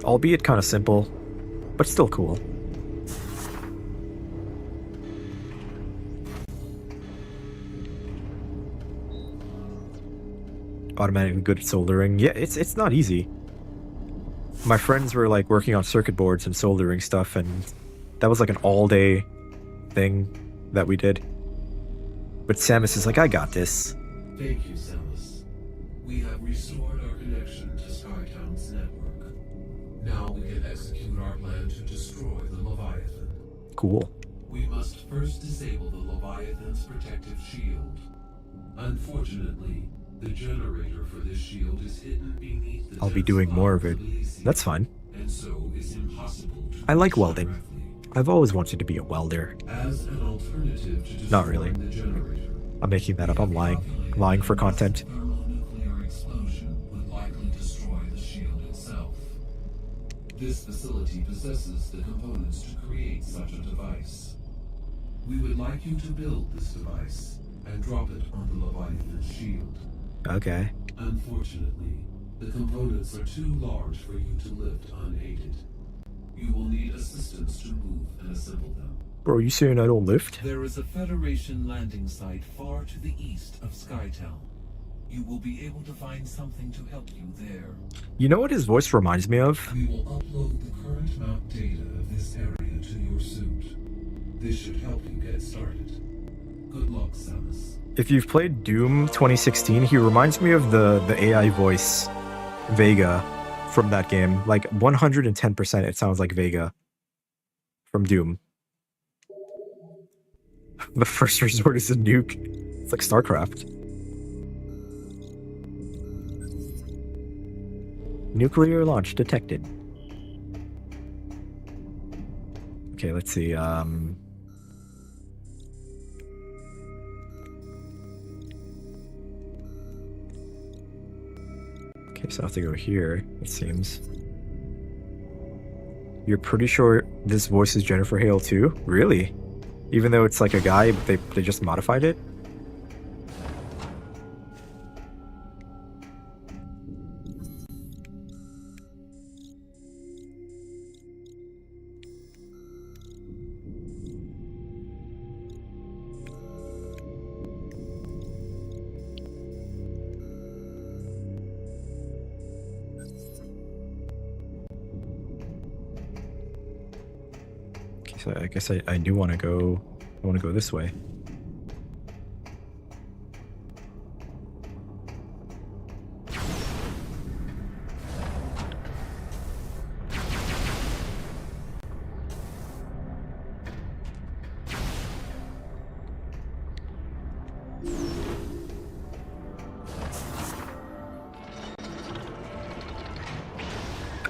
Albeit kind of simple, but still cool. Automatically good at soldering. Yeah, it's not easy. My friends were like working on circuit boards and soldering stuff, and that was like an all-day thing that we did. But Samus is like, I got this. Thank you, Samus. We have restored our connection to Skytown's network. Now we can execute our plan to destroy the Leviathan. Cool. We must first disable the Leviathan's protective shield. Unfortunately, the generator for this shield is hidden beneath the I'll be doing more of it. That's fine. and so is impossible to I like reach welding. directly. I've always wanted to be a welder. As an alternative to Not really. destroying the generator, I'm making that up. I'm lying for content. thermonuclear explosion would likely destroy the shield itself. This facility possesses the components to create such a device. We would like you to build this device and drop it on the Leviathan's shield. Okay. Unfortunately, the components are too large for you to lift unaided. You will need assistance to move and assemble them. Bro, you saying I don't lift? There is a Federation landing site far to the east of Skytown. You will be able to find something to help you there. You know what his voice reminds me of? We will upload the current map data of this area to your suit. This should help you get started. Good luck, Samus. If you've played Doom 2016, he reminds me of the AI voice, Vega, from that game. Like 110% it sounds like Vega from Doom. The first resort is a nuke. It's like StarCraft. Nuclear launch detected. Okay, let's see. Okay, so I have to go here, it seems. You're pretty sure this voice is Jennifer Hale too? Really? Even though it's like a guy, but they just modified it. So I guess I do want to go. I want to go this way.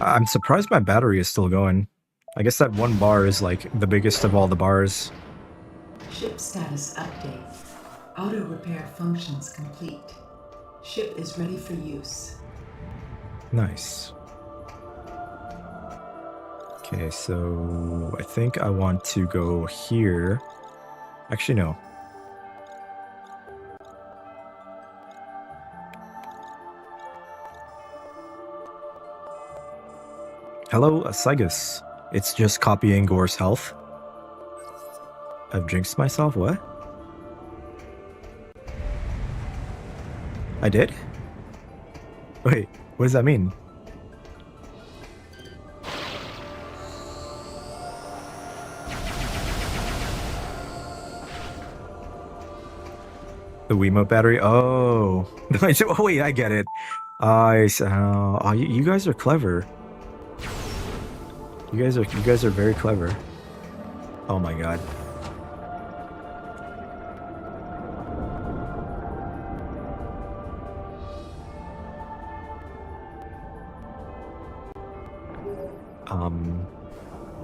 I'm surprised my battery is still going. I guess that one bar is like the biggest of all the bars. Ship status update. Auto repair functions complete. Ship is ready for use. Nice. Okay, so I think I want to go here. Actually, no. Hello, Asigus. It's just copying Gore's health. I've jinxed myself? What? I did? Wait, what does that mean? The Wiimote battery? Oh. Oh, wait, I get it. You guys are clever. You guys are very clever. Oh my god.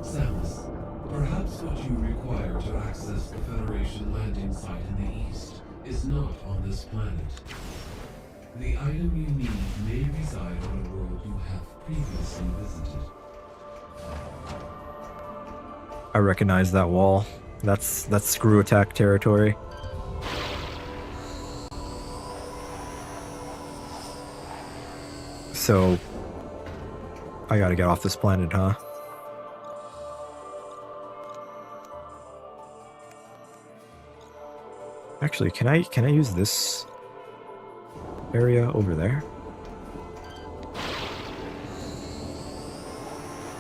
Samus, perhaps what you require to access the Federation landing site in the east is not on this planet. The item you need may reside on a world you have previously visited. I recognize that wall. That's screw attack territory. So I gotta get off this planet, huh? Actually, can I use this area over there?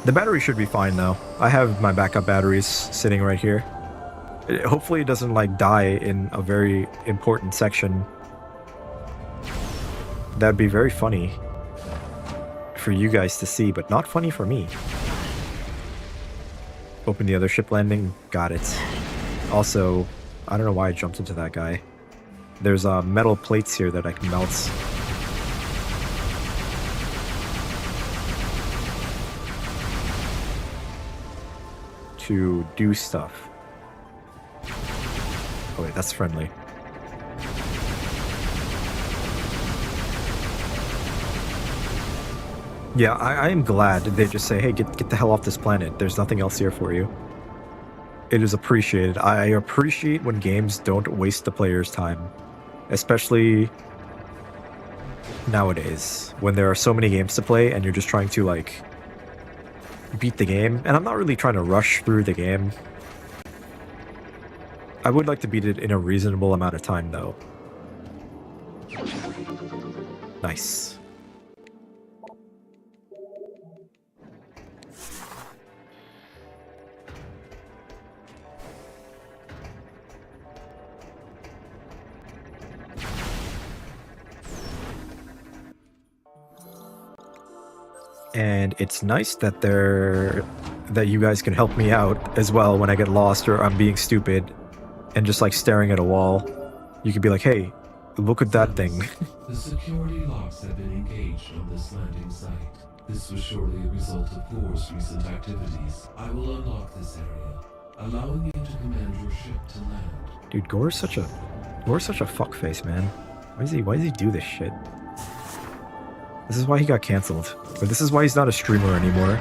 The battery should be fine though. I have my backup batteries sitting right here. Hopefully it doesn't like die in a very important section. That'd be very funny for you guys to see, but not funny for me. Open the other ship landing. Got it. Also, I don't know why I jumped into that guy. There's metal plates here that I can melt. To do stuff. Oh wait, that's friendly. Yeah, I am glad they just say, hey, get the hell off this planet. There's nothing else here for you. It is appreciated. I appreciate when games don't waste the player's time. Especially nowadays, when there are so many games to play and you're just trying to, like, beat the game. And I'm not really trying to rush through the game. I would like to beat it in a reasonable amount of time, though. Nice. And it's nice that that you guys can help me out as well when I get lost or I'm being stupid and just like staring at a wall. You could be like, hey, look at that thing. The security locks have been engaged on this landing site. This was surely a result of Gore's recent activities. I will unlock this area, allowing you to command your ship to land. Dude, Gore's such a fuckface, man. Why does he do this shit? This is why he got cancelled. Or this is why he's not a streamer anymore.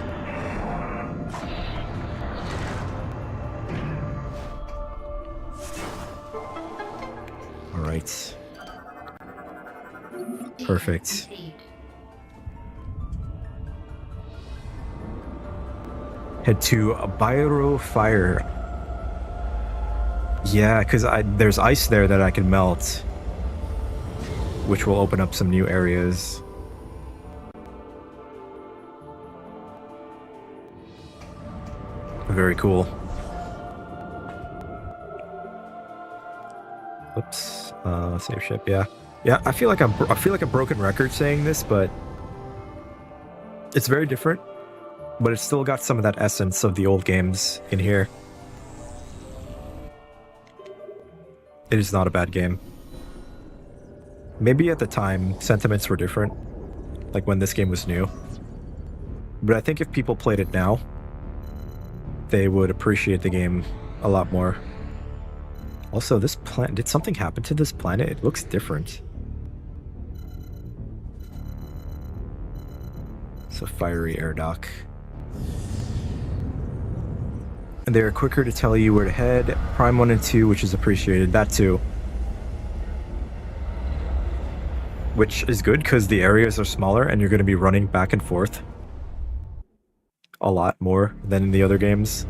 Right. Perfect. Head to Byro Fire. Yeah, because there's ice there that I can melt, which will open up some new areas. Very cool. Oops. Save ship. Yeah. Yeah. I feel like a broken record saying this, but it's very different. But it's still got some of that essence of the old games in here. It is not a bad game. Maybe at the time sentiments were different, like when this game was new. But I think if people played it now, they would appreciate the game a lot more. Also, this planet, did something happen to this planet? It looks different. It's a fiery air dock. And they're quicker to tell you where to head. Prime 1 and 2, which is appreciated. That too. Which is good because the areas are smaller and you're going to be running back and forth a lot more than in the other games.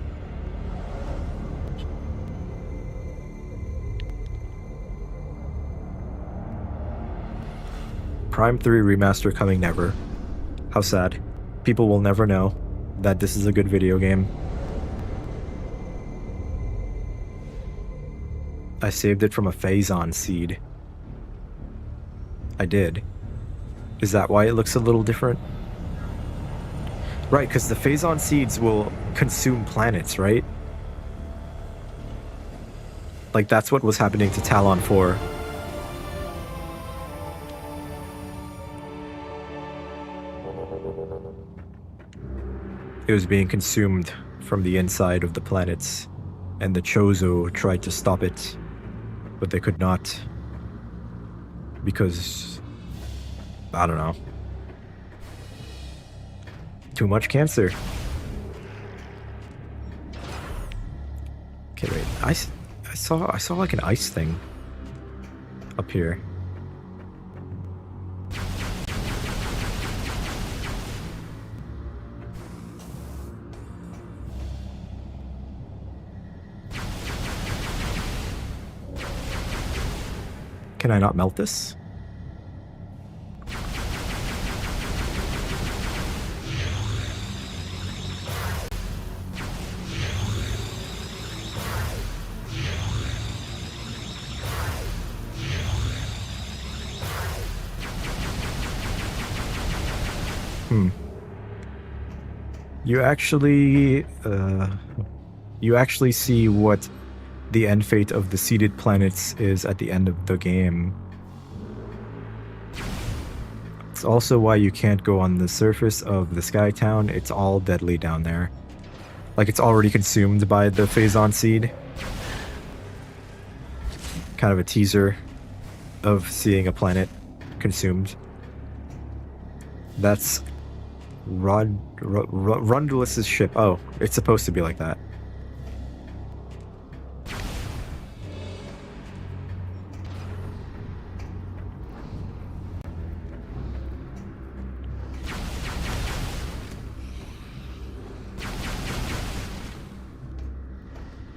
Prime 3 remaster coming never. How sad. People will never know that this is a good video game. I saved it from a Phazon seed. I did. Is that why it looks a little different? Right, because the Phazon seeds will consume planets, right? Like, that's what was happening to Talon 4. It was being consumed from the inside of the planets, and the Chozo tried to stop it, but they could not. Because, I don't know. Too much cancer. Okay, wait. I saw like an ice thing up here. Can I not melt this? You actually see what the end fate of the seeded planets is at the end of the game. It's also why you can't go on the surface of the Sky Town. It's all deadly down there. Like, it's already consumed by the Phazon seed. Kind of a teaser of seeing a planet consumed. That's Rundulus's ship. Oh, it's supposed to be like that.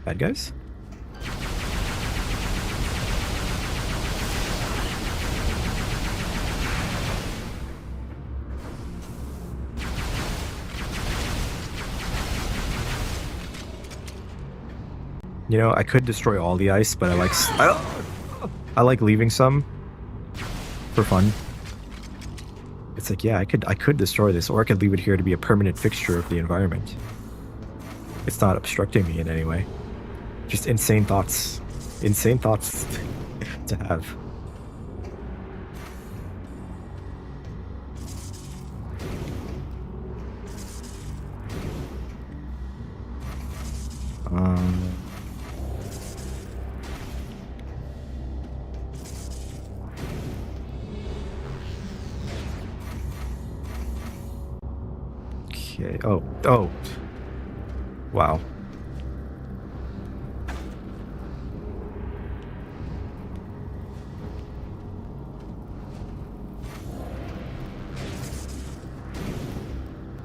Bad guys? You know, I could destroy all the ice, but I like leaving some for fun. It's like, yeah, I could destroy this, or I could leave it here to be a permanent fixture of the environment. It's not obstructing me in any way. Just insane thoughts. Insane thoughts to have. Okay. Oh. Wow.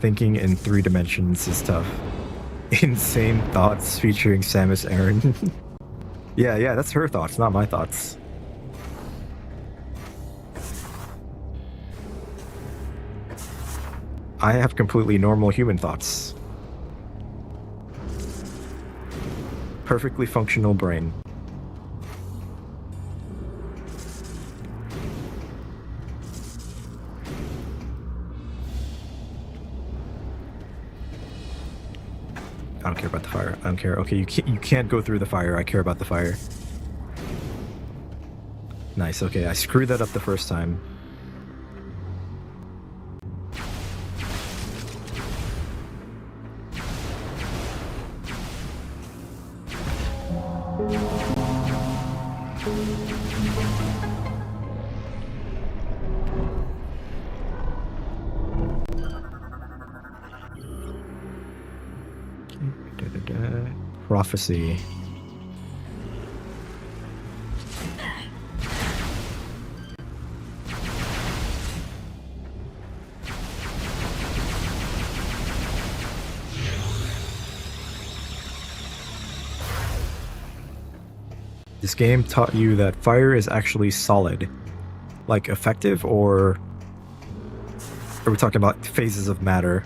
thinking in 3 dimensions is tough. Insane thoughts featuring Samus Aran. Yeah, that's her thoughts, not my thoughts. I have completely normal human thoughts. Perfectly functional brain. I don't care about the fire. I don't care. Okay, you can't go through the fire. I care about the fire. Nice. Okay, I screwed that up the first time. Prophecy. This game taught you that fire is actually solid. Like effective, or are we talking about phases of matter?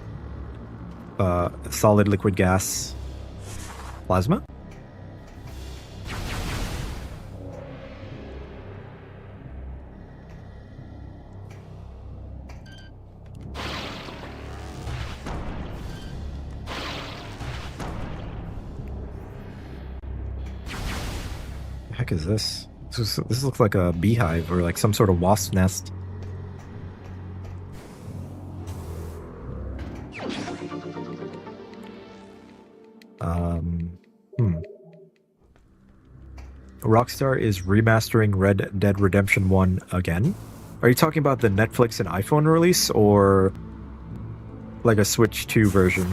Solid, liquid, gas, plasma? The heck is this? This looks like a beehive or like some sort of wasp nest. Rockstar is remastering Red Dead Redemption 1 again? Are you talking about the Netflix and iPhone release, or like a Switch 2 version?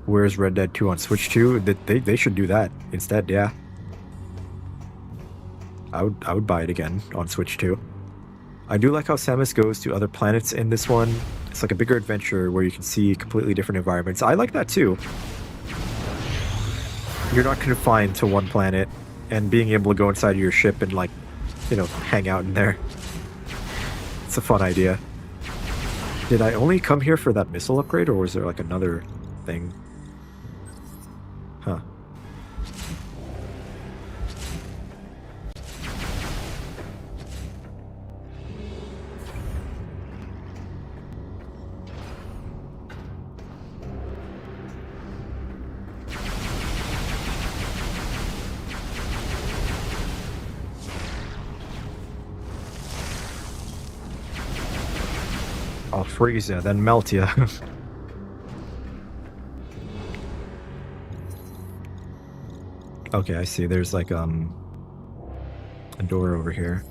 Where's Red Dead 2 on Switch 2? They should do that instead, yeah. I would buy it again on Switch 2. I do like how Samus goes to other planets in this one. It's like a bigger adventure where you can see completely different environments. I like that too. You're not confined to one planet, and being able to go inside of your ship and, like, you know, hang out in there. It's a fun idea. Did I only come here for that missile upgrade, or was there like another thing? Huh. I'll freeze ya, then melt ya. Okay, I see. There's like a door over here.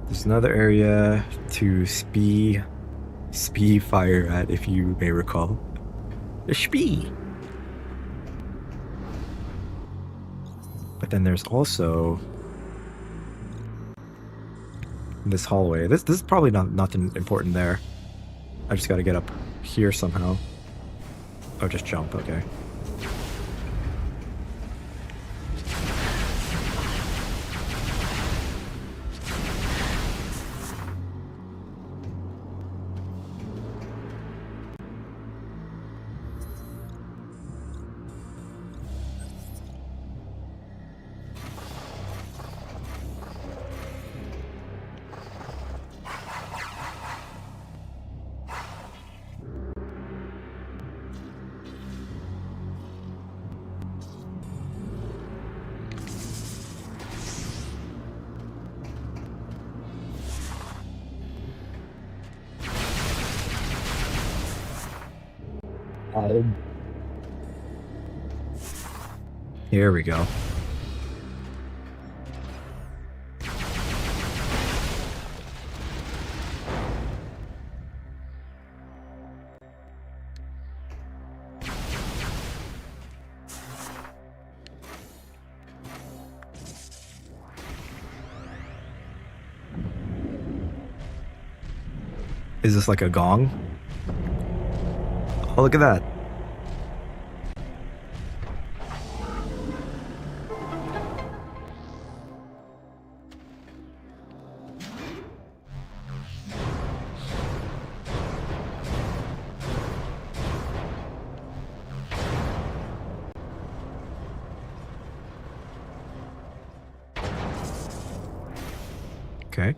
There's another area to spee fire at, if you may recall. The spee. But then there's also this hallway. This is probably nothing important there. I just gotta get up here somehow. Oh, just jump, okay. Here we go. Is this like a gong? Oh, look at that. Okay.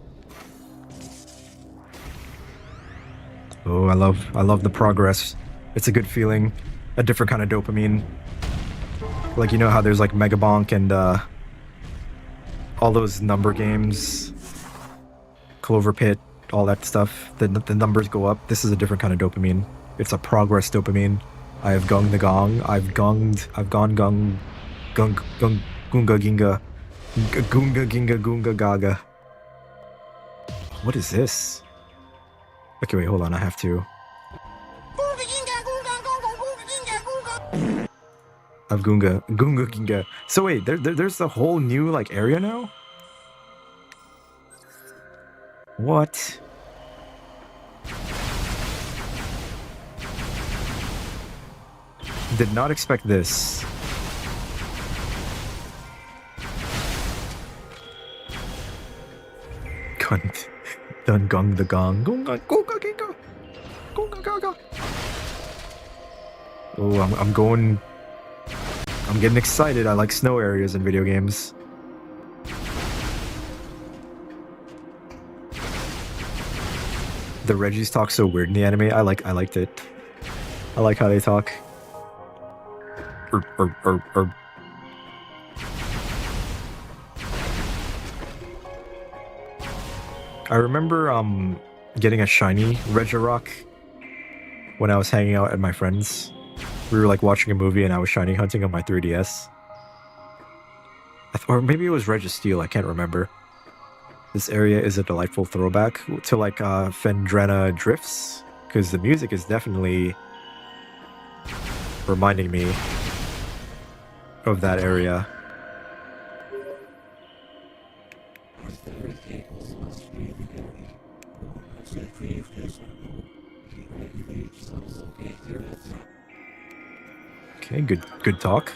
Oh, I love the progress. It's a good feeling. A different kind of dopamine. Like, you know how there's like Megabonk and all those number games, Clover Pit, all that stuff. The numbers go up. This is a different kind of dopamine. It's a progress dopamine. I have gunged the gong. I've gone gung gunga ginga gunga ginga gunga gaga. What is this? Okay, wait, hold on. I have to. Of Gunga Ginga. So wait, there's a whole new like area now? What? Did not expect this. Cunt. Dun gung the gong. Gunga gunga ginga. Gunga gaga. Oh, I'm getting excited. I like snow areas in video games. The Reggies talk so weird in the anime. I liked it. I like how they talk. I remember getting a shiny Regirock when I was hanging out at my friends. We were like watching a movie and I was shiny hunting on my 3DS. Or maybe it was Registeel, I can't remember. This area is a delightful throwback to like Phendrana Drifts, because the music is definitely reminding me of that area. Okay, good talk.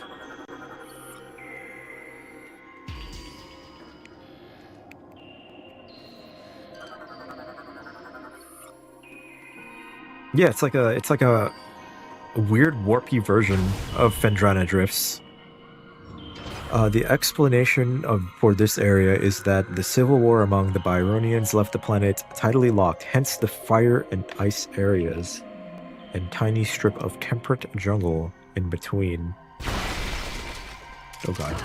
Yeah, it's like a weird warpy version of Phendrana Drifts. The explanation for this area is that the civil war among the Byronians left the planet tidally locked, hence the fire and ice areas, and tiny strip of temperate jungle in between. Oh god.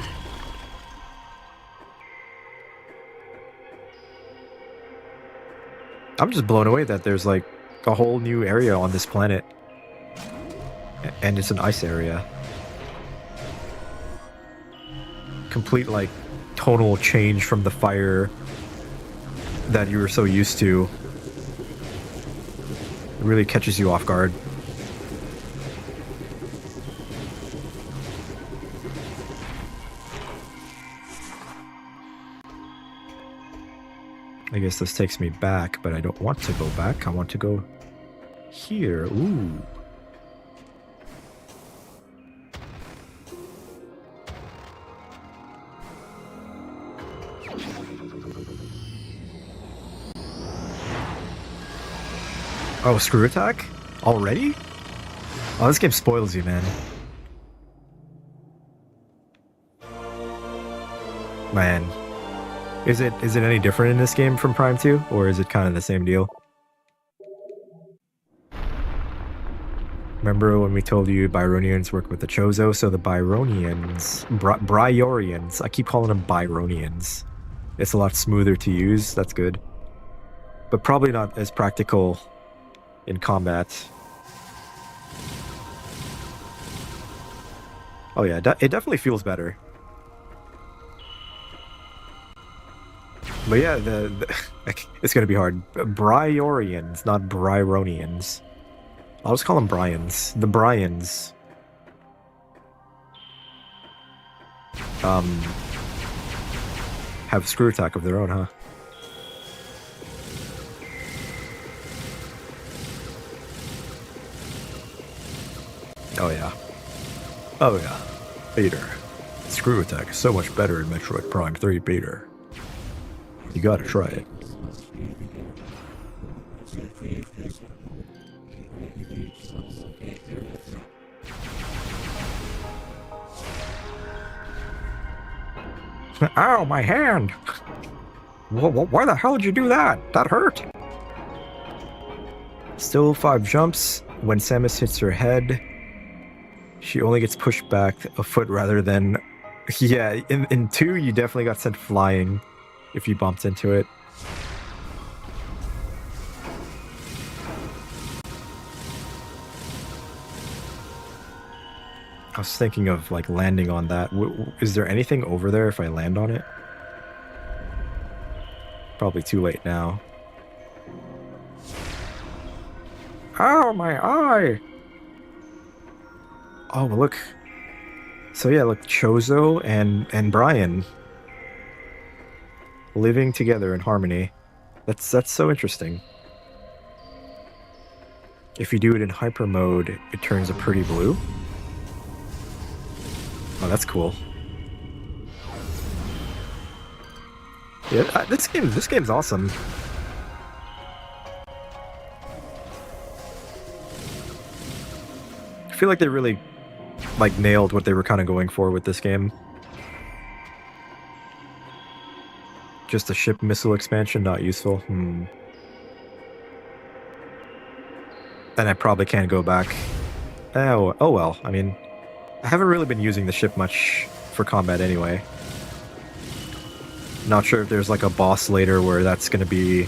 I'm just blown away that there's like a whole new area on this planet. And it's an ice area. Complete like tonal change from the fire that you were so used to. It really catches you off guard. I guess this takes me back, but I don't want to go back. I want to go here. Ooh. Oh, screw attack? Already? Oh, this game spoils you, man. Man. Is it any different in this game from Prime 2? Or is it kind of the same deal? Remember when we told you Byronians work with the Chozo? So the Byronians... Bryorians. I keep calling them Byronians. It's a lot smoother to use. That's good. But probably not as practical in combat. Oh yeah, it definitely feels better. But yeah, it's gonna be hard. Bryorians, not Byronians. I'll just call them Bryans. The Bryans. Have screw attack of their own, huh? Oh yeah. Oh yeah. Peter. Screw attack is so much better in Metroid Prime 3, Peter. You gotta try it. Ow, my hand! Why the hell did you do that? That hurt! Still 5 jumps. When Samus hits her head, she only gets pushed back a foot rather than... Yeah, in 2, you definitely got sent flying if you bumped into it. I was thinking of, like, landing on that. Is there anything over there if I land on it? Probably too late now. Ow, my eye! Oh, look. So yeah, look, Chozo and Brian living together in harmony. That's so interesting. If you do it in hyper mode, it turns a pretty blue. Oh, that's cool. Yeah, this game's awesome. I feel like they really, like, nailed what they were kind of going for with this game. Just a ship missile expansion, not useful. And I probably can't go back. Oh well, I mean, I haven't really been using the ship much for combat anyway. Not sure if there's like a boss later where that's gonna be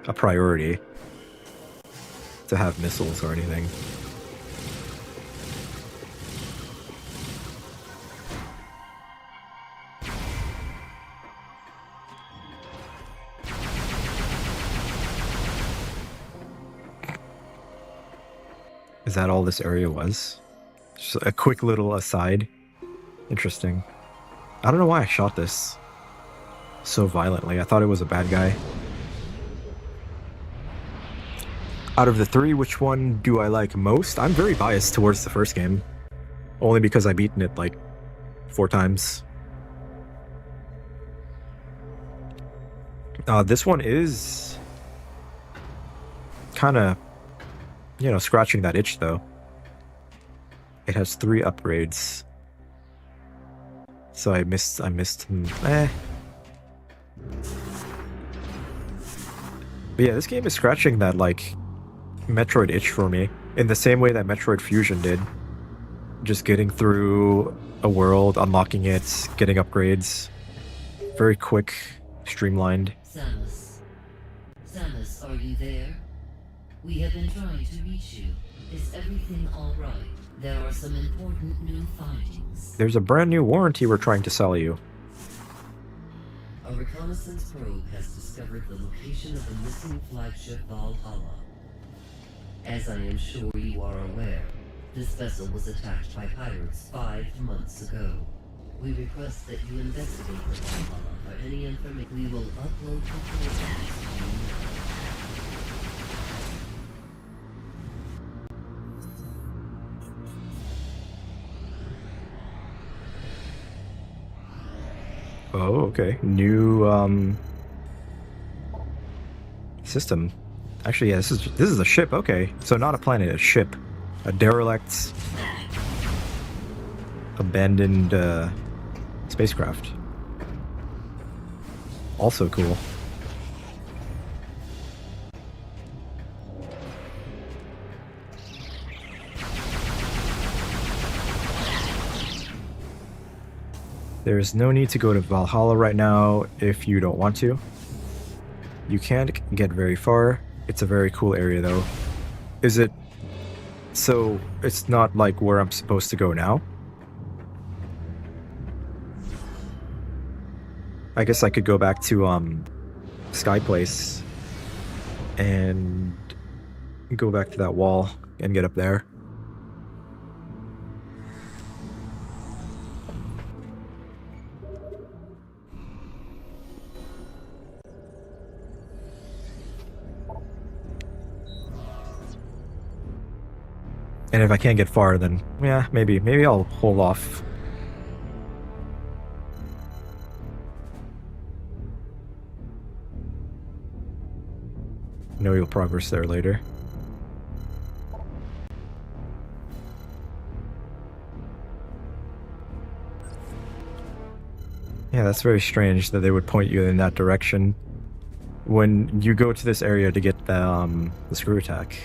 a priority to have missiles or anything. Is that all this area was? Just a quick little aside. Interesting. I don't know why I shot this so violently. I thought it was a bad guy. Out of the 3, which one do I like most? I'm very biased towards the first game. Only because I've beaten it like 4 times. This one is kind of, you know, scratching that itch though. It has 3 upgrades. So I missed But yeah, this game is scratching that, like, Metroid itch for me. In the same way that Metroid Fusion did. Just getting through a world, unlocking it, getting upgrades. Very quick, streamlined. Samus. Samus, are you there? We have been trying to reach you. Is everything alright? There are some important new findings. There's a brand new warranty we're trying to sell you. A reconnaissance probe has discovered the location of the missing flagship Valhalla. As I am sure you are aware, this vessel was attacked by pirates 5 months ago. We request that you investigate the Valhalla for any information. We will upload proposals to you. Oh, okay. New system. Actually, yeah, this is a ship. Okay, so not a planet, a ship, a derelict, abandoned spacecraft. Also cool. There's no need to go to Valhalla right now if you don't want to. You can't get very far. It's a very cool area though. Is it... So, it's not like where I'm supposed to go now? I guess I could go back to Sky Place and go back to that wall and get up there. And if I can't get far, then yeah, maybe I'll hold off. No, you'll progress there later. Yeah, that's very strange that they would point you in that direction when you go to this area to get the screw attack.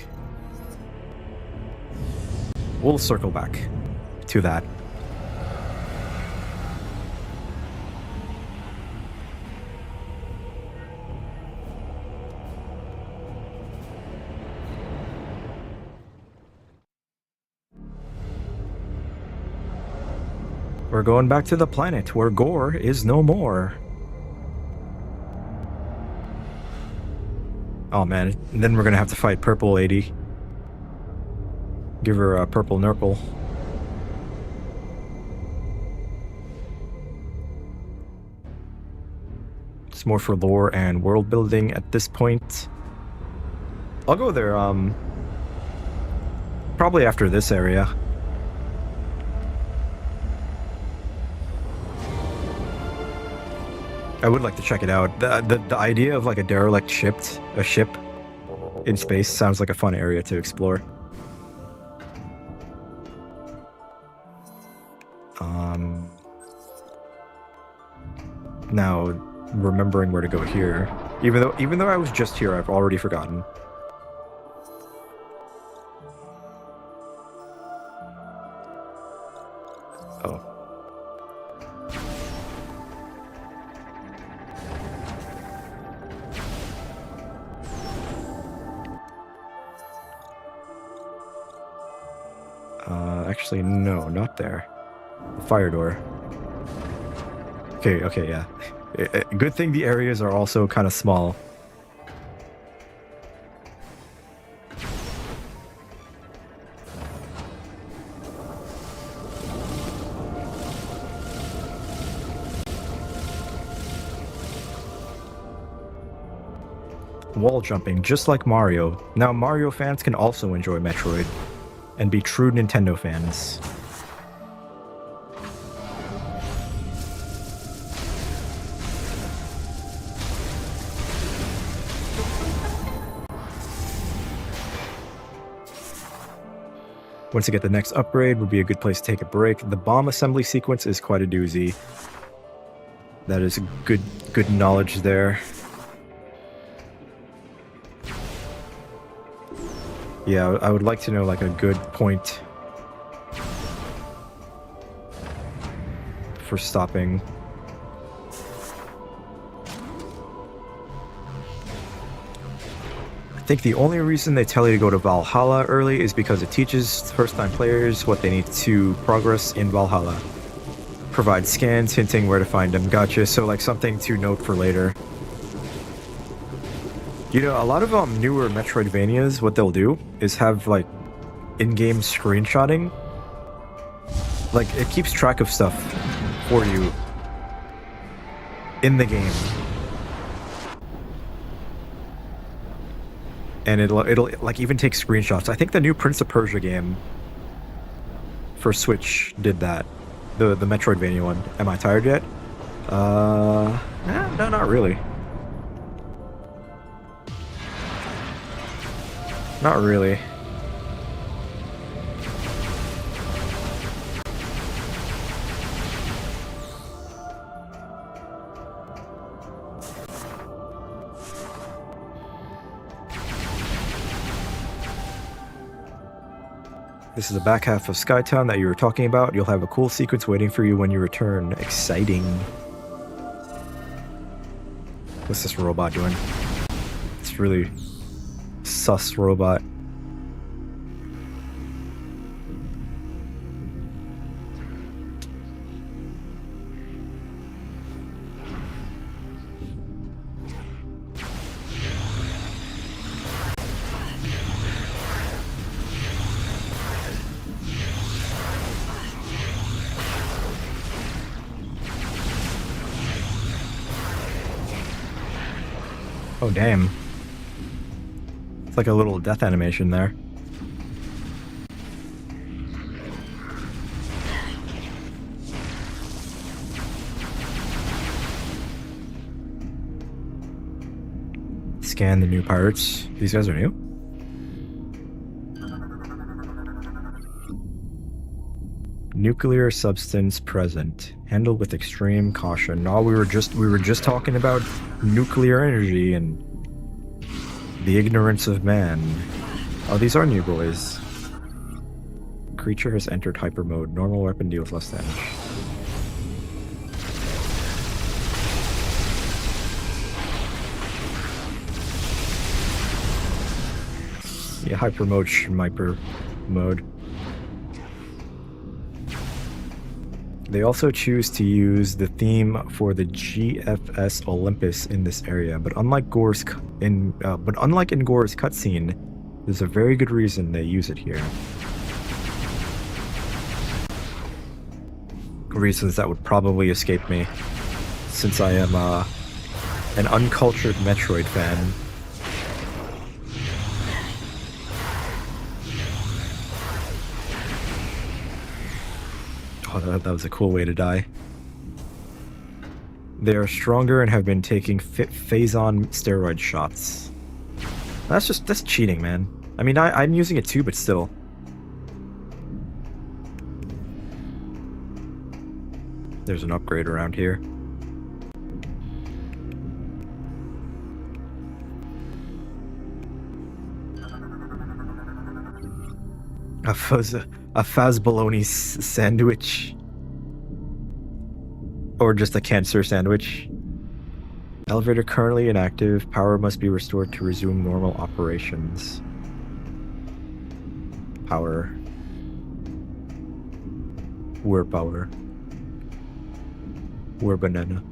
We'll circle back to that. We're going back to the planet where gore is no more. Oh man, and then we're gonna have to fight Purple Lady. Give her a purple nurple. It's more for lore and world building at this point. I'll go there, probably after this area. I would like to check it out. The idea of like a derelict ship in space sounds like a fun area to explore. Now remembering where to go here, even though I was just here, I've already forgotten. Oh. Actually, no, not there. The fire door. Okay, yeah. Good thing the areas are also kind of small. Wall jumping, just like Mario. Now Mario fans can also enjoy Metroid and be true Nintendo fans. Once you get the next upgrade, would be a good place to take a break. The bomb assembly sequence is quite a doozy. That is good knowledge there. Yeah, I would like to know like a good point for stopping. I think the only reason they tell you to go to Valhalla early is because it teaches first-time players what they need to progress in Valhalla. Provide scans hinting where to find them. Gotcha. So like something to note for later. You know, a lot of newer Metroidvanias, what they'll do is have like in-game screenshotting. Like it keeps track of stuff for you in the game. And it'll like even take screenshots. I think the new Prince of Persia game for Switch did that. The Metroidvania one. Am I tired yet? No, not really. Not really. This is the back half of Skytown that you were talking about. You'll have a cool sequence waiting for you when you return. Exciting. What's this robot doing? It's really sus robot. Oh, damn. It's like a little death animation there. scan the new pirates. These guys are new? Nuclear substance present. Handle with extreme caution. No, we were just talking about nuclear energy and the ignorance of man. Oh, these are new boys. Creature has entered hyper mode. Normal weapon deals less damage. Yeah, hyper mode, schmiper mode. They also choose to use the theme for the GFS Olympus in this area, but unlike in Gore's cutscene, there's a very good reason they use it here. Reasons that would probably escape me, since I am an uncultured Metroid fan. Oh, that was a cool way to die. They are stronger and have been taking phazon steroid shots. That's cheating, man. I mean, I'm using it too, but still. There's an upgrade around here. A fuzz bologna sandwich. Or just a cancer sandwich. Elevator currently inactive. Power must be restored to resume normal operations. Power. We're power. We're banana.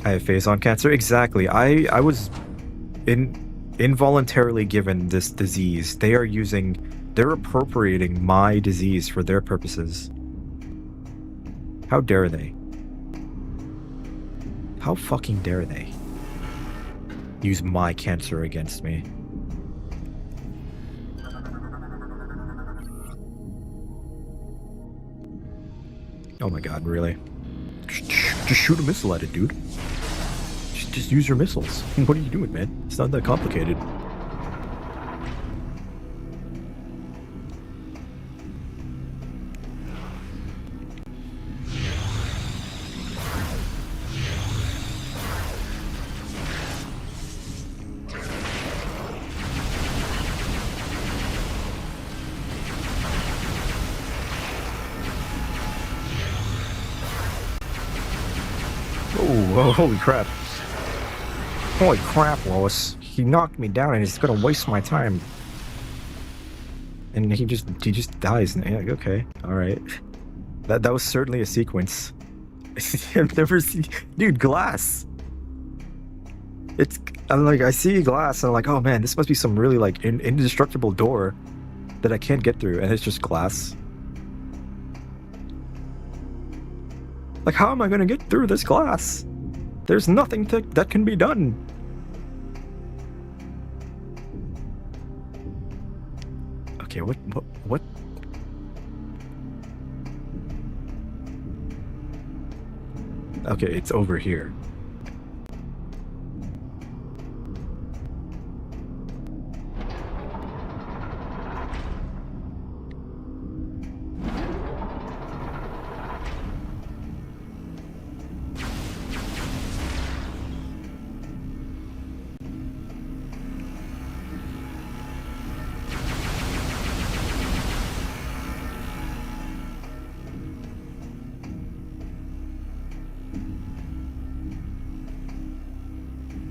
I have phazon cancer. Exactly. I was involuntarily given this disease. They're appropriating my disease for their purposes. How dare they? How fucking dare they use my cancer against me? Oh my god, really? Just shoot a missile at it, dude. Just use your missiles. What are you doing, man? It's not that complicated. Oh, holy crap. Holy crap, Lois. He knocked me down and he's gonna waste my time. And he just dies. Yeah, okay, alright. That was certainly a sequence. I've never seen... Dude, glass! I see glass and I'm like, oh man, this must be some really like indestructible door that I can't get through, and it's just glass. Like, how am I gonna get through this glass? There's nothing that can be done. Okay, what? Okay, it's over here.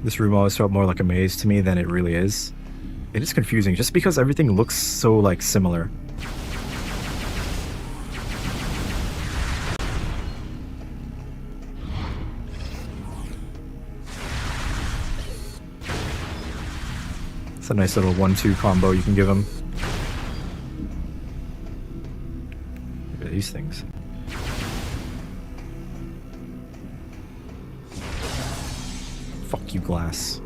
This room always felt more like a maze to me than it really is. It is confusing just because everything looks so like similar. It's a nice little 1-2 combo you can give him. Look at these things. Fuck you, glass.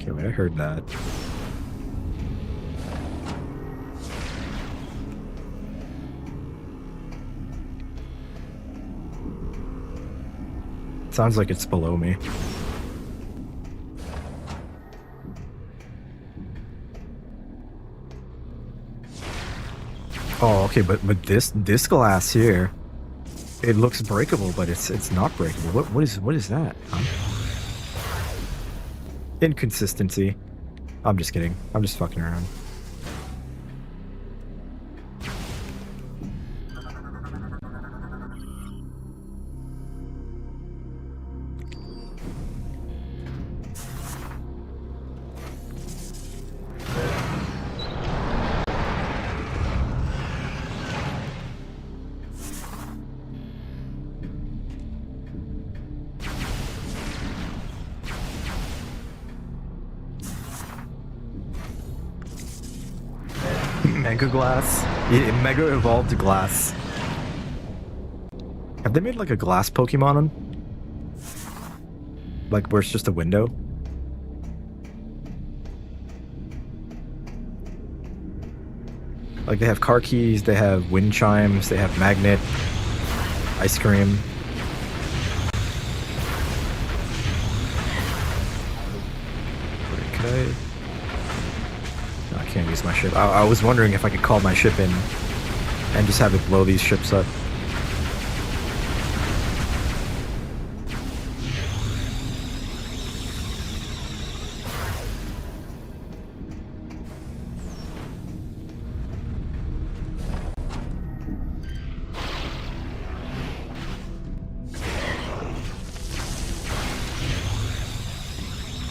Okay, wait, I heard that. Sounds like it's below me. Oh, okay, but this glass here, it looks breakable, but it's not breakable. What is that? Huh? Inconsistency. I'm just kidding. I'm just fucking around. Mega glass? Yeah, mega evolved glass. Have they made like a glass Pokemon on? Like where it's just a window? Like they have car keys, they have wind chimes, they have magnet, ice cream. Could I? No, I can't use my ship. I was wondering if I could call my ship in and just have it blow these ships up.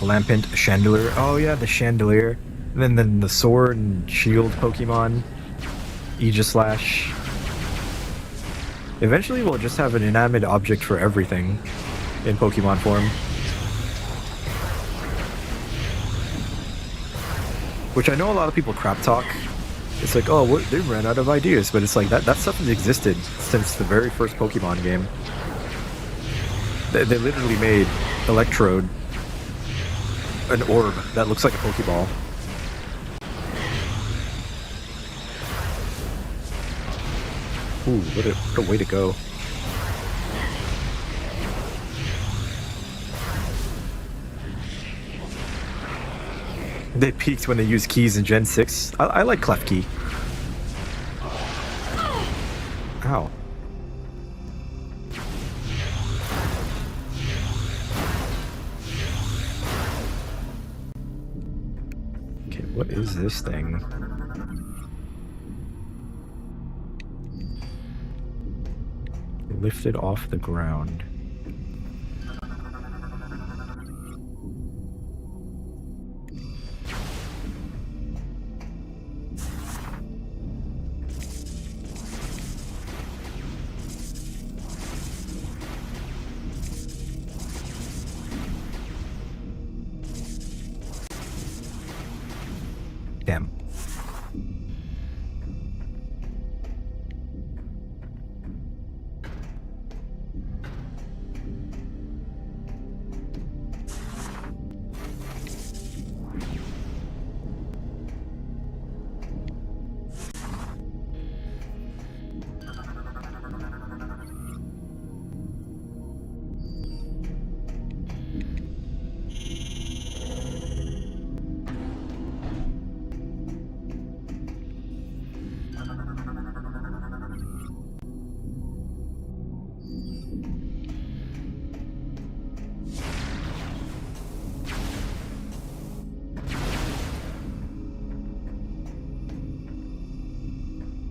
Lampent Chandelier. Oh yeah, the Chandelier. And then the sword and shield Pokemon. Aegislash. Eventually we'll just have an inanimate object for everything in Pokemon form. Which I know a lot of people crap talk. It's like, oh, they ran out of ideas, but it's like that stuff has existed since the very first Pokemon game. They literally made Electrode an orb that looks like a Pokeball. Ooh, what a way to go. They peaked when they used keys in Gen 6. I like Klefki. Ow. Okay, what is this thing? Lifted off the ground. Damn.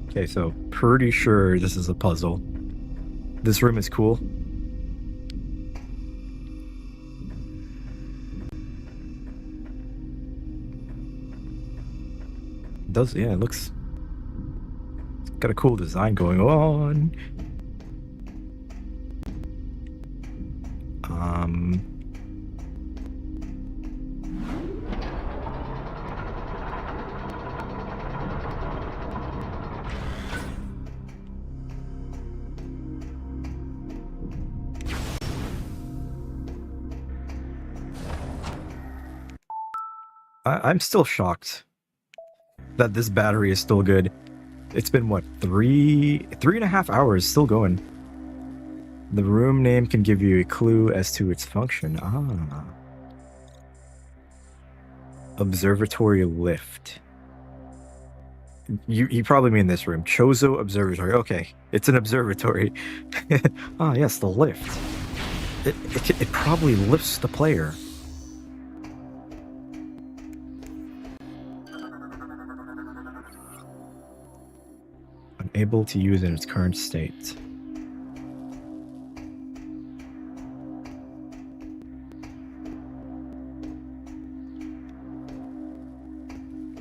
Okay, so pretty sure this is a puzzle. This room is cool. It does, yeah, it looks... It's got a cool design going on. I'm still shocked that this battery is still good. It's been, what, 3.5 hours still going. The room name can give you a clue as to its function. Ah. Observatory lift. You probably mean this room. Chozo Observatory. Okay, it's an observatory. Ah, yes, the lift. It probably lifts the player. Unable to use in its current state.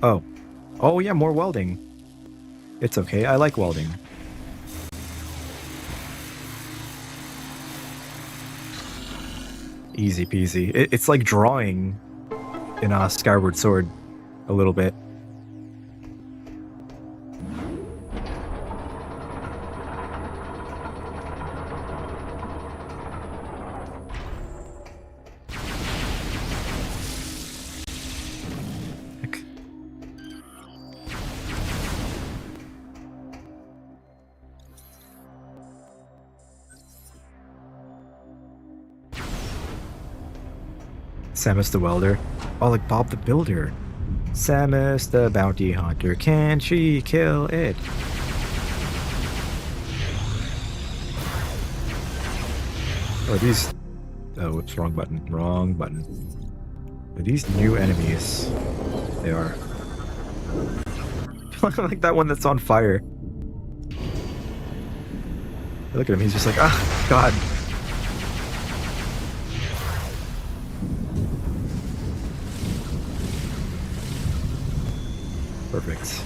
Oh. Oh yeah, more welding. It's okay, I like welding. Easy peasy. It's like drawing in Skyward Sword a little bit. Samus the Welder. Oh, like Bob the Builder. Samus the Bounty Hunter. Can she kill it? Are these... Oh, whoops, wrong button. Wrong button. Are these new enemies? They are. Like that one that's on fire. Look at him, he's just like, ah, God. Perfect.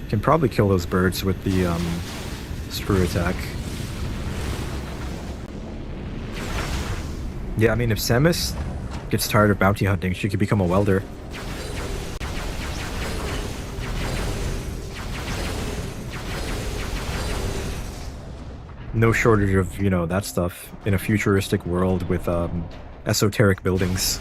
Can probably kill those birds with the screw attack. Yeah, I mean, if Samus gets tired of bounty hunting, she could become a welder. No shortage of, you know, that stuff in a futuristic world with esoteric buildings.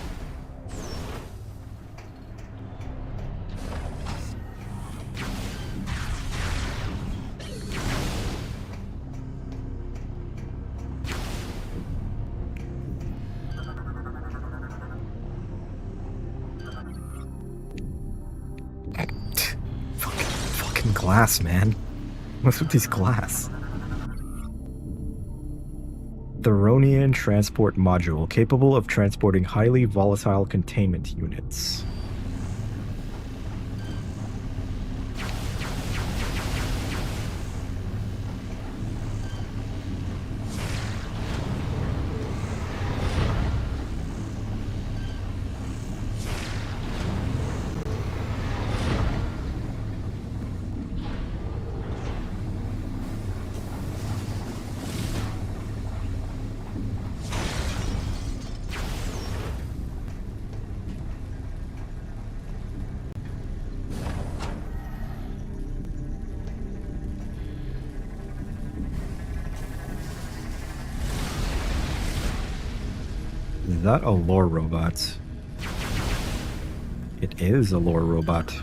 Fucking glass, man. What's with these glass? Theronian transport module, capable of transporting highly volatile containment units. Is that a lore robot? It is a lore robot.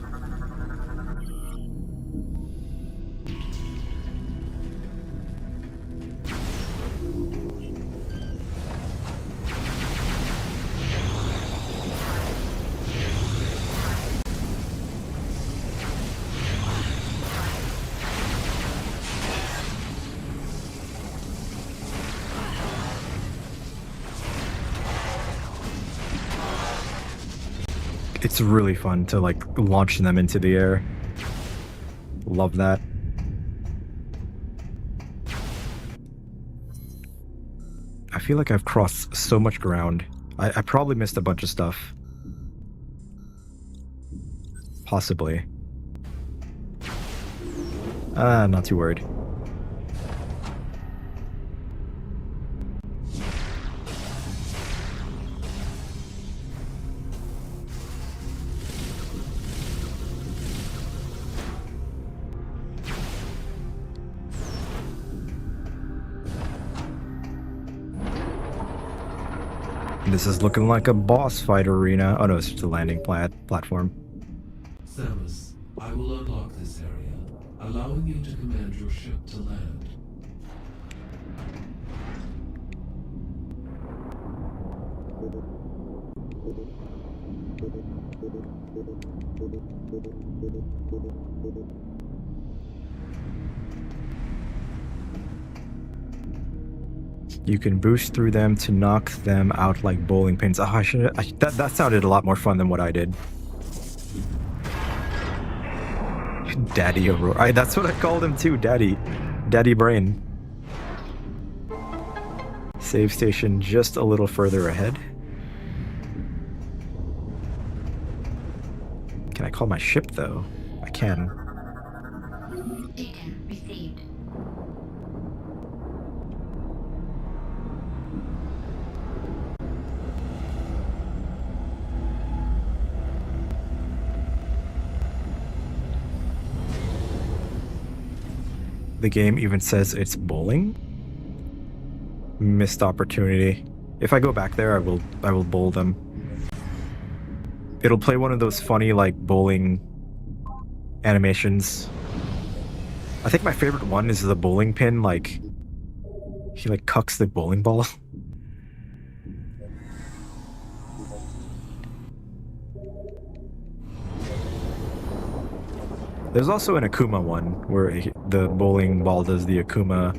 It's really fun to like launch them into the air. Love that. I feel like I've crossed so much ground. I probably missed a bunch of stuff. Possibly. Not too worried. This is looking like a boss fight arena. Oh no, it's just a landing platform. Samus, I will unlock this area, allowing you to command your ship to land. You can boost through them to knock them out like bowling pins. Oh, that sounded a lot more fun than what I did. Daddy Aurora. That's what I called him too, Daddy. Daddy Brain. Save station just a little further ahead. Can I call my ship though? I can. Data received. The game even says it's bowling. Missed opportunity. If I go back there, I will bowl them. It'll play one of those funny like bowling animations. I think my favorite one is the bowling pin, like he like cucks the bowling ball. There's also an Akuma one where the bowling ball does the Akuma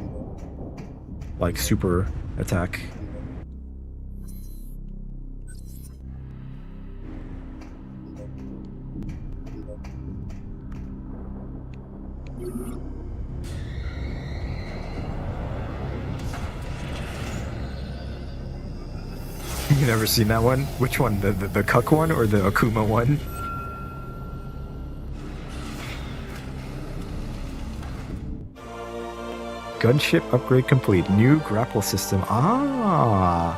like super attack. You never seen that one? Which one? The cuck one or the Akuma one? Gunship upgrade complete. New grapple system. Ah!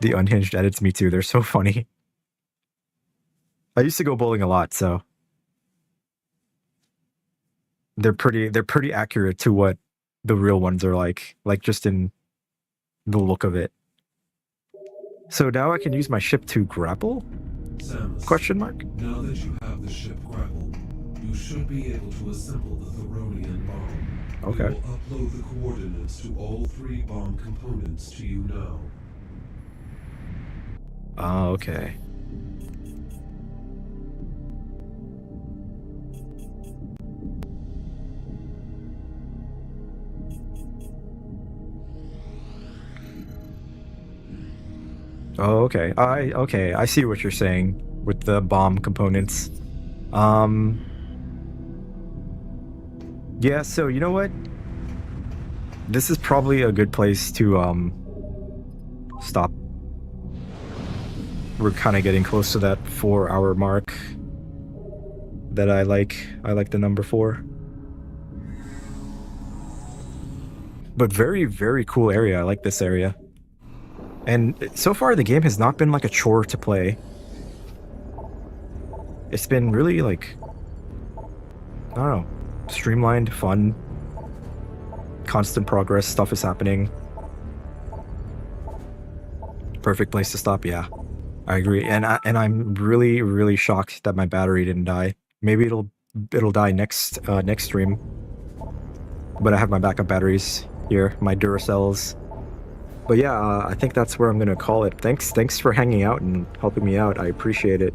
The unhinged edits, me too. They're so funny. I used to go bowling a lot, so they're pretty accurate to what the real ones are like just in the look of it. So now I can use my ship to grapple? Samus, Question mark? now that you have the ship grappled, you should be able to assemble the Theronian bomb. Okay. We will upload the coordinates to all 3 bomb components to you now. Ah, okay. Oh, okay. I see what you're saying with the bomb components. Yeah, so you know what? This is probably a good place to stop. We're kind of getting close to that 4-hour mark that I like. I like the number 4. But very, very cool area. I like this area. And so far the game has not been like a chore to play. It's been really like, I don't know, streamlined, fun, constant progress, stuff is happening. Perfect place to stop, yeah. I agree. And I'm really, really shocked that my battery didn't die. Maybe it'll die next stream. But I have my backup batteries here, my Duracells. But yeah, I think that's where I'm gonna call it. Thanks for hanging out and helping me out. I appreciate it.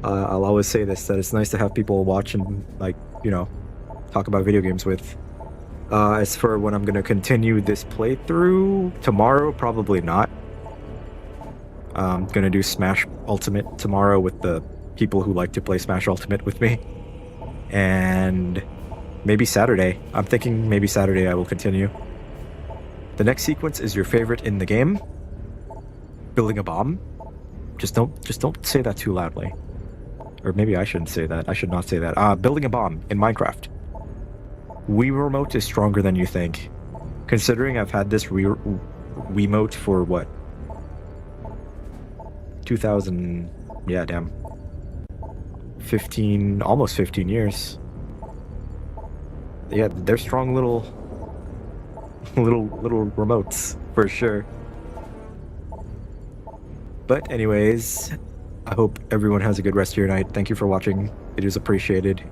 I'll always say this, that it's nice to have people watch and, like, you know, talk about video games with. As for when I'm gonna continue this playthrough, tomorrow, probably not. I'm gonna do Smash Ultimate tomorrow with the people who like to play Smash Ultimate with me. And maybe Saturday. I'm thinking maybe Saturday I will continue. The next sequence is your favorite in the game. Building a bomb. Just don't say that too loudly. Or maybe I shouldn't say that. I should not say that. Building a bomb in Minecraft. Wii Remote is stronger than you think. Considering I've had this Wiimote for what? 2000... yeah, damn. 15... almost 15 years. Yeah, they're strong little remotes, for sure. But anyways, I hope everyone has a good rest of your night. Thank you for watching. It is appreciated.